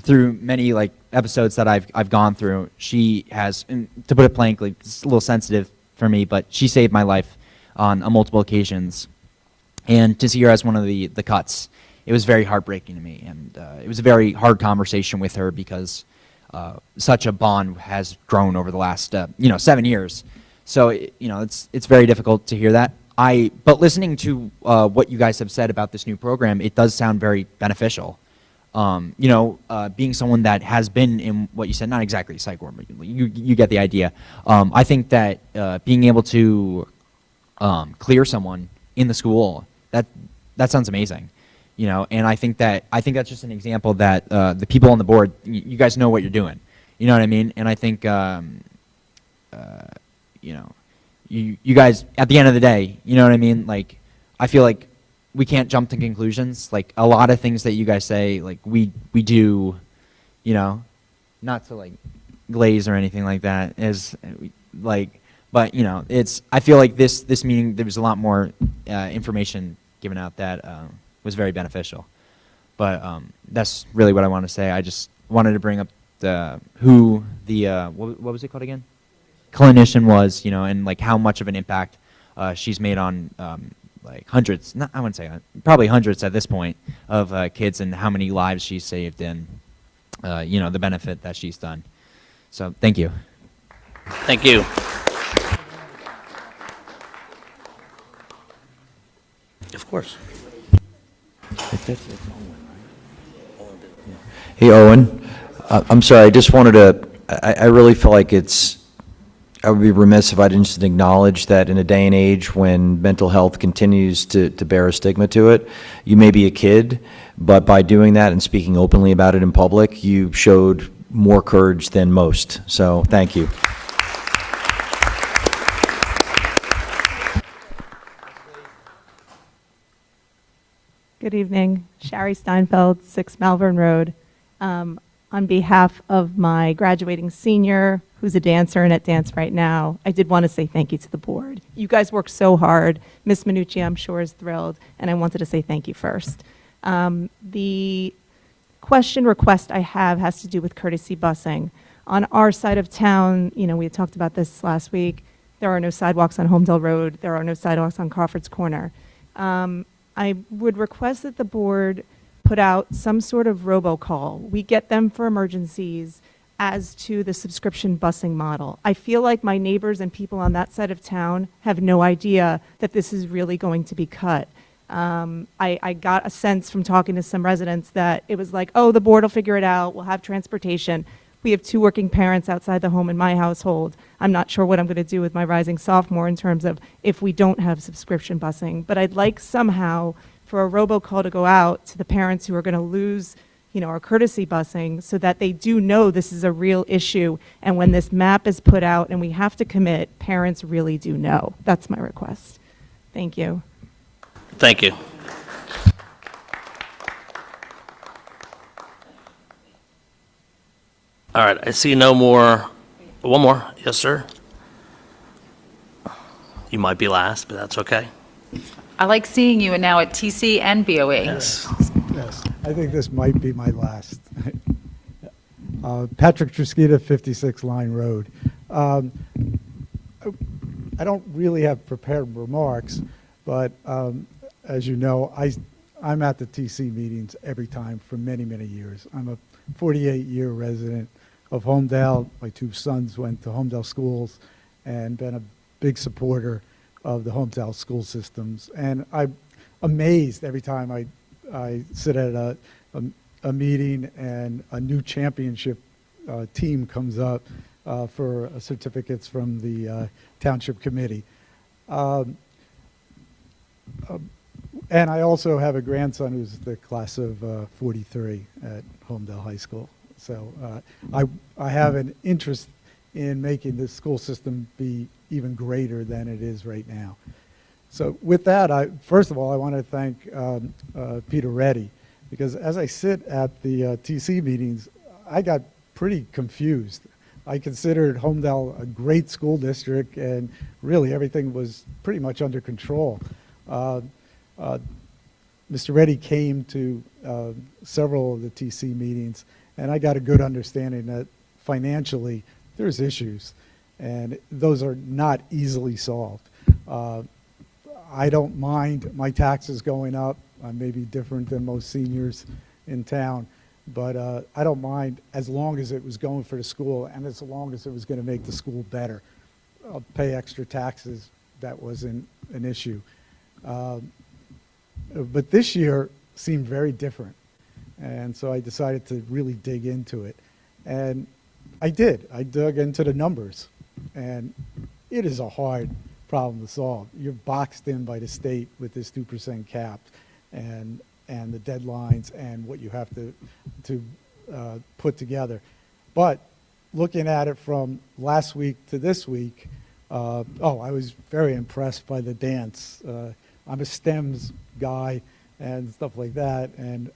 through many, like, episodes that I've gone through, she has, and to put it plainly, it's a little sensitive for me, but she saved my life on multiple occasions. And to see her as one of the cuts, it was very heartbreaking to me. And it was a very hard conversation with her because such a bond has grown over the last, 7 years. So, you know, it's very difficult to hear that. But listening to what you guys have said about this new program, it does sound very beneficial. Being someone that has been in what you said, not exactly a psych ward, but you get the idea. I think that being able to clear someone in the school, that sounds amazing. You know, and I think that's just an example that the people on the board, you guys know what you're doing. You know what I mean? And I think, you guys, at the end of the day, you know what I mean? Like, I feel like we can't jump to conclusions. Like, a lot of things that you guys say, like, we do, you know, not to, like, glaze or anything like that, but, you know, I feel like this meeting, there was a lot more information given out that was very beneficial. But that's really what I want to say. I just wanted to bring up what was it called again? Clinician was, you know, and like how much of an impact she's made on like hundreds, I wouldn't say, probably hundreds at this point of kids, and how many lives she's saved, and the benefit that she's done. So thank you. Thank you. Of course. Hey, Owen. I'm sorry, I just wanted to, I really feel like I would be remiss if I didn't just acknowledge that in a day and age when mental health continues to bear a stigma to it, you may be a kid, but by doing that and speaking openly about it in public, you showed more courage than most. So thank you. Good evening. Shari Steinfeld, 6 Malvern Road. On behalf of my graduating senior, who's a dancer and at dance right now, I did want to say thank you to the board. You guys worked so hard. Ms. Minucci, I'm sure, is thrilled, and I wanted to say thank you first. The request I have has to do with courtesy busing. On our side of town, you know, we had talked about this last week, there are no sidewalks on Holmdel Road, there are no sidewalks on Crawford's Corner. I would request that the board put out some sort of robocall. We get them for emergencies as to the subscription busing model. I feel like my neighbors and people on that side of town have no idea that this is really going to be cut. I got a sense from talking to some residents that it was like, oh, the board will figure it out, we'll have transportation. We have 2 working parents outside the home in my household. I'm not sure what I'm going to do with my rising sophomore in terms of if we don't have subscription busing. But I'd like somehow for a robocall to go out to the parents who are going to lose, our courtesy busing so that they do know this is a real issue. And when this map is put out and we have to commit, parents really do know. That's my request. Thank you. Thank you. All right, I see no more. One more. Yes, sir. You might be last, but that's okay. I like seeing you now at TC and BOE. Yes. Yes, I think this might be my last. Patrick Truskita, 56 Line Road. I don't really have prepared remarks, but as you know, I'm at the TC meetings every time for many, many years. I'm a 48-year resident of Holmdel. My 2 sons went to Holmdel schools and been a big supporter of the Holmdel school systems. And I'm amazed every time I sit at a meeting and a new championship team comes up for certificates from the township committee. And I also have a grandson who's the class of 43 at Holmdel High School. So I have an interest in making the school system be even greater than it is right now. So with that, first of all, I want to thank Peter Reddy, because as I sit at the TC meetings, I got pretty confused. I considered Holmdel a great school district, and really everything was pretty much under control. Mr. Reddy came to several of the TC meetings, and I got a good understanding that financially there's issues, and those are not easily solved. I don't mind my taxes going up. I may be different than most seniors in town, but I don't mind as long as it was going for the school and as long as it was going to make the school better. I'll pay extra taxes. That wasn't an issue. But this year seemed very different, and so I decided to really dig into it. And I did. I dug into the numbers, and it is a hard problem to solve. You're boxed in by the state with this 2% cap, and the deadlines and what you have to put together. But looking at it from last week to this week, I was very impressed by the dance. I'm a STEMS guy and stuff like that, and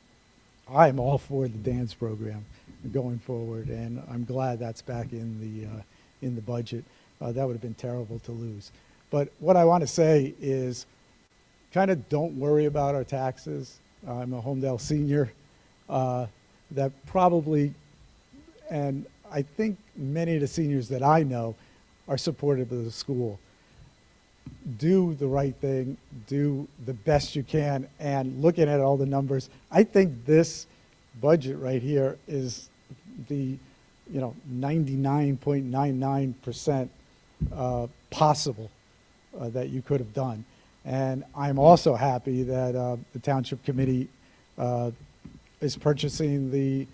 I'm all for the dance program going forward, and I'm glad that's back in the budget. That would have been terrible to lose. But what I want to say is kind of don't worry about our taxes. I'm a Holmdel senior. That probably, and I think many of the seniors that I know are supportive of the school. Do the right thing, do the best you can, and looking at all the numbers, I think this budget right here is the 99.99% possible that you could have done. And I'm also happy that the township committee is purchasing the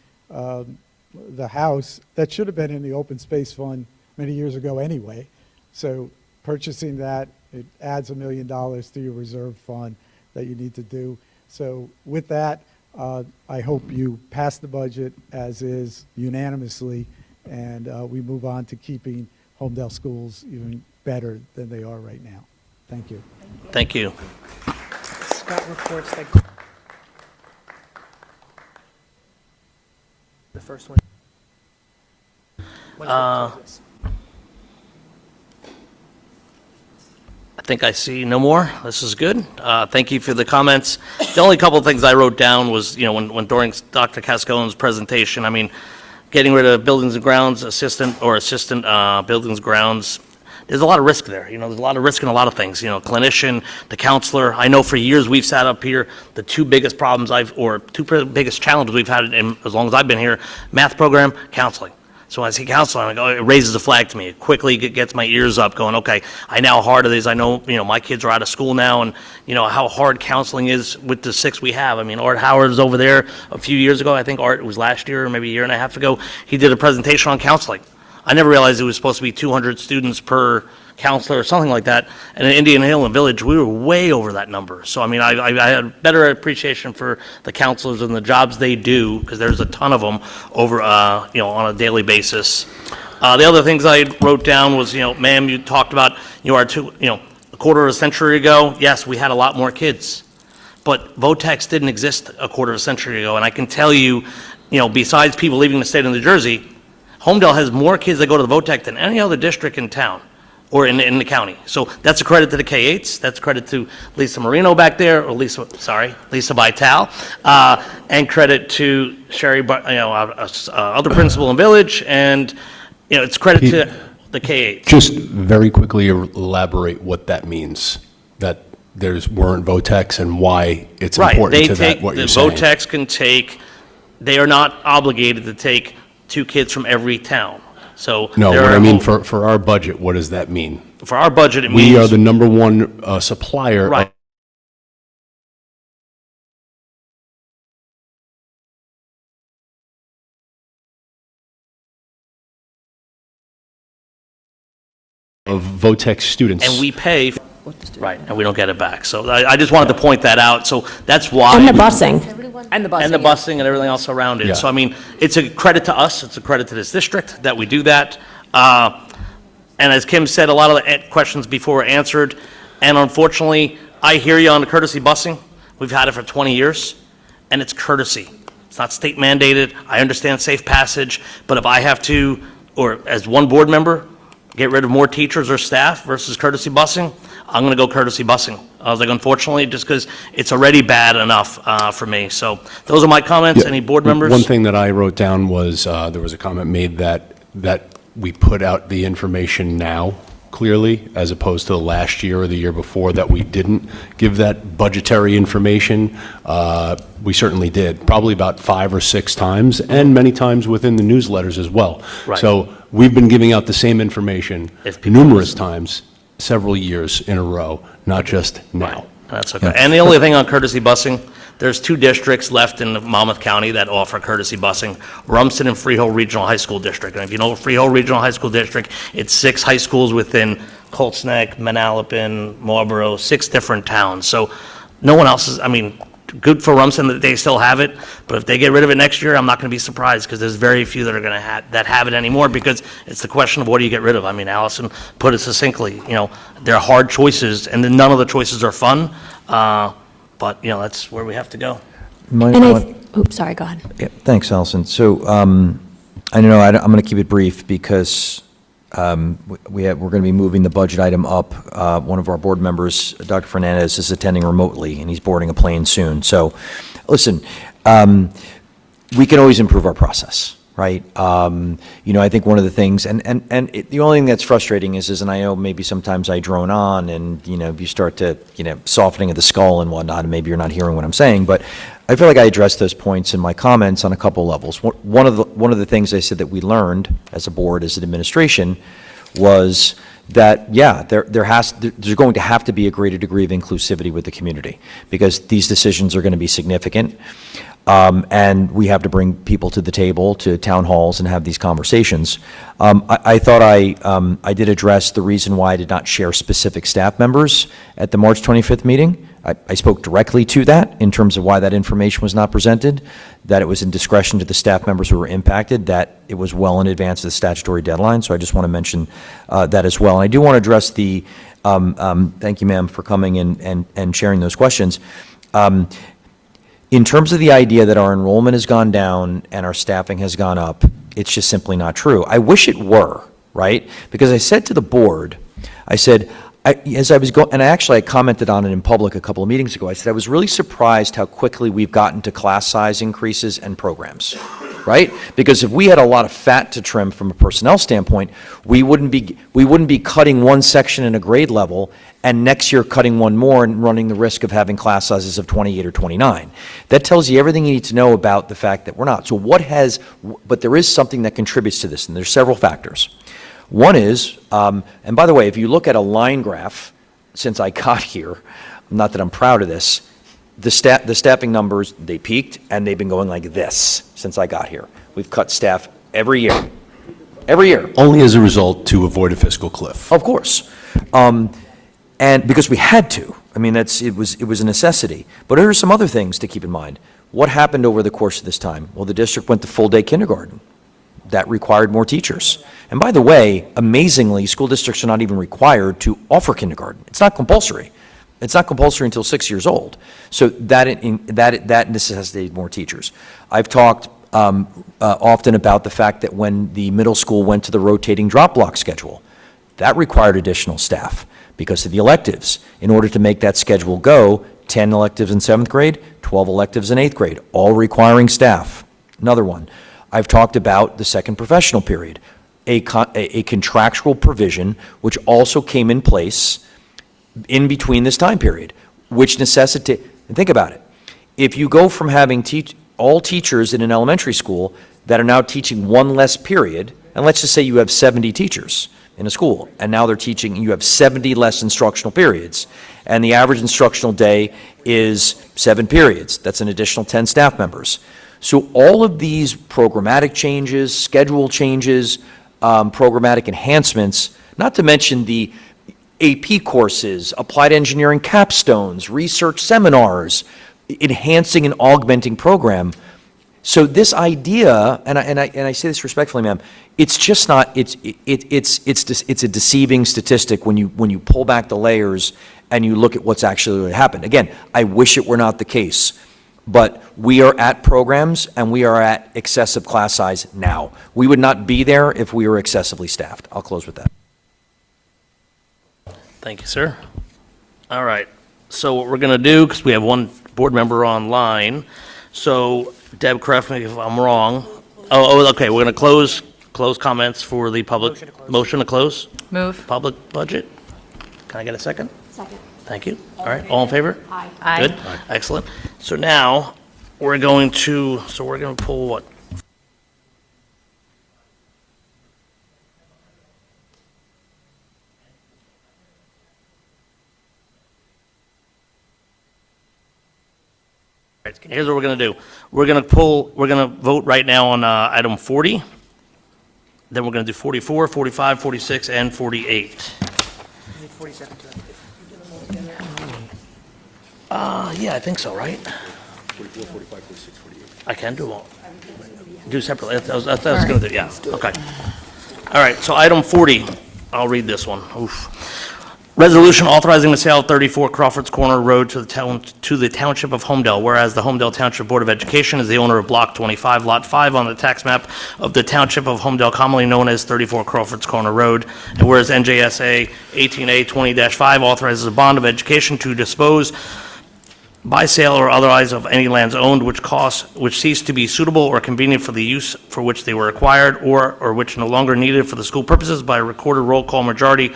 house that should have been in the open space fund many years ago anyway. So purchasing that, it adds $1 million to your reserve fund that you need to do. So with that, I hope you pass the budget as is unanimously, and we move on to keeping Holmdel schools even better than they are right now. Thank you. Thank you. Scott reports that the first one. I think I see no more. This is good. Thank you for the comments. The only couple of things I wrote down was, when during Dr. Cascone's presentation, I mean, getting rid of buildings and grounds assistant buildings grounds, there's a lot of risk there. There's a lot of risk in a lot of things. Clinician, the counselor. I know for years we've sat up here, the two biggest challenges we've had in, as long as I've been here, math program, counseling. So when I see counseling, I'm like, oh, it raises a flag to me. It quickly gets my ears up going, okay, I know how hard it is. I know, my kids are out of school now and, how hard counseling is with the 6 we have. I mean, Art Howard is over there a few years ago. I think Art was last year or maybe a year and a half ago. He did a presentation on counseling. I never realized it was supposed to be 200 students per counselor or something like that. And in Indian Hill and Village, we were way over that number. So, I mean, I had better appreciation for the counselors and the jobs they do, because there's a ton of them over, on a daily basis. The other things I wrote down was, ma'am, you talked about, a quarter of a century ago, yes, we had a lot more kids. But VOTEX didn't exist a quarter of a century ago. And I can tell you, besides people leaving the state of New Jersey, Holmdel has more kids that go to the VOTEC than any other district in town or in the county. So that's a credit to the K-8s. That's a credit to Lisa Marino back there, or Lisa Vital, and credit to Sherry, other principal in Village, and it's credit to the K-8s. Just very quickly elaborate what that means, that weren't VOTEX and why it's important to that, what you're saying. The VOTEX can take, they are not obligated to take 2 kids from every town. So no, what I mean for our budget, what does that mean? For our budget, it means we are the number 1 supplier. Right. Of VOTEX students. And we pay, right, and we don't get it back. So I just wanted to point that out. So that's why. And the busing. And the busing. And the busing and everything else around it. Yeah. So, I mean, it's a credit to us, it's a credit to this district that we do that. And as Kim said, a lot of the questions before were answered. And unfortunately, I hear you on the courtesy busing. We've had it for 20 years, and it's courtesy. It's not state mandated. I understand safe passage, but if I have to, or as one board member, get rid of more teachers or staff versus courtesy busing, I'm going to go courtesy busing. I was like, unfortunately, just because it's already bad enough for me. So those are my comments. Yeah. Any board members? One thing that I wrote down was there was a comment made that we put out the information now clearly, as opposed to last year or the year before that we didn't give that budgetary information. We certainly did, probably about 5 or 6 times, and many times within the newsletters as well. Right. So we've been giving out the same information numerous times, several years in a row, not just now. That's okay. And the only thing on courtesy busing, there's 2 districts left in Monmouth County that offer courtesy busing, Rumsden and Freehold Regional High School District. And if you know Freehold Regional High School District, it's 6 high schools within Colts Neck, Manalapan, Marlboro, 6 different towns. So no one else is, I mean, good for Rumsden that they still have it, but if they get rid of it next year, I'm not going to be surprised, because there's very few that are going to have it anymore, because it's the question of what do you get rid of. I mean, Allison put it succinctly, they're hard choices, and then none of the choices are fun, but, that's where we have to go. Oops, sorry, go ahead. Yeah, thanks, Allison. So I know I'm going to keep it brief, because we're going to be moving the budget item up. One of our board members, Dr. Fernandez, is attending remotely, and he's boarding a plane soon. So, listen, we can always improve our process, right? I think one of the things, the only thing that's frustrating is, and I know maybe sometimes I drone on, and you start to, softening of the skull and whatnot, and maybe you're not hearing what I'm saying, but I feel like I addressed those points in my comments on a couple levels. One of the things I said that we learned as a board, as an administration, was that, yeah, there's going to have to be a greater degree of inclusivity with the community, because these decisions are going to be significant, and we have to bring people to the table, to town halls, and have these conversations. I thought I did address the reason why I did not share specific staff members at the March 25th meeting. I spoke directly to that in terms of why that information was not presented, that it was in discretion to the staff members who were impacted, that it was well in advance of the statutory deadline. So I just want to mention that as well. And I do want to address the, thank you, ma'am, for coming and sharing those questions. In terms of the idea that our enrollment has gone down and our staffing has gone up, it's just simply not true. I wish it were, right? Because I said to the board, I said, as I was going, and I commented on it in public a couple of meetings ago, I said I was really surprised how quickly we've gotten to class size increases and programs. right? Because if we had a lot of fat to trim from a personnel standpoint, we wouldn't be cutting one section in a grade level and next year cutting one more and running the risk of having class sizes of 28 or 29. That tells you everything you need to know about the fact that we're not. So but there is something that contributes to this, and there's several factors. One is, and by the way, if you look at a line graph since I got here, not that I'm proud of this, the staffing numbers, they peaked, and they've been going like this since I got here. We've cut staff every year. Every year. Only as a result to avoid a fiscal cliff. Of course. And because we had to. I mean, it was a necessity. But there are some other things to keep in mind. What happened over the course of this time? Well, the district went to full-day kindergarten. That required more teachers. And by the way, amazingly, school districts are not even required to offer kindergarten. It's not compulsory. It's not compulsory until 6 years old. So that necessitated more teachers. I've talked often about the fact that when the middle school went to the rotating drop block schedule, that required additional staff because of the electives. In order to make that schedule go, 10 electives in 7th grade, 12 electives in 8th grade, all requiring staff. Another one. I've talked about the second professional period, a contractual provision which also came in place in between this time period, which necessitates, and think about it, if you go from having all teachers in an elementary school that are now teaching one less period, and let's just say you have 70 teachers in a school, and now they're teaching, you have 70 less instructional periods, and the average instructional day is 7 periods. That's an additional 10 staff members. So all of these programmatic changes, schedule changes, programmatic enhancements, not to mention the AP courses, applied engineering capstones, research seminars, enhancing and augmenting program. So this idea, and I say this respectfully, ma'am, it's just not. It's a deceiving statistic when you pull back the layers and you look at what's actually happened. Again, I wish it were not the case, but we are at programs and we are at excessive class size now. We would not be there if we were excessively staffed. I'll close with that. Thank you, sir. All right. So what we're going to do, because we have one board member online, so Deb, correct me if I'm wrong. Oh, okay. We're going to close comments for the public. Motion to close. Move. Public budget. Can I get a second? Second. Thank you. All right. All in favor? Aye. Aye. Good. Excellent. So now we're going to pull what? Here's what we're going to do. We're going to vote right now on item 40. Then we're going to do 44, 45, 46, and 48. Yeah, I think so, right? 44, 45, 46, 48. I can do them all. Do separately. That's what I was going to do, yeah. Okay. All right, so item 40, I'll read this one. Oof. Resolution authorizing the sale of 34 Crawford's Corner Road to the Township of Holmdel, whereas the Holmdel Township Board of Education is the owner of Block 25, Lot 5 on the tax map of the Township of Holmdel, commonly known as 34 Crawford's Corner Road, and whereas NJSA 18A 20-5 authorizes a bond of education to dispose by sale or otherwise of any lands owned which cease to be suitable or convenient for the use for which they were acquired or which no longer needed for the school purposes by a recorded roll call majority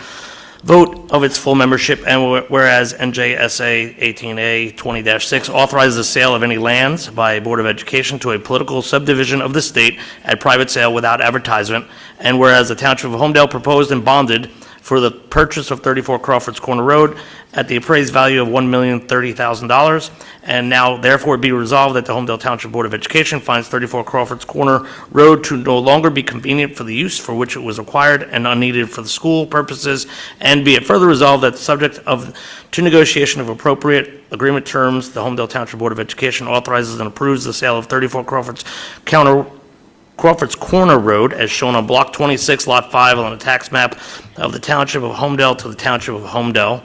vote of its full membership, and whereas NJSA 18A 20-6 authorizes the sale of any lands by a Board of Education to a political subdivision of the state at private sale without advertisement, and whereas the Township of Holmdel proposed and bonded for the purchase of 34 Crawford's Corner Road at the appraised value of $1,030,000, and now therefore be resolved that the Holmdel Township Board of Education finds 34 Crawford's Corner Road to no longer be convenient for the use for which it was acquired and unneeded for the school purposes, and be it further resolved that subject to negotiation of appropriate agreement terms, the Holmdel Township Board of Education authorizes and approves the sale of 34 Crawford's Corner Road, as shown on Block 26, Lot 5 on the tax map of the Township of Holmdel to the Township of Holmdel.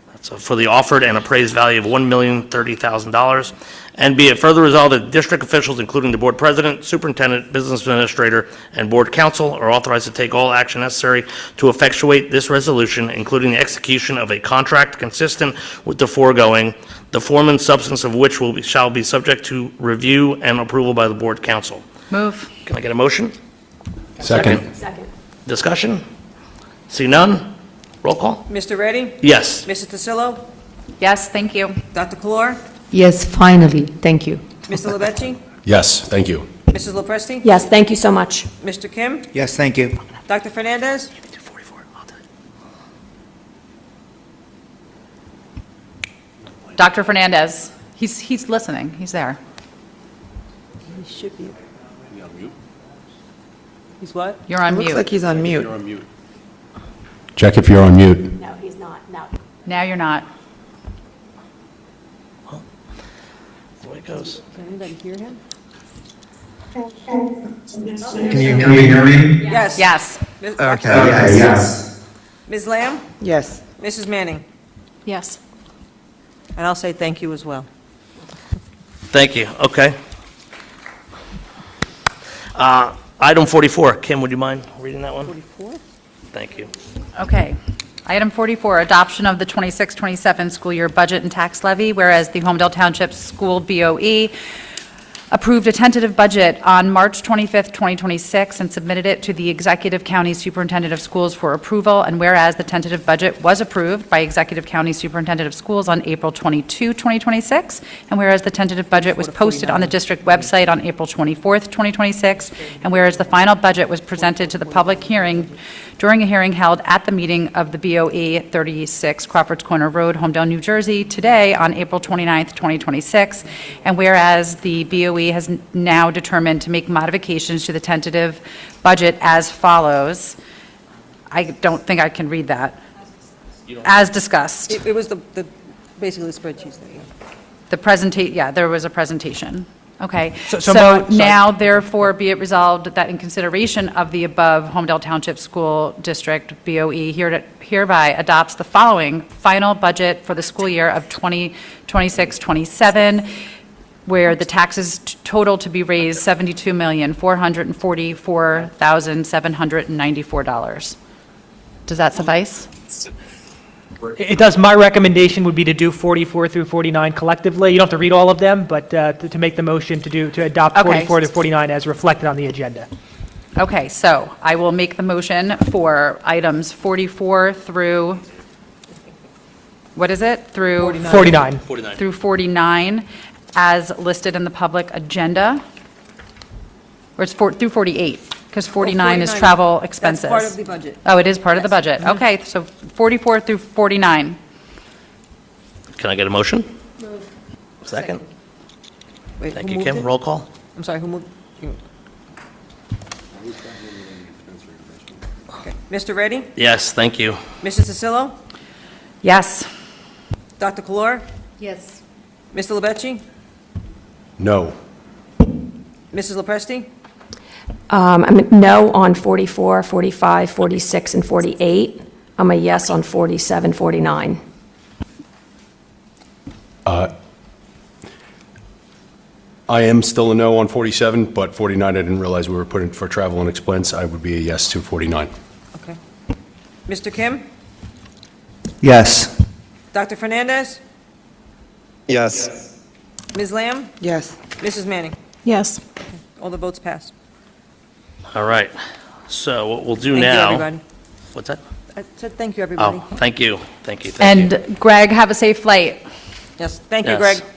That's for the offered and appraised value of $1,030,000. And be it further resolved that district officials, including the board president, superintendent, business administrator, and board council, are authorized to take all action necessary to effectuate this resolution, including the execution of a contract consistent with the foregoing, the form and substance of which shall be subject to review and approval by the board council. Move. Can I get a motion? Second. Second. Discussion? See none? Roll call? Mr. Reddy? Yes. Mrs. Tasillo? Yes, thank you. Dr. Calor? Yes, finally, thank you. Mr. Lavecchi? Yes, thank you. Mrs. Lopresti? Yes, thank you so much. Mr. Kim? Yes, thank you. Dr. Fernandez? Dr. Fernandez, he's listening, he's there. He should be. He's what? You're on Looks mute. like he's on mute. Check if you're on mute. No, he's not. No. Now you're not. There it goes. Can anybody hear him? Can you hear me? Yes. Yes. Okay, yes. Ms. Lamb? Yes. Mrs. Manning? Yes. And I'll say thank you as well. Thank you. Okay. Item 44. Kim, would you mind reading that one? 44? Thank you. Okay. Item 44, adoption of the 26-27 school year budget and tax levy, whereas the Holmdel Township School BOE approved a tentative budget on March 25th, 2026, and submitted it to the Executive County Superintendent of Schools for approval, and whereas the tentative budget was approved by Executive County Superintendent of Schools on April 22, 2026, and whereas the tentative budget was posted on the district website on April 24th, 2026, and whereas the final budget was presented to the public hearing during a hearing held at the meeting of the BOE 36 Crawfords Corner Road, Holmdel, New Jersey, today on April 29th, 2026, and whereas the BOE has now determined to make modifications to the tentative budget as follows. I don't think I can read that. As discussed. It was basically the spreadsheets that you... Yeah, there was a presentation. Okay. So Now, therefore, be it resolved that in consideration of the above, Holmdel Township School District, BOE, hereby adopts the following final budget for the school year of 2026-27, where the taxes total to be raised $72,444,794. Does that suffice? It does. My recommendation would be to do 44 through 49 collectively. You don't have to read all of them, but to make the motion to adopt Okay. 44 to 49 as reflected on the agenda. Okay, so I will make the motion for items 44 through, what is it? Through 49. Through 49, as listed in the public agenda. Or it's through 48, because 49 is 49. travel expenses. That's part of the budget. Oh, it is part of the Yes. budget. Okay, so 44 through 49. Can I get a motion? Second. Wait, Thank who you, moved Kim. it? Roll call? I'm sorry, who moved? Okay. Mr. Reddy? Yes, thank you. Mrs. Tasillo? Yes. Dr. Calor? Yes. Mr. Lavecchi? No. Mrs. Lopresti? I'm a no on 44, 45, 46, and 48. I'm a yes on 47, 49. I am still a no on 47, but 49, I didn't realize we were putting for travel and expense. I would be a yes to 49. Okay. Mr. Kim? Yes. Dr. Fernandez? Yes. Ms. Lamb? Yes. Mrs. Manning? Yes. All the votes passed. All right. So what we'll do Thank you, now. everybody. What's that? I said thank you, everybody. Oh, thank you. Thank you. Thank you. And Greg, have a safe flight. Yes, thank you, Yes. Greg.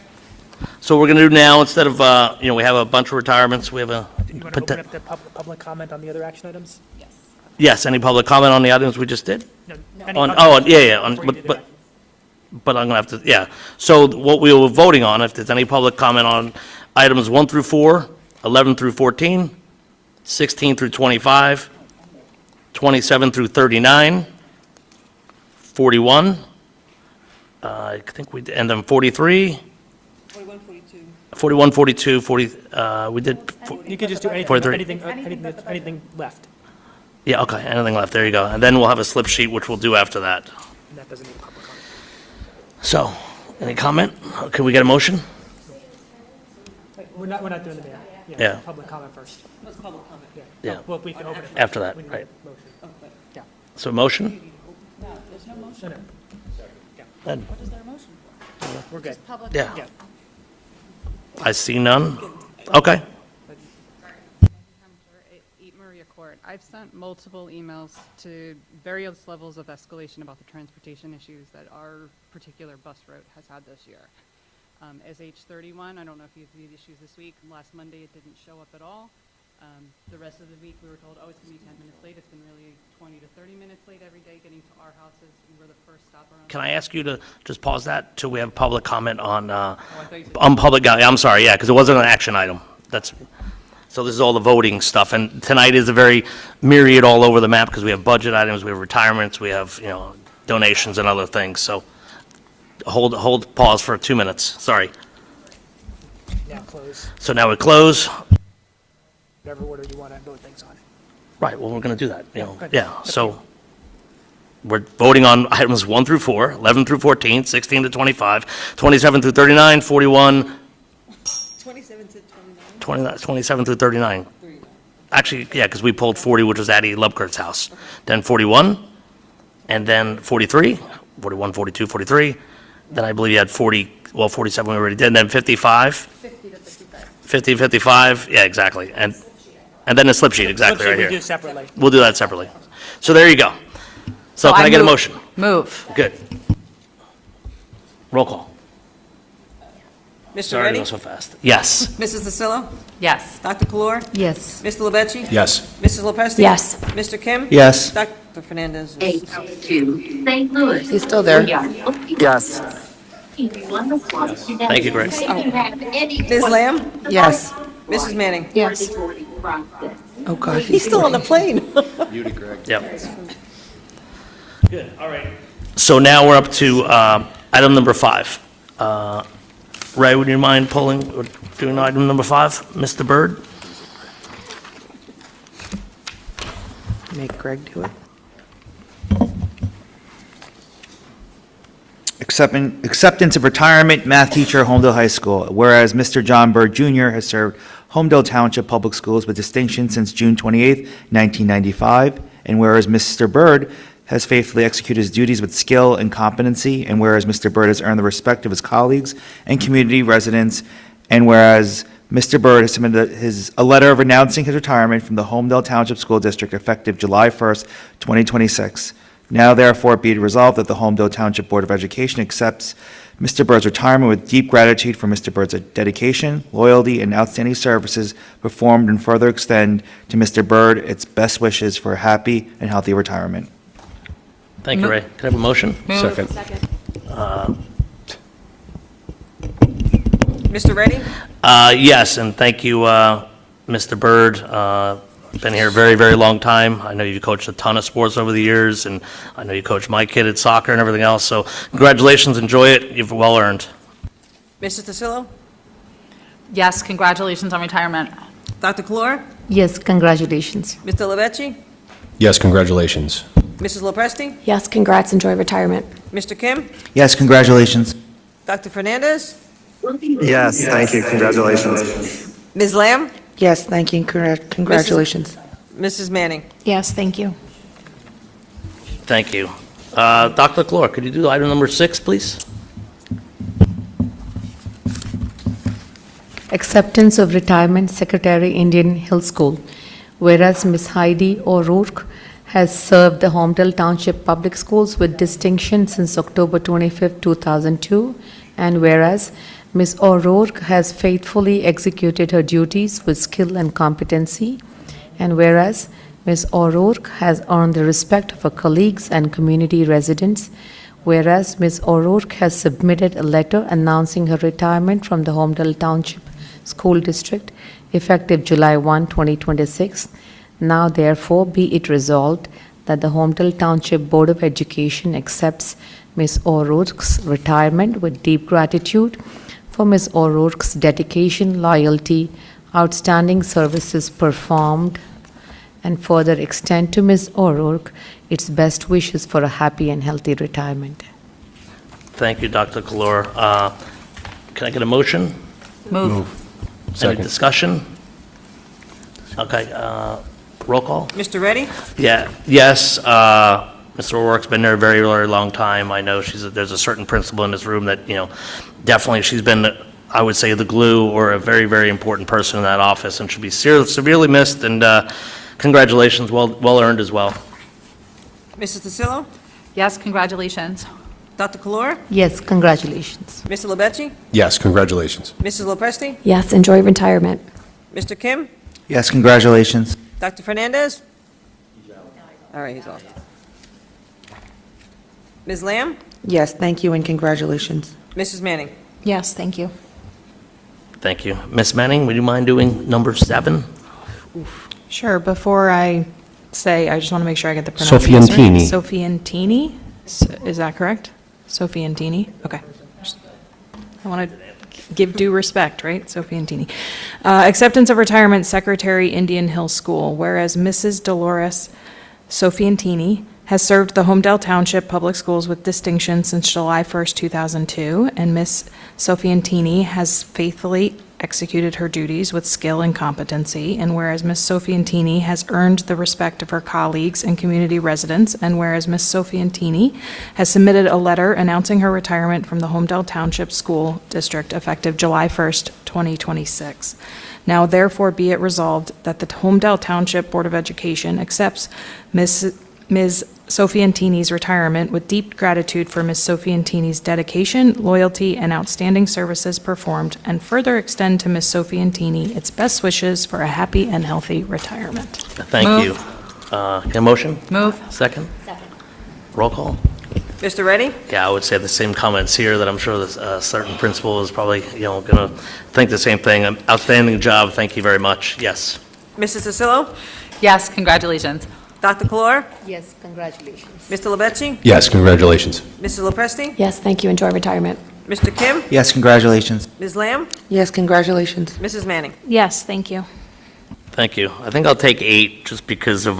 So what we're going to do now, instead of, we have a bunch of retirements, we have a. You want to open up the public comment on the other action items? Yes, any public comment on the items we just did? No. But I'm going to have to, yeah. So what we were voting on, if there's any public comment on items 1 through 4, 11 through 14, 16 through 25, 27 through 39, 41, I think we, and then 43, 41, 42, 40, we did. You could just do 43. anything left. Yeah, okay, anything left, there you go. And then we'll have a slip sheet, which we'll do after that. And that doesn't need a public comment. So, any comment? Can we get a motion? We're not doing the mayor. Yeah. Public comment first. That's public comment. Yeah. Well, we can open it. After that, We need a right. motion. Yeah. So motion? No, there's no motion. Ed? What is their motion? We're good. Yeah. I see none. Okay. report. I've sent multiple emails to various levels of escalation about the transportation issues that our particular bus route has had this year. SH31, I don't know if you've viewed issues this week. Last Monday, it didn't show up at all. The rest of the week, we were told, oh, it's going to be 10 minutes late. It's been really 20 to 30 minutes late every day getting to our houses. We were the first stop around. Can I ask you to just pause that till we have public comment on public, I'm sorry, yeah, because it wasn't an action item. So this is all the voting stuff, and tonight is a very myriad all over the map because we have budget items, we have retirements, we have, donations and other things, so hold pause for 2 minutes, sorry. Now close. So now we close. Whatever order you want to vote things on. Right, well, we're going to do that, good. yeah, so we're voting on items 1 through 4, 11 through 14, 16 to 25, 27 through 39, 41, 27 through 39. Actually, yeah, because we pulled 40, which was Addie Lubkert's house. Then 41, and then 43, 41, 42, 43. Then I believe you had 47 we already did, and then 55. 50 to 55, yeah, exactly. And then the slip sheet, exactly, right We here. do separately. We'll do that separately. So there you go. So can I get a motion? Move. Good. Roll call. Mr. Sorry to Reddy? go so fast. Yes. Mrs. Tasillo? Yes. Dr. Kalor? Yes. Mr. Lavecchi? Yes. Mrs. Lopesti? Yes. Mr. Kim? Yes. Dr. Fernandez? St. Louis. He's still there. Yes. Thank you, Greg. Ms. Lamb? Yes. Mrs. Manning? Yes. Oh, God. He's still on the plane. Yep. Good, all right. So now we're up to item number 5. Ray, would you mind doing item number 5? Mr. Byrd? Make Greg do it. Acceptance of retirement math teacher at Holmdel High School. Whereas Mr. John Byrd Jr. has served Holmdel Township Public Schools with distinction since June 28, 1995, and whereas Mr. Byrd has faithfully executed his duties with skill and competency, and whereas Mr. Byrd has earned the respect of his colleagues and community residents, and whereas Mr. Byrd has submitted a letter of announcing his retirement from the Holmdel Township School District effective July 1st, 2026. Now therefore be it resolved that the Holmdel Township Board of Education accepts Mr. Byrd's retirement with deep gratitude for Mr. Byrd's dedication, loyalty, and outstanding services performed, and further extend to Mr. Byrd its best wishes for a happy and healthy retirement. Thank you, Ray. Can I have a motion? Move. Second. Mr. Reddy? Yes, and thank you, Mr. Byrd. Been here a very, very long time. I know you coached a ton of sports over the years, and I know you coached my kid at soccer and everything else, so congratulations, enjoy it, you've well earned. Mrs. Tasillo? Yes, congratulations on retirement. Dr. Kalor? Yes, congratulations. Mr. Lavecchi? Yes, congratulations. Mrs. Lopesti? Yes, congrats, enjoy retirement. Mr. Kim? Yes, congratulations. Dr. Fernandez? Yes, thank you. Congratulations. Ms. Lamb? Yes, thank you. Congratulations. Mrs. Manning? Yes, thank you. Thank you. Dr. Clore, could you do item number 6, please? Acceptance of retirement Secretary Indian Hill School. Whereas Ms. Heidi O'Rourke has served the Holmdel Township Public Schools with distinction since October 25, 2002, and whereas Ms. O'Rourke has faithfully executed her duties with skill and competency, and whereas Ms. O'Rourke has earned the respect of her colleagues and community residents, whereas Ms. O'Rourke has submitted a letter announcing her retirement from the Holmdel Township School District effective July 1, 2026, now therefore be it resolved that the Holmdel Township Board of Education accepts Ms. O'Rourke's retirement with deep gratitude for Ms. O'Rourke's dedication, loyalty, outstanding services performed, and further extend to Ms. O'Rourke its best wishes for a happy and healthy retirement. Thank you, Dr. Clore. Can I get a motion? Move. Any Second. discussion? Okay, roll call? Mr. Reddy? Yeah, yes, Mr. O'Rourke's been there a very, very long time. I know there's a certain principal in this room that, definitely she's been, I would say, the glue or a very, very important person in that office and should be severely missed. And congratulations, well earned as well. Mrs. DeSillo? Yes, congratulations. Dr. Calora? Yes, congratulations. Mr. Lepecki? Yes, congratulations. Mrs. Lopresti? Yes, enjoy retirement. Mr. Kim? Yes, congratulations. Dr. Fernandez? All right, he's off. Ms. Lamb? Yes, thank you and congratulations. Mrs. Manning? Yes, thank you. Thank you. Ms. Manning, would you mind doing number 7? Sure. Before I say, I just want to make sure I get the pronunciation right. Sophiantini. Sophiantini? Is that correct? Sophiantini? Okay. I want to give due respect, right? Sophiantini. Acceptance of retirement, Secretary, Indian Hill School. Whereas Mrs. Dolores Sophiantini has served the Holmdel Township Public Schools with distinction since July 1st, 2002, and Ms. Sophiantini has faithfully executed her duties with skill and competency, and whereas Ms. Sophiantini has earned the respect of her colleagues and community residents, and whereas Ms. Sophiantini has submitted a letter announcing her retirement from the Holmdel Township School District effective July 1st, 2026. Now therefore be it resolved that the Holmdel Township Board of Education accepts Ms. Sophiantini's retirement with deep gratitude for Ms. Sophiantini's dedication, loyalty, and outstanding services performed, and further extend to Ms. Sophiantini its best wishes for a happy and healthy retirement. Thank you. Can I motion? Move. Second? Roll call? Mr. Reddy? Yeah, I would say the same comments here, that I'm sure a certain principal is probably, going to think the same thing. Outstanding job, thank you very much. Yes. Mrs. DeSillo? Yes, congratulations. Dr. Calora? Yes, congratulations. Mr. Lepecki? Yes, congratulations. Mrs. Lopresti? Yes, thank you, enjoy retirement. Mr. Kim? Yes, congratulations. Ms. Lamb? Yes, congratulations. Mrs. Manning? Yes, thank you. Thank you. I think I'll take 8 just because of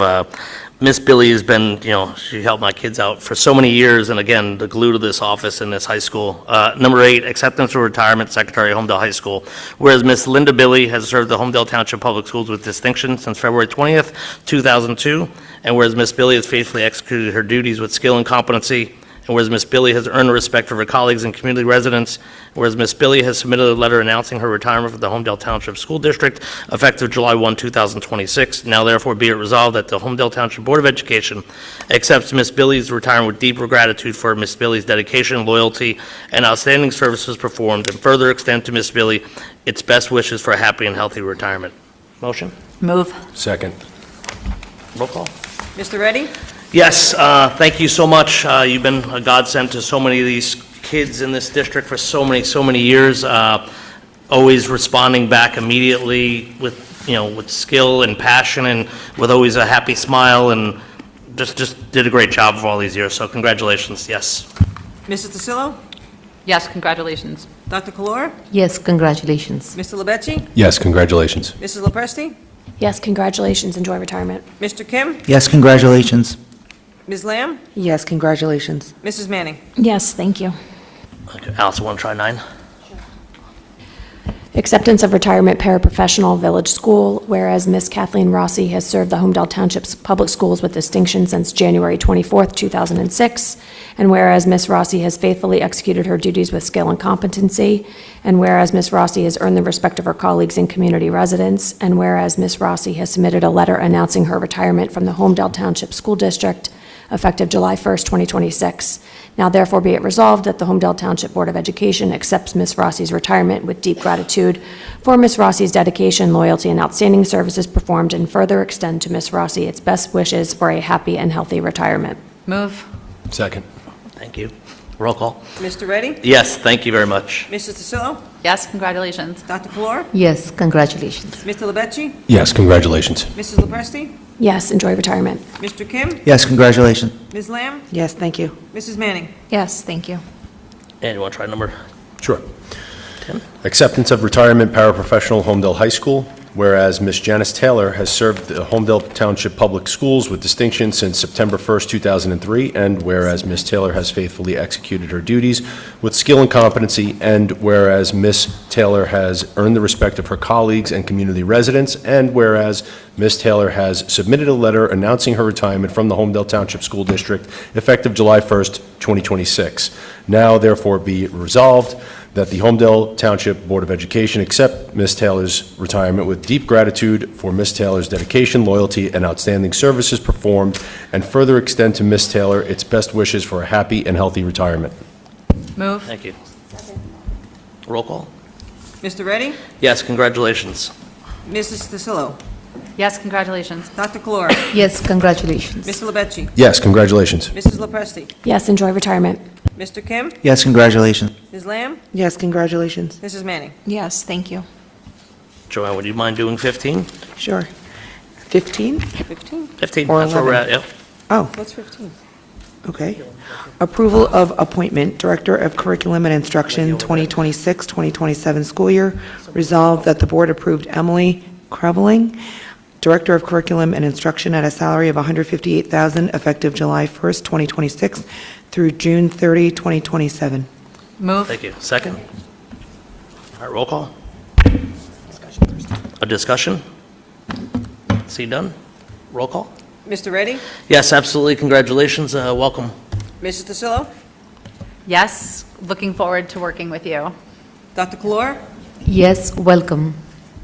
Miss Billy has been, she helped my kids out for so many years, and again, the glue to this office in this high school. Number 8, acceptance of retirement, Secretary, Holmdel High School. Whereas Miss Linda Billy has served the Holmdel Township Public Schools with distinction since February 20th, 2002, and whereas Miss Billy has faithfully executed her duties with skill and competency, and whereas Miss Billy has earned the respect of her colleagues and community residents, whereas Miss Billy has submitted a letter announcing her retirement from the Holmdel Township School District effective July 1, 2026, now therefore be it resolved that the Holmdel Township Board of Education accepts Miss Billy's retirement with deep gratitude for Miss Billy's dedication, loyalty, and outstanding services performed, and further extend to Miss Billy its best wishes for a happy and healthy retirement. Motion? Move. Second. Roll call? Mr. Reddy? Yes, thank you so much. You've been a godsend to so many of these kids in this district for so many years. Always responding back immediately with skill and passion, and with always a happy smile, and just did a great job for all these years. So congratulations. Yes. Mrs. DeSillo? Yes, congratulations. Dr. Calora? Yes, congratulations. Mr. Lepecki? Yes, congratulations. Mrs. Lopresti? Yes, congratulations, enjoy retirement. Mr. Kim? Yes, congratulations. Ms. Lamb? Yes, congratulations. Mrs. Manning? Yes, thank you. Okay, Alice, want to try 9? Acceptance of retirement, paraprofessional, village school. Whereas Miss Kathleen Rossi has served the Holmdel Township's public schools with distinction since January 24th, 2006. And whereas Miss Rossi has faithfully executed her duties with skill and competency. And whereas Miss Rossi has earned the respect of her colleagues and community residents. And whereas Miss Rossi has submitted a letter announcing her retirement from the Holmdel Township School District effective July 1st, 2026. Now therefore be it resolved that the Holmdel Township Board of Education accepts Ms. Rossi's retirement with deep gratitude for Ms. Rossi's dedication, loyalty, and outstanding services performed, and further extend to Ms. Rossi its best wishes for a happy and healthy retirement. Move. Second. Thank you. Roll call? Mr. Reddy? Yes, thank you very much. Mrs. DeSillo? Yes, congratulations. Dr. Calora? Yes, congratulations. Mr. Lepecki? Yes, congratulations. Mrs. Lopresti? Yes, enjoy retirement. Mr. Kim? Yes, congratulations. Ms. Lamb? Yes, thank you. Mrs. Manning? Yes, thank you. And you want to try number? Sure. Acceptance of retirement, paraprofessional, Holmdel High School. Whereas Ms. Janice Taylor has served the Holmdel Township Public Schools with distinction since September 1st, 2003, and whereas Ms. Taylor has faithfully executed her duties with skill and competency, and whereas Ms. Taylor has earned the respect of her colleagues and community residents, and whereas Ms. Taylor has submitted a letter announcing her retirement from the Holmdel Township School District effective July 1st, 2026. Now therefore be resolved that the Holmdel Township Board of Education accept Ms. Taylor's retirement with deep gratitude for Ms. Taylor's dedication, loyalty, and outstanding services performed, and further extend to Ms. Taylor its best wishes for a happy and healthy retirement. Move. Thank you. Roll call. Mr. Reddy? Yes, congratulations. Mrs. Tasillo? Yes, congratulations. Dr. Calora? Yes, congratulations. Mr. Lebechi? Yes, congratulations. Mrs. Lopresti? Yes, enjoy retirement. Mr. Kim? Yes, congratulations. Ms. Lamb? Yes, congratulations. Mrs. Manning? Yes, thank you. Joanne, would you mind doing 15? Sure. 15? 15? 15, Or that's where we're 11. at, yep. Oh, What's 15? okay. Approval of appointment, Director of Curriculum and Instruction, 2026-2027 school year. Resolved that the board approved Emily Kreveling, Director of Curriculum and Instruction, at a salary of $158,000 effective July 1st, 2026 through June 30, 2027. Move. Thank you. Second? All right, roll call. A discussion? See done? Roll call? Mr. Reddy? Yes, absolutely. Congratulations. Welcome. Mrs. Tasillo? Yes, looking forward to working with you. Dr. Calora? Yes, welcome.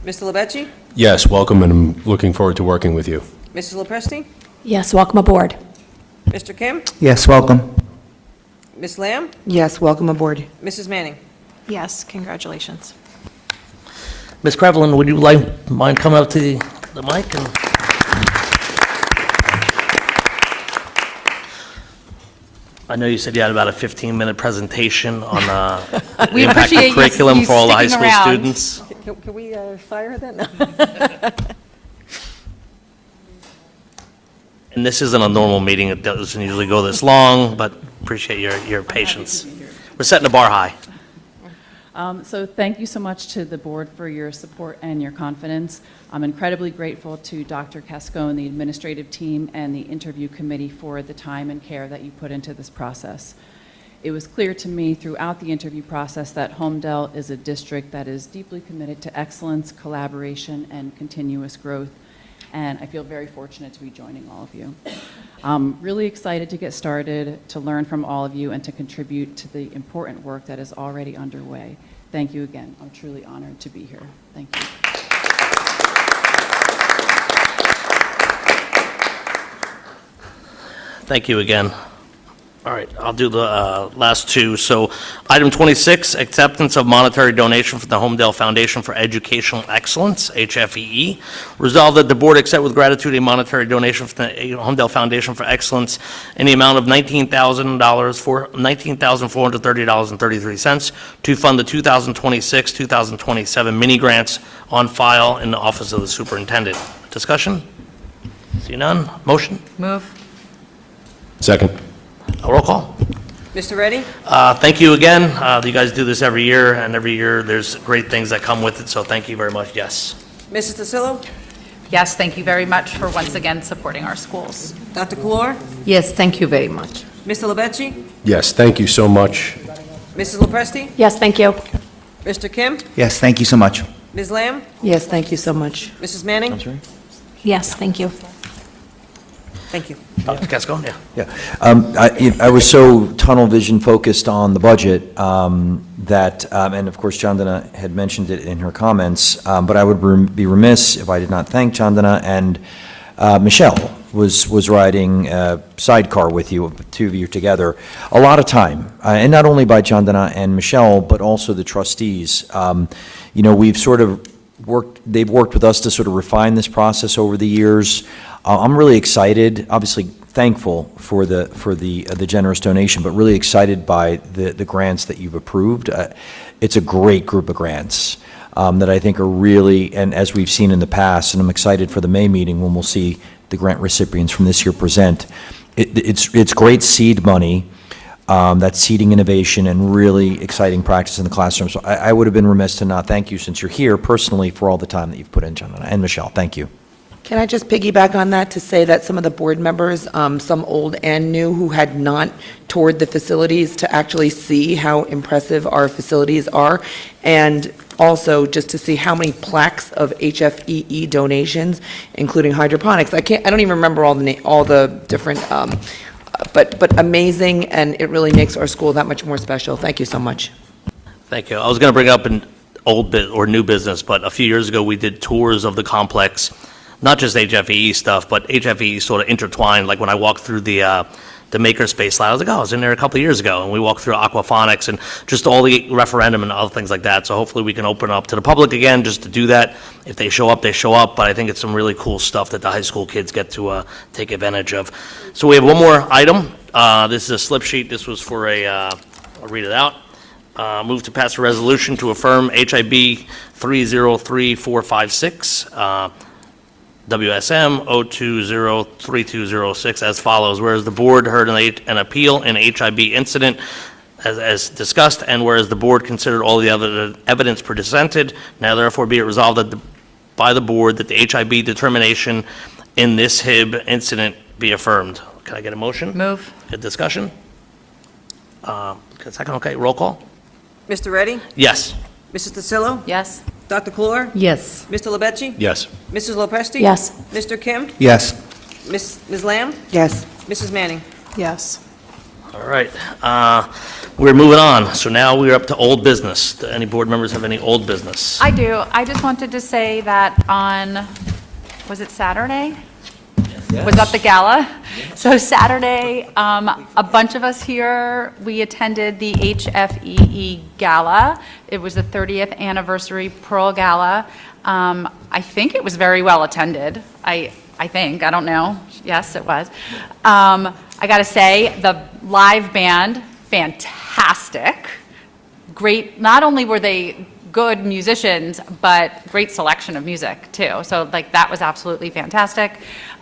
Mr. Lebechi? Yes, welcome, and I'm looking forward to working with you. Mrs. Lopresti? Yes, welcome aboard. Mr. Kim? Yes, welcome. Ms. Lamb? Yes, welcome aboard. Mrs. Manning? Yes, congratulations. Ms. Krevelin, would you mind coming up to the mic? And I know you said you had about a 15-minute presentation on the We impact appreciate of curriculum you for all the high sticking school around. students. Can we fire her then? And this isn't a normal meeting. It doesn't usually go this long, but appreciate your patience. We're setting the bar high. So thank you so much to the board for your support and your confidence. I'm incredibly grateful to Dr. Casco and the administrative team and the interview committee for the time and care that you put into this process. It was clear to me throughout the interview process that Holmdel is a district that is deeply committed to excellence, collaboration, and continuous growth, and I feel very fortunate to be joining all of you. I'm really excited to get started, to learn from all of you, and to contribute to the important work that is already underway. Thank you again. I'm truly honored to be here. Thank you. Thank you again. All right, I'll do the last two. So item 26, acceptance of monetary donation from the Holmdel Foundation for Educational Excellence, HFEE. Resolved that the board accept with gratitude a monetary donation from the Holmdel Foundation for Excellence in the amount of $19,430.33 to fund the 2026-2027 mini grants on file in the Office of the Superintendent. Discussion? See none? Motion? Move. Second. Roll call. Mr. Reddy? Thank you again. You guys do this every year, and every year there's great things that come with it, so thank you very much. Yes. Mrs. Tasillo? Yes, thank you very much for once again supporting our schools. Dr. Calora? Yes, thank you very much. Mr. Lebechi? Yes, thank you so much. Mrs. Lopresti? Yes, thank you. Mr. Kim? Yes, thank you so much. Ms. Lamb? Yes, thank you so much. Mrs. Manning? Yes, thank you. Thank you. Dr. Casco? Yeah. Yeah. I was so tunnel vision focused on the budget that, and of course, Chandana had mentioned it in her comments, but I would be remiss if I did not thank Chandana, and Michelle was riding a sidecar with you, the two of you together, a lot of time, and not only by Chandana and Michelle, but also the trustees. You know, we've sort of they've worked with us to sort of refine this process over the years. I'm really excited, obviously thankful for the generous donation, but really excited by the grants that you've approved. It's a great group of grants that I think are really, and as we've seen in the past, and I'm excited for the May meeting when we'll see the grant recipients from this year present. It's great seed money. That's seeding innovation and really exciting practice in the classroom. So I would have been remiss to not thank you, since you're here personally, for all the time that you've put in, Chandana and Michelle. Thank you. Can I just piggyback on that to say that some of the board members, some old and new, who had not toured the facilities to actually see how impressive our facilities are, and also just to see how many plaques of HFEE donations, including hydroponics. I don't even remember all the different, but amazing, and it really makes our school that much more special. Thank you so much. Thank you. I was going to bring up an old bit or new business, but a few years ago, we did tours of the complex, not just HFEE stuff, but HFEE sort of intertwined. Like when I walked through the makerspace lab, I was like, oh, I was in there a couple of years ago, and we walked through aquaponics and just all the referendum and other things like that. So hopefully we can open up to the public again just to do that. If they show up, they show up, but I think it's some really cool stuff that the high school kids get to take advantage of. So we have one more item. This is a slip sheet. This was for I'll read it out. Move to pass a resolution to affirm HIB 303456, WSM 0203206 as follows. Whereas the board heard an appeal in HIB incident as discussed, and whereas the board considered all the evidence presented, now therefore be it resolved that by the board that the HIB determination in this HIB incident be affirmed. Can I get a motion? Move. Good discussion? Second, okay, roll call? Mr. Reddy? Yes. Mrs. DeCillo? Yes. Dr. Clore? Yes. Mr. Lebechi? Yes. Mrs. Lopresti? Yes. Mr. Kim? Yes. Ms. Lamb? Yes. Mrs. Manning? Yes. All right. We're moving on. So now we're up to old business. Do any board members have any old business? I do. I just wanted to say that on, was it Saturday? Was that the gala? So Saturday, a bunch of us here, we attended the HFEE Gala. It was the 30th anniversary Pearl Gala. I think it was very well attended. I think, I don't know. Yes, it was. I got to say, the live band, fantastic. Great, not only were they good musicians, but great selection of music too. So like that was absolutely fantastic.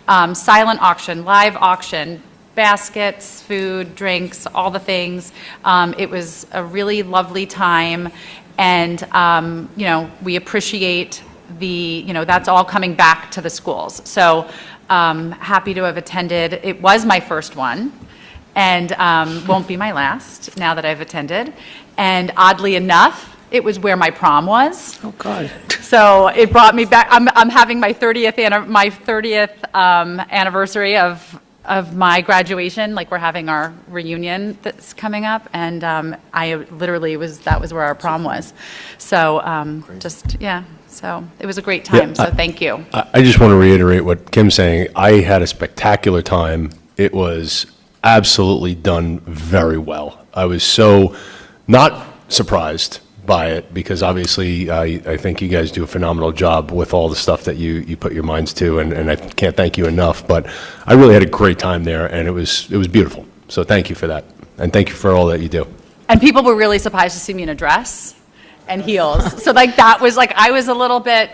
Silent auction, live auction, baskets, food, drinks, all the things. It was a really lovely time, and we appreciate that's all coming back to the schools. So happy to have attended. It was my first one, and won't be my last now that I've attended. And oddly enough, it was where my prom was. Oh, God. So it brought me back. I'm having my 30th anniversary of my graduation. Like we're having our reunion that's coming up, and I literally that was where our prom was. So so it was a great time. So thank you. I just want to reiterate what Kim's saying. I had a spectacular time. It was absolutely done very well. I was so not surprised by it, because obviously I think you guys do a phenomenal job with all the stuff that you put your minds to, and I can't thank you enough. But I really had a great time there, and it was beautiful. So thank you for that, and thank you for all that you do. And people were really surprised to see me in a dress and heels. So like that was like, I was a little bit,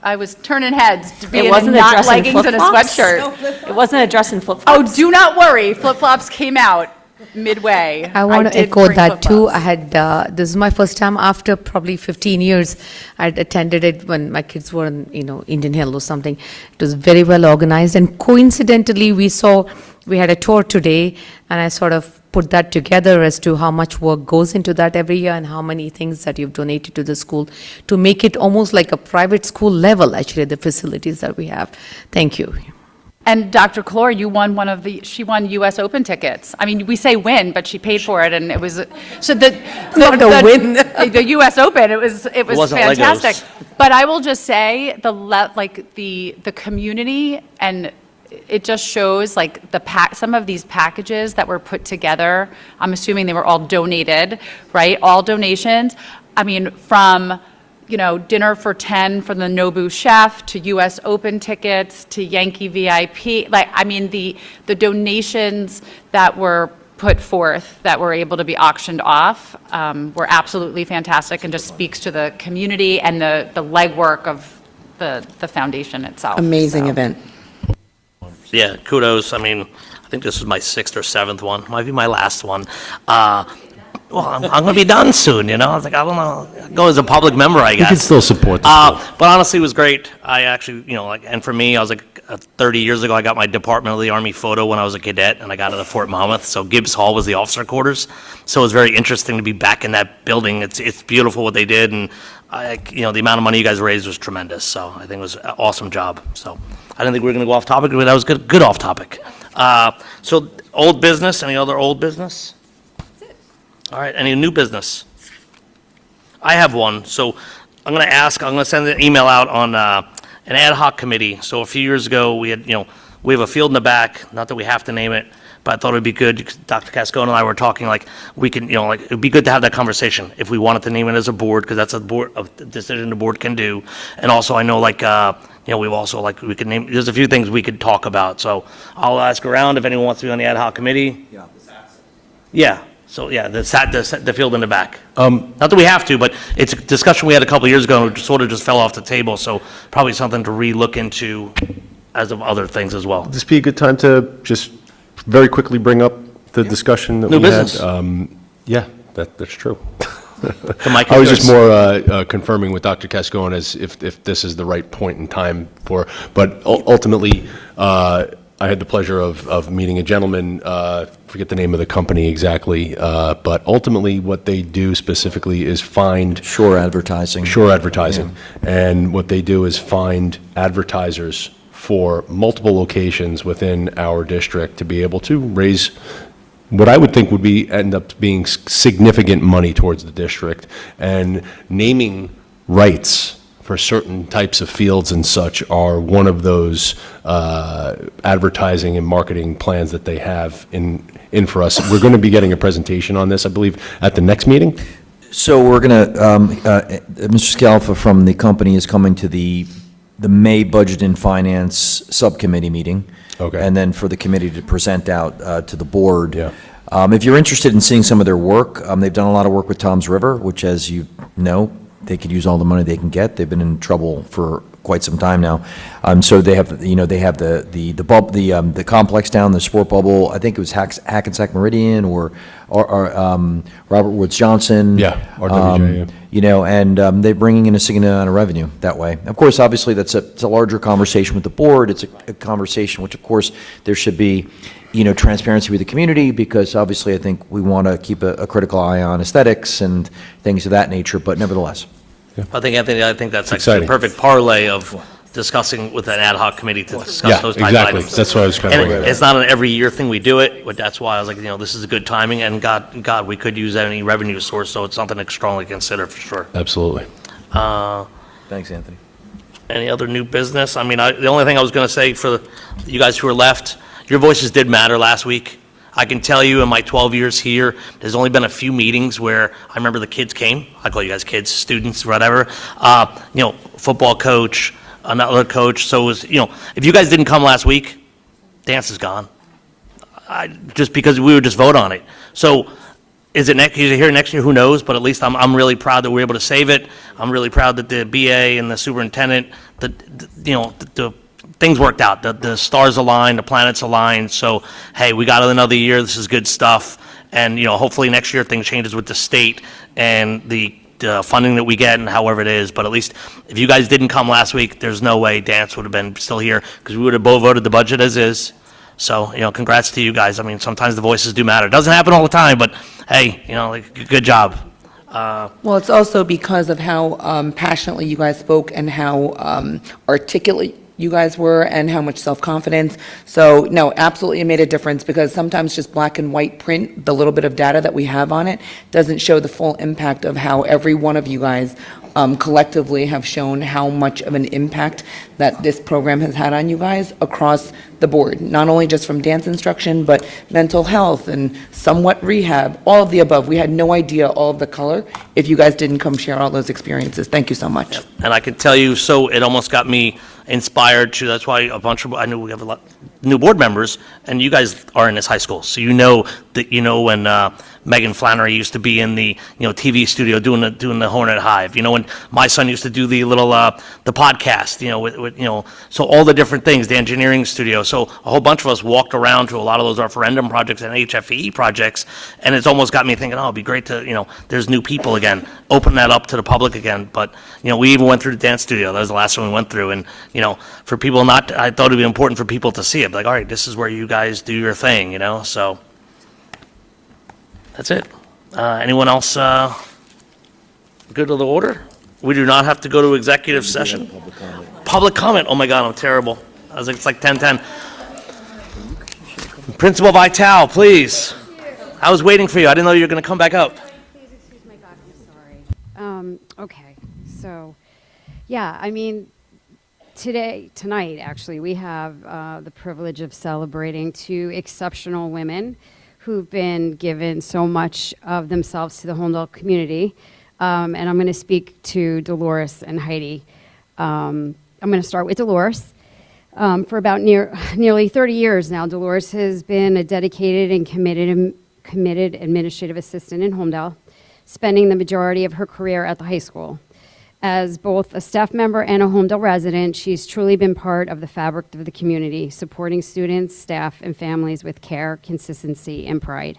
I was turning heads to be in not leggings and a sweatshirt. It wasn't a dress and flip-flops. Oh, do not worry. Flip-flops came out midway. I want to did echo bring that too. flip-flops. I had, this is my first time after probably 15 years. I had attended it when my kids were in, Indian Hill or something. It was very well organized, and coincidentally, we had a tour today, and I sort of put that together as to how much work goes into that every year, and how many things that you've donated to the school to make it almost like a private school level, actually, the facilities that we have. Thank you. And Dr. Clore, you won she won U.S. Open tickets. I mean, we say win, but she paid for it, and it was, so Not a win. The U.S. Open, it was wasn't fantastic. Legos. But I will just say, the community, and it just shows like some of these packages that were put together, I'm assuming they were all donated, right? All donations. I mean, from dinner for 10 from the Nobu chef, to U.S. Open tickets, to Yankee VIP. The donations that were put forth that were able to be auctioned off were absolutely fantastic, and just speaks to the community and the legwork of the foundation itself. Amazing event. Yeah, kudos. I mean, I think this is my 6th or 7th one. Might be my last one. Well, I'm going to be done soon, I was like, I don't know. Go as a public member, I guess. You can still support the school. But honestly, it was great. I actually, and for me, I was like, 30 years ago, I got my Department of the Army photo when I was a cadet, and I got it at Fort Monmouth. So Gibbs Hall was the officer quarters. So it was very interesting to be back in that building. It's beautiful what they did, and the amount of money you guys raised was tremendous. So I think it was an awesome job. So I didn't think we were going to go off topic, but that was good off topic. So old business. Any other old business? All right, any new business? I have one. So I'm going to send an email out on an ad hoc committee. So a few years ago, we had, we have a field in the back, not that we have to name it, but I thought it'd be good. Dr. Cascone and I were talking like we can, it'd be good to have that conversation if we wanted to name it as a board, because that's a decision the board can do. And also, I know we've also we could name. There's a few things we could talk about. So I'll ask around if anyone wants to be on the ad hoc committee. Yeah. Yeah. So yeah, the field in the back. Not that we have to, but it's a discussion we had a couple of years ago, and it sort of just fell off the table. So probably something to re-look into, as of other things as well. Would this be a good time to just very quickly bring up the discussion that New we business. had? Yeah, that's true. Mike, I was just more confirming with Dr. Cascone as if this is the right point in time for, but ultimately, I had the pleasure of meeting a gentleman, forget the name of the company exactly, but ultimately what they do specifically is find Shore advertising. Shore advertising. And what they do is find advertisers for multiple locations within our district to be able to raise what I would think would end up being significant money towards the district, and naming rights for certain types of fields and such are one of those advertising and marketing plans that they have in for us. We're going to be getting a presentation on this, I believe, at the next meeting. So we're going to, Mr. Scalfa from the company is coming to the May Budget and Finance Subcommittee meeting. Okay. And then for the committee to present out to the board. Yeah. If you're interested in seeing some of their work, they've done a lot of work with Tom's River, which, as you know, they could use all the money they can get. They've been in trouble for quite some time now. So they have, they have the complex down, the sport bubble. I think it was Hackensack Meridian or Robert Woods Johnson. Yeah, RWJ, and they're bringing in a significant amount of revenue that way. Of course, obviously, it's a larger conversation with the board. It's a conversation which, of course, there should be, transparency with the community, because obviously I think we want to keep a critical eye on aesthetics and things of that nature, but nevertheless. I think, Anthony, that's actually exciting. a perfect parlay of discussing with an ad hoc committee to discuss those type exactly. items. That's what I was kind of And looking at. it's not an every year thing we do it, but that's why I was like, this is a good timing, and God, we could use any revenue source, so it's something to strongly consider for sure. Absolutely. Thanks, Anthony. Any other new business? I mean, the only thing I was going to say for you guys who are left, your voices did matter last week. I can tell you in my 12 years here, there's only been a few meetings where I remember the kids came. I call you guys kids, students, whatever. Football coach, another coach. So it was, if you guys didn't come last week, dance is gone. Just because we would just vote on it. So is it here next year? Who knows? But at least I'm really proud that we were able to save it. I'm really proud that the BA and the superintendent, the things worked out. The stars aligned, the planets aligned. So, hey, we got another year. This is good stuff. And, hopefully next year things changes with the state and the funding that we get and however it is. But at least if you guys didn't come last week, there's no way Dance would have been still here, because we would have both voted the budget as is. So, congrats to you guys. I mean, sometimes the voices do matter. It doesn't happen all the time, but hey, good job. Well, it's also because of how passionately you guys spoke and how articulate you guys were and how much self-confidence. So, no, absolutely it made a difference, because sometimes just black and white print, the little bit of data that we have on it, doesn't show the full impact of how every one of you guys collectively have shown how much of an impact that this program has had on you guys across the board, not only just from dance instruction, but mental health and somewhat rehab, all of the above. We had no idea all of the color if you guys didn't come share all those experiences. Thank you so much. And I can tell you, so it almost got me inspired to, that's why a bunch of, I know we have a lot new board members, and you guys are in this high school, so when Megan Flannery used to be in the TV studio doing the Hornet Hive, when my son used to do the little the podcast, so all the different things, the engineering studio. So a whole bunch of us walked around to a lot of those referendum projects and HFE projects, and it's almost got me thinking, it'd be great to, there's new people again, open that up to the public again. But we even went through the dance studio. That was the last one we went through, and for people I thought it'd be important for people to see it. Like, all right, this is where you guys do your thing, so that's it. Anyone else good to the order? We do not have to go to executive session. Public comment. Oh my God, I'm terrible. I was like, it's like 10:10. Principal Vital, please. I was waiting for you. I didn't know you were going to come back up. Please excuse my God, I'm sorry. Okay, so, yeah, I mean, tonight, actually, we have the privilege of celebrating two exceptional women who've been given so much of themselves to the Holmdel community. And I'm going to speak to Dolores and Heidi. I'm going to start with Dolores. For about nearly 30 years now, Dolores has been a dedicated and committed administrative assistant in Holmdel, spending the majority of her career at the high school. As both a staff member and a Holmdel resident, she's truly been part of the fabric of the community, supporting students, staff, and families with care, consistency, and pride.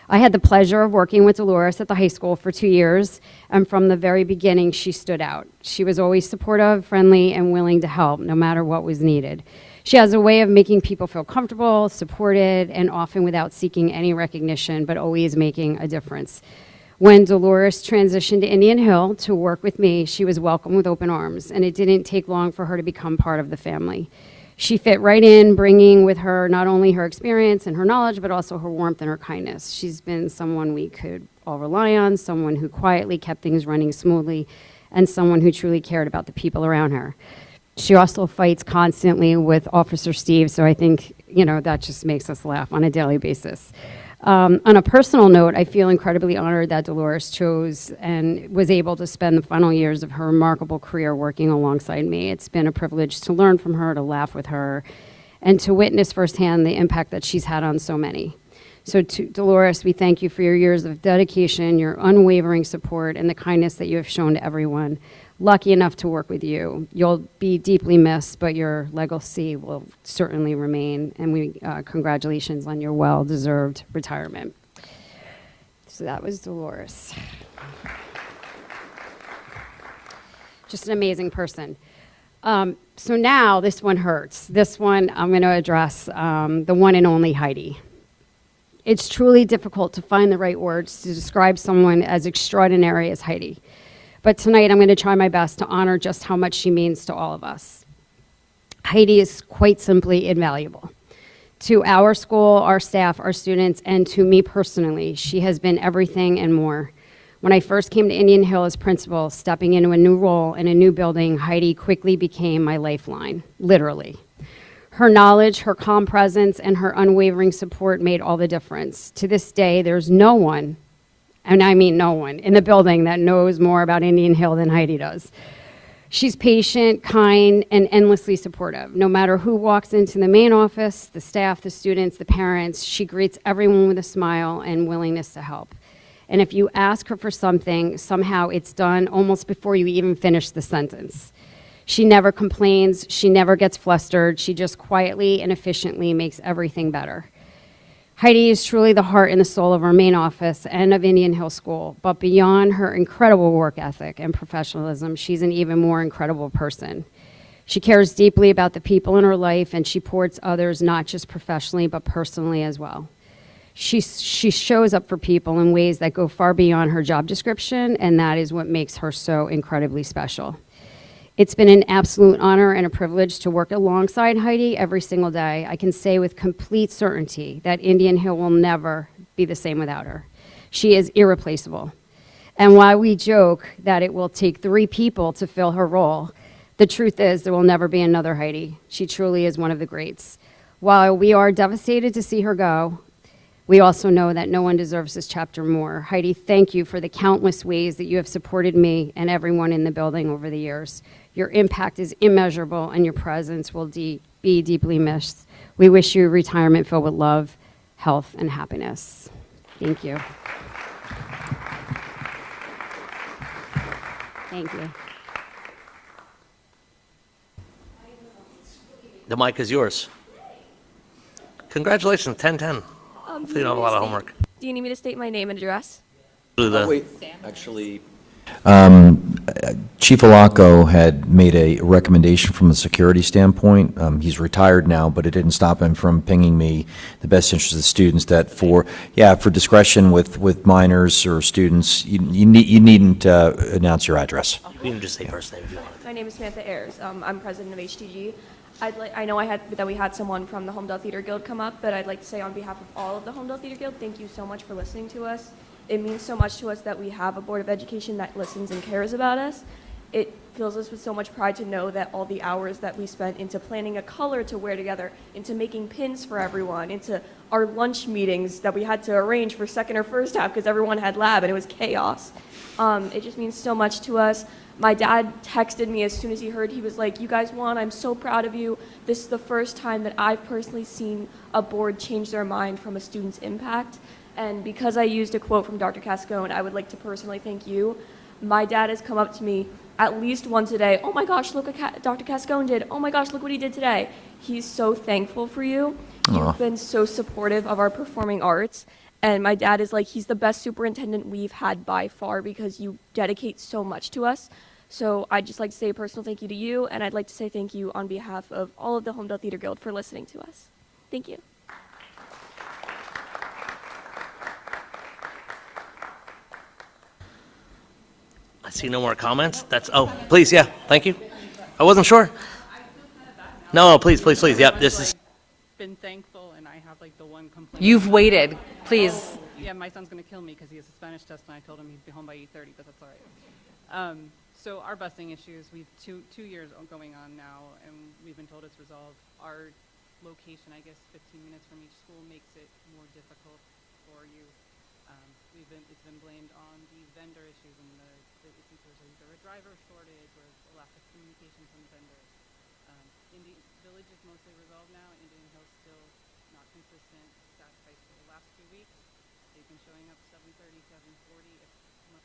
I had the pleasure of working with Dolores at the high school for 2 years, and from the very beginning, she stood out. She was always supportive, friendly, and willing to help, no matter what was needed. She has a way of making people feel comfortable, supported, and often without seeking any recognition, but always making a difference. When Dolores transitioned to Indian Hill to work with me, she was welcomed with open arms, and it didn't take long for her to become part of the family. She fit right in, bringing with her not only her experience and her knowledge, but also her warmth and her kindness. She's been someone we could all rely on, someone who quietly kept things running smoothly, and someone who truly cared about the people around her. She also fights constantly with Officer Steve, so I think, that just makes us laugh on a daily basis. On a personal note, I feel incredibly honored that Dolores chose and was able to spend the final years of her remarkable career working alongside me. It's been a privilege to learn from her, to laugh with her, and to witness firsthand the impact that she's had on so many. So to Dolores, we thank you for your years of dedication, your unwavering support, and the kindness that you have shown to everyone. Lucky enough to work with you. You'll be deeply missed, but your legacy will certainly remain, and we congratulations on your well-deserved retirement. So that was Dolores. Just an amazing person. So now this one hurts. This one I'm going to address the one and only Heidi. It's truly difficult to find the right words to describe someone as extraordinary as Heidi. But tonight, I'm going to try my best to honor just how much she means to all of us. Heidi is quite simply invaluable. To our school, our staff, our students, and to me personally, she has been everything and more. When I first came to Indian Hill as principal, stepping into a new role in a new building, Heidi quickly became my lifeline, literally. Her knowledge, her calm presence, and her unwavering support made all the difference. To this day, there's no one, and I mean no one, in the building that knows more about Indian Hill than Heidi does. She's patient, kind, and endlessly supportive. No matter who walks into the main office, the staff, the students, the parents, she greets everyone with a smile and willingness to help. And if you ask her for something, somehow it's done almost before you even finish the sentence. She never complains, she never gets flustered, she just quietly and efficiently makes everything better. Heidi is truly the heart and the soul of our main office and of Indian Hill School, but beyond her incredible work ethic and professionalism, she's an even more incredible person. She cares deeply about the people in her life, and she supports others not just professionally, but personally as well. She shows up for people in ways that go far beyond her job description, and that is what makes her so incredibly special. It's been an absolute honor and a privilege to work alongside Heidi every single day. I can say with complete certainty that Indian Hill will never be the same without her. She is irreplaceable. And while we joke that it will take 3 people to fill her role, the truth is there will never be another Heidi. She truly is one of the greats. While we are devastated to see her go, we also know that no one deserves this chapter more. Heidi, thank you for the countless ways that you have supported me and everyone in the building over the years. Your impact is immeasurable, and your presence will be deeply missed. We wish you retirement filled with love, health, and happiness. Thank you. Thank you. The mic is yours. Congratulations, 10-10. Hopefully you don't have a lot of homework. Do you need me to state my name and address? Wait, actually, Chief Alaco had made a recommendation from a security standpoint. He's retired now, but it didn't stop him from pinging me the best interest of the students that for discretion with minors or students, you needn't announce your address. You can just say first name if you want. My name is Samantha Ayers. I'm president of HTG. I know that we had someone from the Holmdel Theater Guild come up, but I'd like to say on behalf of all of the Holmdel Theater Guild, thank you so much for listening to us It means so much to us that we have a Board of Education that listens and cares about us. It fills us with so much pride to know that all the hours that we spent into planning a color to wear together, into making pins for everyone, into our lunch meetings that we had to arrange for second or first half because everyone had lab and it was chaos. It just means so much to us. My dad texted me as soon as he heard. He was like, "You guys won. I'm so proud of you. This is the first time that I've personally seen a board change their mind from a student's impact." And because I used a quote from Dr. Cascone, I would like to personally thank you. My dad has come up to me at least once a day. "Oh my gosh, look what Dr. Cascone did. Oh my gosh, look what he did today." He's so thankful for you. You've been so supportive of our performing arts. And my dad is like, he's the best superintendent we've had by far because you dedicate so much to us. So I'd just like to say a personal thank you to you, and I'd like to say thank you on behalf of all of the Holmdel Theater Guild for listening to us. Thank you. I see no more comments. Please, yeah, thank you. I wasn't sure. No, please, please, please. Yep, this is. Been thankful, and I have like the one complaint. You've waited. Please. Yeah, my son's going to kill me because he has a Spanish test, and I told him he'd be home by 8:30, but that's all right. So our busing issues, we've two years going on now, and we've been told it's resolved. Our location, I guess 15 minutes from each school, makes it more difficult for you. It's been blamed on the vendor issues, and it seems there's either a driver shortage or a lack of communication from vendors. Indian Village is mostly resolved now. Indian Hill's still not consistent. That's high school. The last 2 weeks, they've been showing up 7:30, 7:40.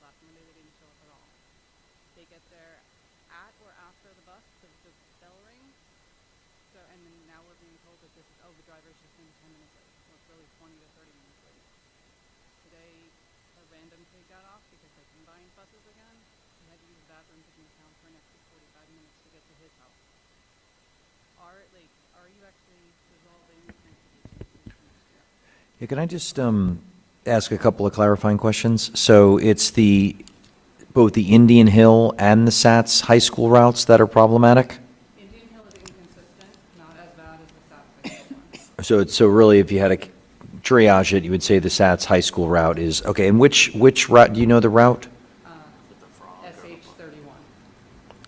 Last Monday, they didn't show up at all. They get there at or after the bus, the bell rings. So, and then now we're being told that the driver's just been 10 minutes late. So it's really 20 to 30 minutes late. Today, a random kid got off because they combined buses again. He had to use the bathroom to the town for an extra 45 minutes to get to his house. Are you actually resolving transportation issues next year? Yeah, can I just ask a couple of clarifying questions? So it's both the Indian Hill and the SATS high school routes that are problematic? Indian Hill is inconsistent, not as bad as the SATS high school one. So really, if you had to triage it, you would say the SATS high school route is, okay, and which route, do you know the route? SH31.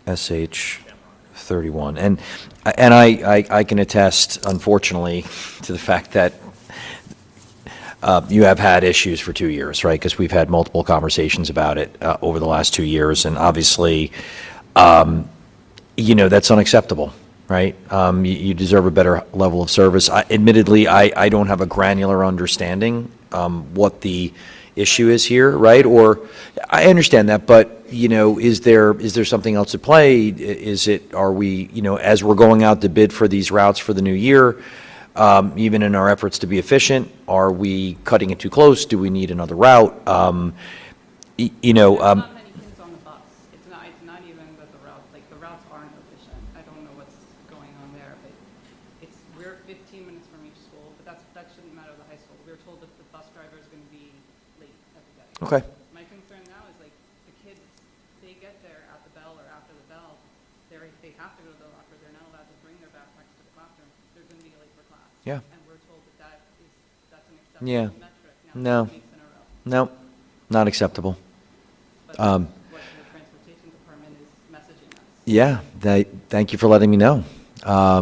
SH31. And I can attest, unfortunately, to the fact that you have had issues for 2 years, right? Because we've had multiple conversations about it over the last 2 years, and obviously, that's unacceptable, right? You deserve a better level of service. Admittedly, I don't have a granular understanding what the issue is here, right? Or I understand that, but is there something else at play? Are we, as we're going out to bid for these routes for the new year, even in our efforts to be efficient, are we cutting it too close? Do we need another route? Not many kids on the bus. It's not even that the routes aren't efficient. I don't know what's going on there, but we're 15 minutes from each school, but that shouldn't matter to the high school. We were told that the bus driver is going to be late every day. Okay. My concern now is the kids, they get there at the bell or after the bell. They have to go to the locker. They're not allowed to bring their backpacks to the classroom. They're going to be late for class. Yeah. And we're told that's an acceptable Yeah. metric No. now 2 weeks in a row. No, not acceptable. But what the transportation department is messaging us. Yeah, thank you for letting me know.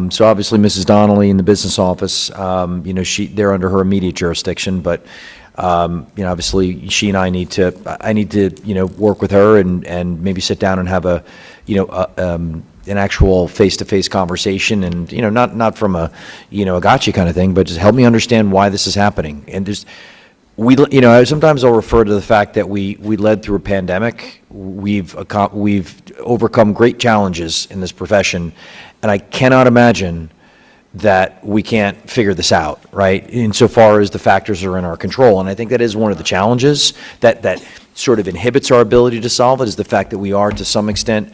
So obviously, Mrs. Donnelly in the business office, they're under her immediate jurisdiction, but, obviously, she and I need to work with her and maybe sit down and have an actual face-to-face conversation and, not from a gotcha kind of thing, but just help me understand why this is happening. And sometimes I'll refer to the fact that we led through a pandemic. We've overcome great challenges in this profession, and I cannot imagine that we can't figure this out, right? Insofar as the factors are in our control, and I think that is one of the challenges that sort of inhibits our ability to solve it, is the fact that we are to some extent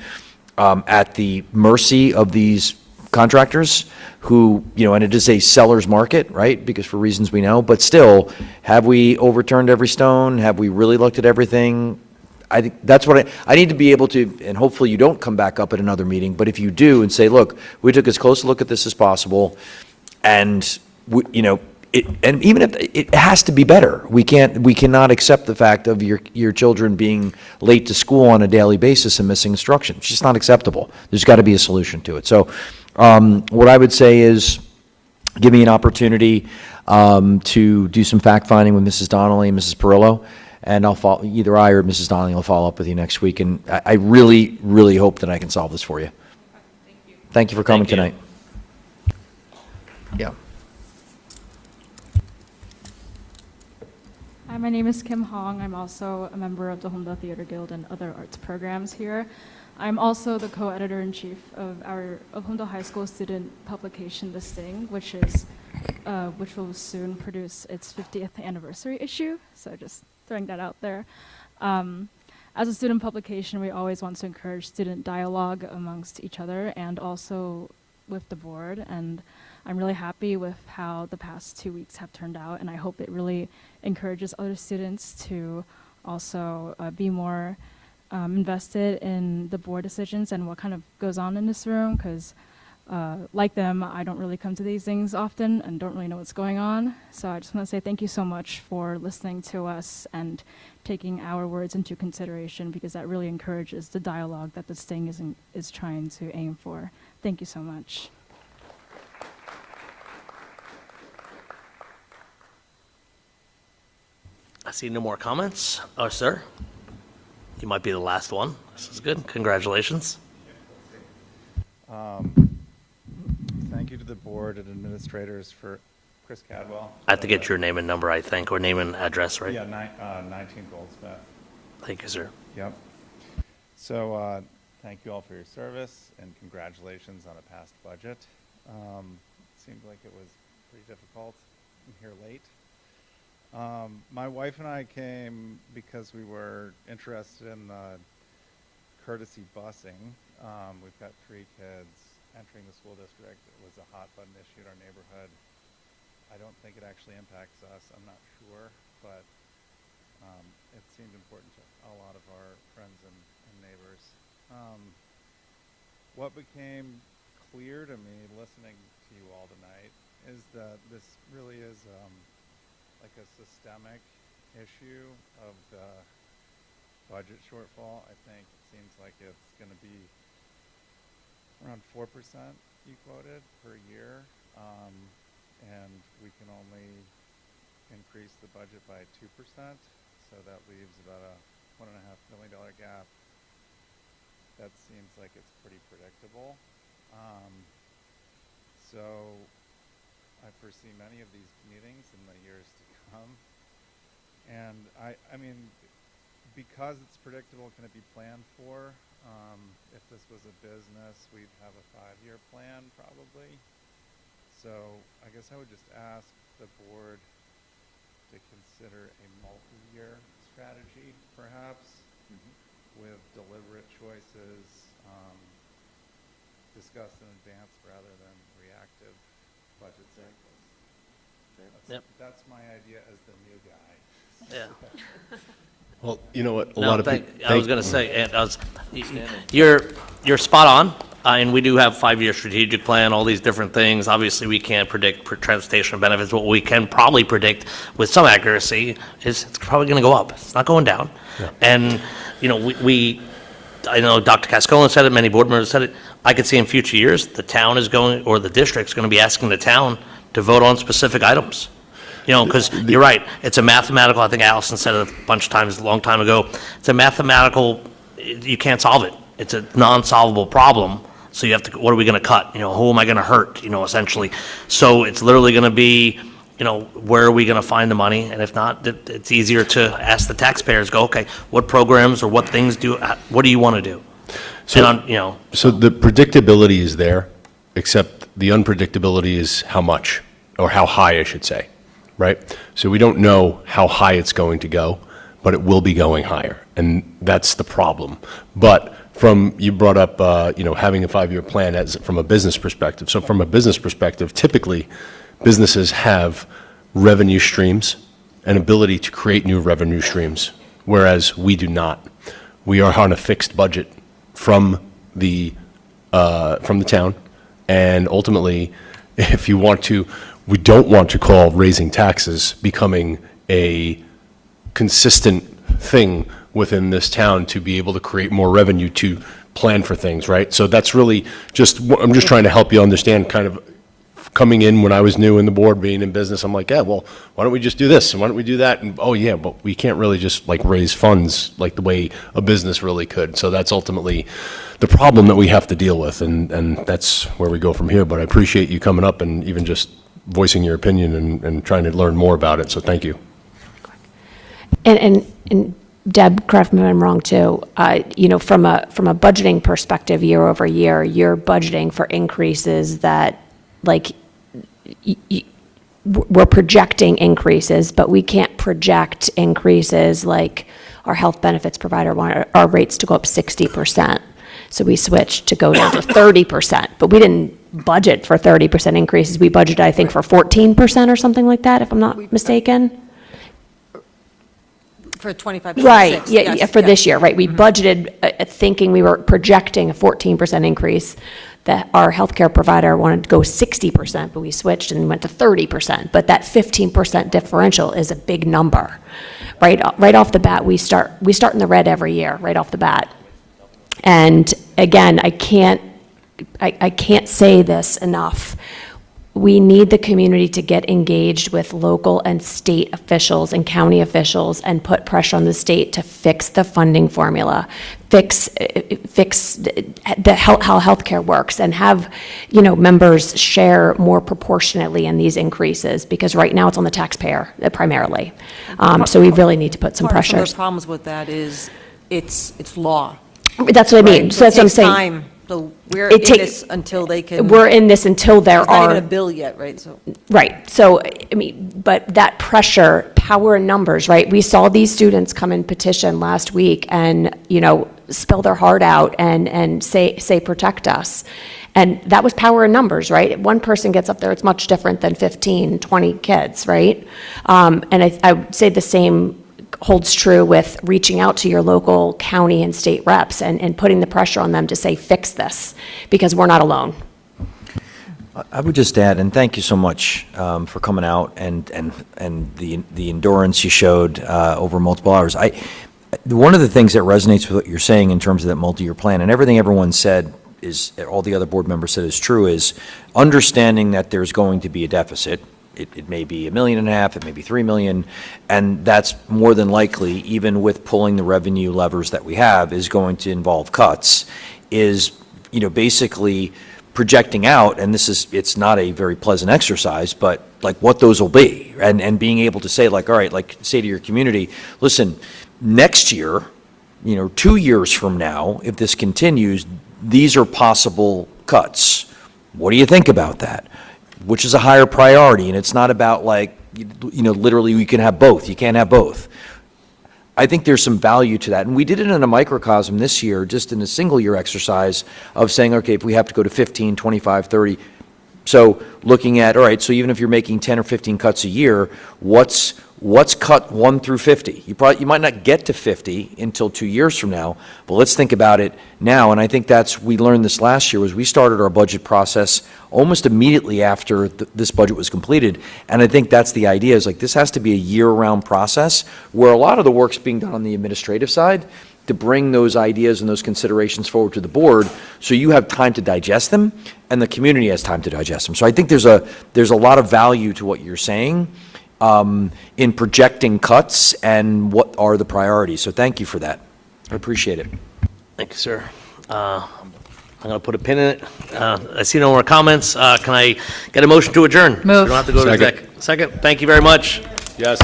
at the mercy of these contractors who, and it is a seller's market, right? Because for reasons we know, but still, have we overturned every stone? Have we really looked at everything? I think that's what I need to be able to, and hopefully you don't come back up at another meeting, but if you do and say, look, we took as close a look at this as possible, and and even if, it has to be better. We cannot accept the fact of your children being late to school on a daily basis and missing instruction. It's just not acceptable. There's got to be a solution to it. So what I would say is, give me an opportunity to do some fact-finding with Mrs. Donnelly and Mrs. Perillo, and I'll follow, either I or Mrs. Donnelly will follow up with you next week, and I really, really hope that I can solve this for you. Thank you for coming tonight. Yeah. Hi, my name is Kim Hong. I'm also a member of the Holmdel Theater Guild and other arts programs here. I'm also the co-editor-in-chief of Holmdel High School student publication, The Sting, which will soon produce its 50th anniversary issue. So just throwing that out there. As a student publication, we always want to encourage student dialogue amongst each other and also with the board. And I'm really happy with how the past 2 weeks have turned out, and I hope it really encourages other students to also be more invested in the board decisions and what kind of goes on in this room, because like them, I don't really come to these things often and don't really know what's going on. So I just want to say thank you so much for listening to us and taking our words into consideration, because that really encourages the dialogue that the Sting is trying to aim for. Thank you so much. I see no more comments. Oh, sir, you might be the last one. This is good. Congratulations. Thank you to the board and administrators for Chris Cadwell. I have to get your name and number, I think, or name and address, right? Yeah, 19 Goldsmith. Thank you, sir. Yep. So thank you all for your service and congratulations on a passed budget. Seemed like it was pretty difficult. I'm here late. My wife and I came because we were interested in the courtesy busing. We've got 3 kids entering the school district. It was a hot button issue in our neighborhood. I don't think it actually impacts us. I'm not sure, but it seemed important to a lot of our friends and neighbors. What became clear to me listening to you all tonight is that this really is like a systemic issue of the budget shortfall. I think it seems like it's going to be around 4% you quoted per year, and we can only increase the budget by 2%, so that leaves about a $1.5 million gap. That seems like it's pretty predictable. So I foresee many of these meetings in the years to come. And I mean, because it's predictable, can it be planned for? If this was a business, we'd have a 5-year plan probably. So I guess I would just ask the board to consider a multi-year strategy, perhaps, with deliberate choices discussed in advance rather than reactive budget cycles. That's my idea as the new guy. Yeah. Well, you know what? I was going to say, you're spot on, and we do have 5-year strategic plan, all these different things. Obviously, we can't predict transportation benefits. What we can probably predict with some accuracy is it's probably going to go up. It's not going down. Yeah. And you know, I know Dr. Cascola said it. Many board members said it. I could see in future years the town is going, or the district's going to be asking the town to vote on specific items. You know, because you're right, it's a mathematical, I think Allison said it a bunch of times a long time ago, it's a mathematical, you can't solve it. It's a non-solvable problem, so you have to, what are we going to cut? You know, who am I going to hurt, you know, essentially. So it's literally going to be, you know, where are we going to find the money? And if not, it's easier to ask the taxpayers, go, okay, what programs or what things what do you want to do? So, you know. So the predictability is there, except the unpredictability is how much, or how high, I should say. Right? So we don't know how high it's going to go, but it will be going higher, and that's the problem. But you brought up, you know, having a 5-year plan from a business perspective. So from a business perspective, typically businesses have revenue streams, an ability to create new revenue streams, whereas we do not. We are on a fixed budget from the town, and ultimately, if you want to we don't want to call raising taxes becoming a consistent thing within this town to be able to create more revenue to plan for things, right? So that's really just, I'm just trying to help you understand kind of coming in when I was new in the board, being in business, I'm like, yeah, well, why don't we just do this, and why don't we do that? And, oh, yeah, but we can't really just, like, raise funds like the way a business really could. So that's ultimately the problem that we have to deal with, and that's where we go from here. But I appreciate you coming up and even just voicing your opinion and trying to learn more about it, so thank you. And Deb, correct me if I'm wrong too, you know, from a budgeting perspective, year over year, you're budgeting for increases that, like, we're projecting increases, but we can't project increases like our health benefits provider wanted our rates to go up 60%. So we switched to go down to 30%, but we didn't budget for 30% increases. We budgeted, I think, for 14% or something like that, if I'm not mistaken. For 25, Right, yeah, for this year, right? We budgeted thinking we were projecting a 14% increase, that our healthcare provider wanted to go 60%, but we switched and went to 30%. But that 15% differential is a big number, right? Right off the bat, we start in the red every year, right off the bat. And again, I can't say this enough. We need the community to get engaged with local and state officials and county officials and put pressure on the state to fix the funding formula, fix how healthcare works, and have, you know, members share more proportionately in these increases, because right now it's on the taxpayer primarily. So we really need to put some pressure. Part of the problems with that is it's law. That's what I mean. Right? So that's what I'm saying. Time. So we're in this until they can. We're in this until there It's are. not even a bill yet, right? So. Right. So, I mean, but that pressure, power in numbers, right? We saw these students come and petition last week and, you know, spill their heart out and say protect us. And that was power in numbers, right? One person gets up there, it's much different than 15, 20 kids, right? And I would say the same holds true with reaching out to your local county and state reps and putting the pressure on them to say, fix this, because we're not alone. I would just add, and thank you so much for coming out and the endurance you showed over multiple hours. One of the things that resonates with what you're saying in terms of that multi-year plan, and everything everyone said is, all the other board members said is true, is understanding that there's going to be a deficit. It may be $1.5 million, it may be $3 million, and that's more than likely, even with pulling the revenue levers that we have, is going to involve cuts, is, you know, basically projecting out, and it's not a very pleasant exercise, but like what those will be, and being able to say, like, all right, like, say to your community, listen, next year, you know, 2 years from now, if this continues, these are possible cuts. What do you think about that? Which is a higher priority, and it's not about, like, you know, literally we can have both. You can't have both. I think there's some value to that, and we did it in a microcosm this year, just in a single year exercise of saying, okay, if we have to go to 15, 25, 30, so looking at, all right, so even if you're making 10 or 15 cuts a year, what's cut 1 through 50? You might not get to 50 until 2 years from now, but let's think about it now. And I think we learned this last year, was we started our budget process almost immediately after this budget was completed. And I think that's the idea, is like, this has to be a year-round process where a lot of the work's being done on the administrative side to bring those ideas and those considerations forward to the board, so you have time to digest them and the community has time to digest them. So I think there's a lot of value to what you're saying in projecting cuts and what are the priorities. So thank you for that. I appreciate it. Thank you, sir. I'm going to put a pin in it. I see no more comments. Can I get a motion to adjourn? Move. We don't have to go to exec. Second. Thank you very much. Yes.